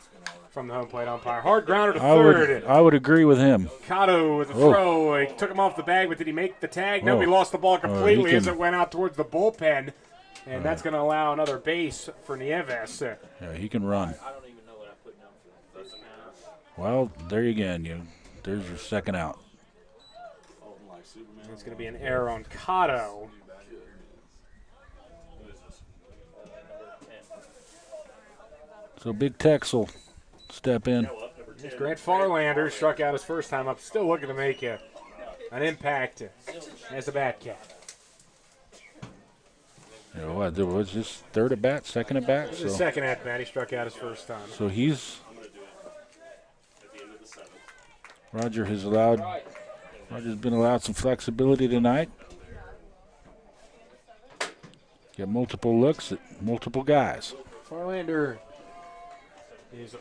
from the home plate umpire. Hard grounder to third. I would agree with him. Cotto with a throw. He took him off the bag, but did he make the tag? No, he lost the ball completely as it went out towards the bullpen. And that's going to allow another base for Nieves. Yeah, he can run. I don't even know what I put down for that. Well, there you again. There's your second out. It's going to be an error on Cotto. So Big Tex will step in. Grant Farlander struck out his first time up. Still looking to make an impact as a Bat Cat. Was this third at bat, second at bat? His second at bat. He struck out his first time. So Roger's been allowed some flexibility tonight. Get multiple looks at multiple guys. Farlander is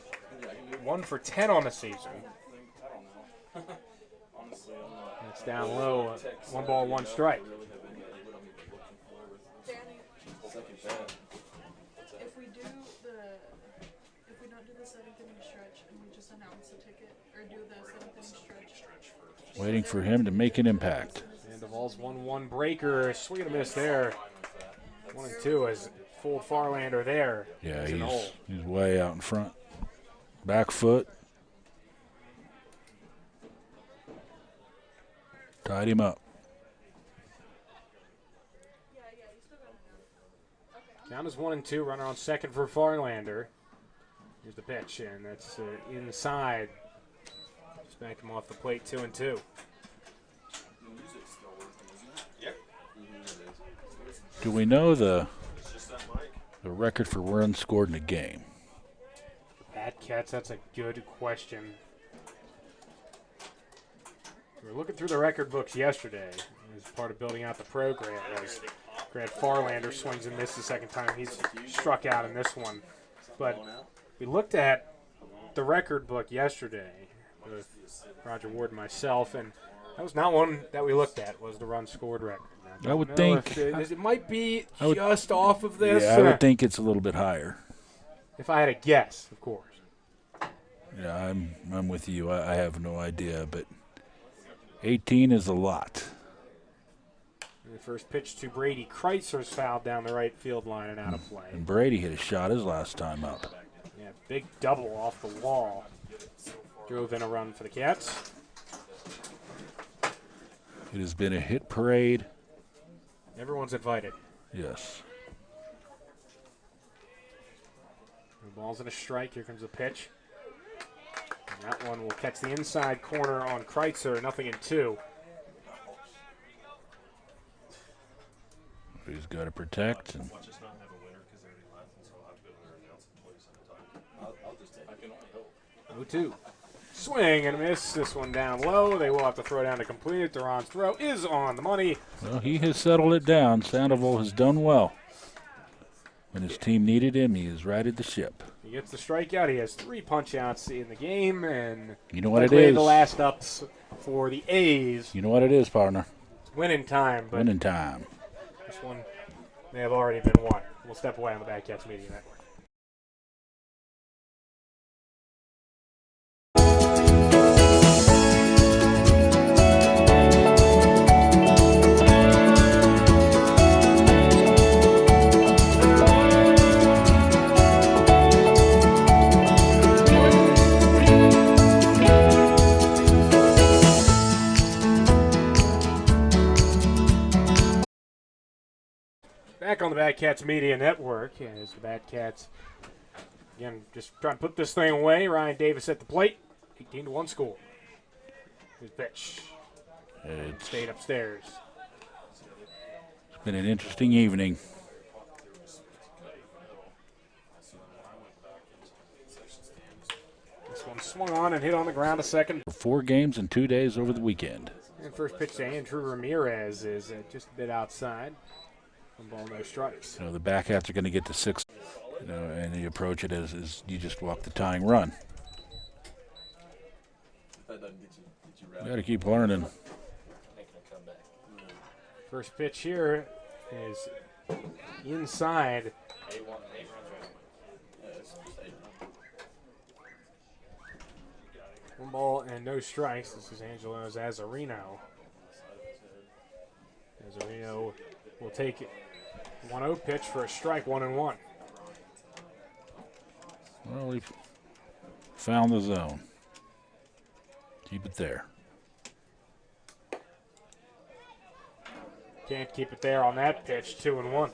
1 for 10 on the season. That's down low. 1 ball, 1 strike. If we don't do the 7th inning stretch and we just announce the ticket, or do the 7th inning stretch. Waiting for him to make an impact. Sandoval's 1-1 breaker. Swing and a miss there. 1-2 as full Farlander there. Yeah, he's way out in front. Back foot. Tied him up. Count is 1-2. Runner on second for Farlander. Here's the pitch, and that's inside. Just backed him off the plate, 2-2. Do we know the record for runs scored in a game? Bat Cats, that's a good question. We were looking through the record books yesterday as part of building out the program. As Grant Farlander swings and misses the second time. He's struck out in this one. But we looked at the record book yesterday with Roger Ward and myself, and that was not one that we looked at, was the run scored record. I would think it might be just off of this. Yeah, I would think it's a little bit higher. If I had a guess, of course. Yeah, I'm with you. I have no idea, but 18 is a lot. And the first pitch to Brady Kreitzer's fouled down the right field line and out of play. And Brady hit a shot his last time up. Yeah, big double off the wall. Drove in a run for the Cats. It has been a hit parade. Everyone's invited. Yes. balls and a strike. Here comes the pitch. And that one will catch the inside corner on Kreitzer. 0-2. He's got to protect. And Watch us not have a winner because they already left, and so I'll have to go there and announce it 27 times. I'll just take it. I can only hope. 0-2. Swing and a miss. This one down low. They will have to throw down to complete it. Duran's throw is on the money. well, he has settled it down. Sandoval has done well. When his team needed him, he has righted the ship. He gets the strikeout. He has 3 punch-outs in the game, and You know what it likely is. the last ups for the A's. You know what it is, partner. It's winning time, but Winning time. this one may have already been won. We'll step away on the Batcats Media Network. Back on the Batcats Media Network as the Batcats, again, just trying to put this thing away. Ryan Davis at the plate, 18-1 score. His pitch. It's Stayed upstairs. been an interesting evening. This one swung on and hit on the ground a second. 4 games in 2 days over the weekend. And first pitch to Andrew Ramirez is just a bit outside. 1 ball, no strikes. The Batcats are going to get to 6, and you approach it as you just walk the tying run. You got to keep learning. First pitch here is inside. 1 ball and no strikes. This is Angelo Zazzarino. Zazzarino will take it. 1-0 pitch for a strike, 1-1. Well, we've found the zone. Keep it there. Can't keep it there on that pitch, 2-1.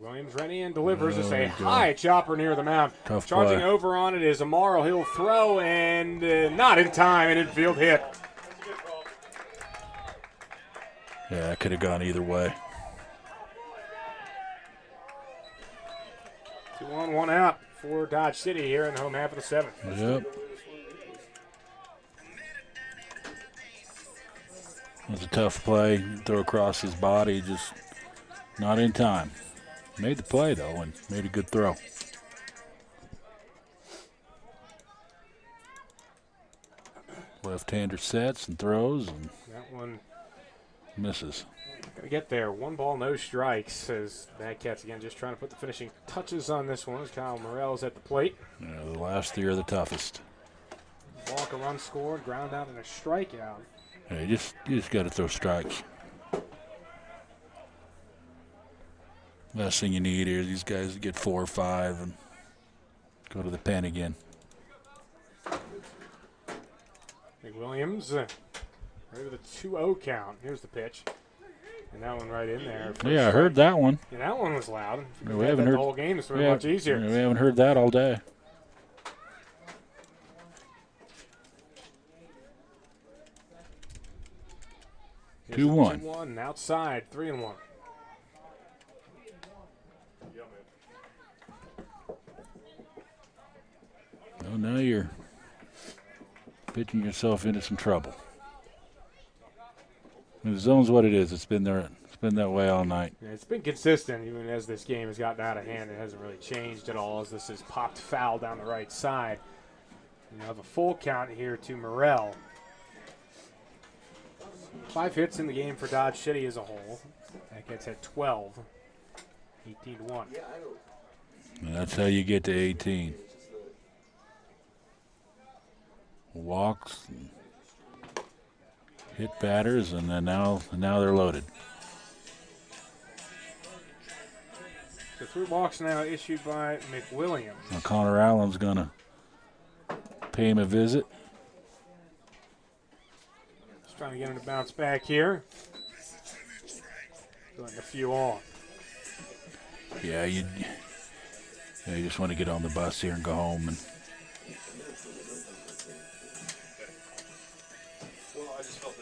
Williams ready and delivers. It's a high chopper near the mound. Tough Charging play. over on it is Amaro. He'll throw and not in time. An infield hit. Yeah, that could have gone either way. 2 on, 1 out for Dodge City here in the home half of the 7th. Yep. It was a tough play. Throw across his body, just not in time. Made the play, though, and made a good throw. Left-hander sets and throws and That one misses. going to get there. 1 ball, no strikes as Batcats again just trying to put the finishing touches on this one as Kyle Morell's at the plate. The last 3 are the toughest. Walk, a run scored, ground out, and a strikeout. Yeah, you just got to throw strikes. Last thing you need here is these guys to get 4 or 5 and go to the pen again. Big Williams, right with a 2-0 count. Here's the pitch. And that one right in there. Yeah, I heard that one. Yeah, that one was loud. We We haven't the heard whole game. It's been much easier. We haven't heard that all day. Here's 2-1. 2-1 outside, 3-1. Well, now you're pitching yourself into some trouble. And the zone's what it is. It's been there. It's been that way all night. Yeah, it's been consistent even as this game has gotten out of hand. It hasn't really changed at all as this is popped foul down the right side. You have a full count here to Morell. 5 hits in the game for Dodge City as a whole. That gets at 12. 18-1. And that's how you get to 18. Walks, and hit batters, and then now they're loaded. So 3 walks now issued by McWilliams. Now Connor Allen's gonna pay him a visit. Trying to get him to bounce back here. Putting a few on. Yeah, you just want to get on the bus here and go home. And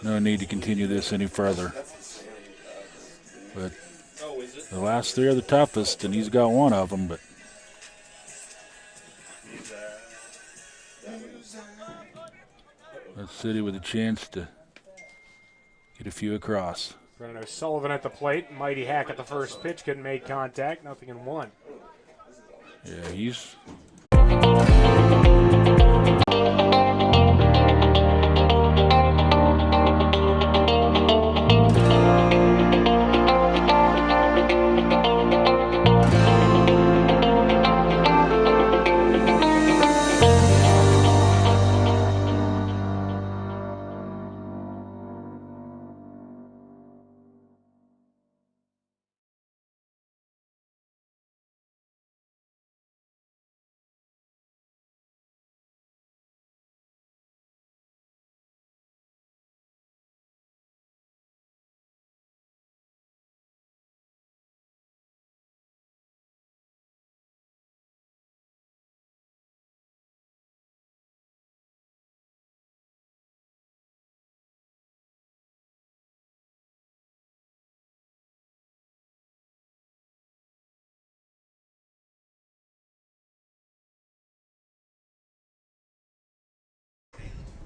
no need to continue this any further. But the last three are the toughest, and he's got one of them. But let's City with a chance to get a few across. Brennan O'Sullivan at the plate. Mighty hack at the first pitch. Couldn't make contact. Nothing in one. Yeah, he's...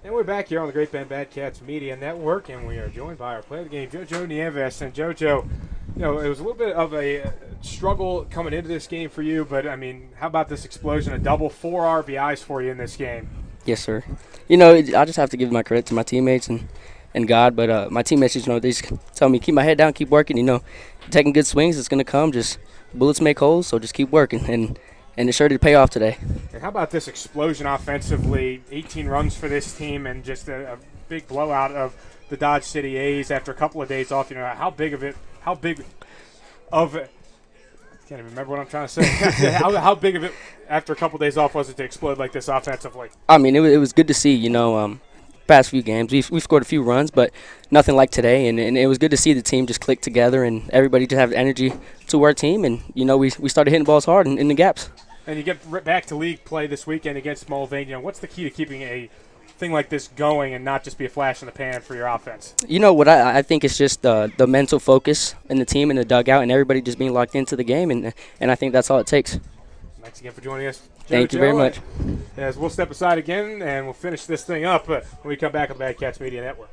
And we're back here on the Great Bend Bad Cats Media Network, and we are joined by our player of the game, JoJo Nieves. And JoJo, you know, it was a little bit of a struggle coming into this game for you, but, I mean, how about this explosion? A double, 4 RBIs for you in this game. Yes, sir. You know, I just have to give my credit to my teammates and God, but my teammates, you know, they just tell me, keep my head down, keep working, you know. Taking good swings, it's going to come. Just bullets make holes, so just keep working. And it sure did pay off today. And how about this explosion offensively? 18 runs for this team and just a big blowout of the Dodge City A's after a couple of days off. You know, how big of it? I can't even remember what I'm trying to say. how big of it after a couple of days off was it to explode like this offensively? I mean, it was good to see, you know, past few games. We've scored a few runs, but nothing like today. And it was good to see the team just click together and everybody just have energy to our team. And, you know, we started hitting balls hard in the gaps. And you get back to league play this weekend against Mulvane. You know, what's the key to keeping a thing like this going and not just be a flash in the pan for your offense? You know what I think it's just the mental focus in the team, in the dugout, and everybody just being locked into the game, and I think that's all it takes. Thanks again for joining us, Thank you very much. As we'll step aside again, and we'll finish this thing up when we come back on the Bad Cats Media Network.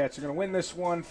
Cats are going to win this one.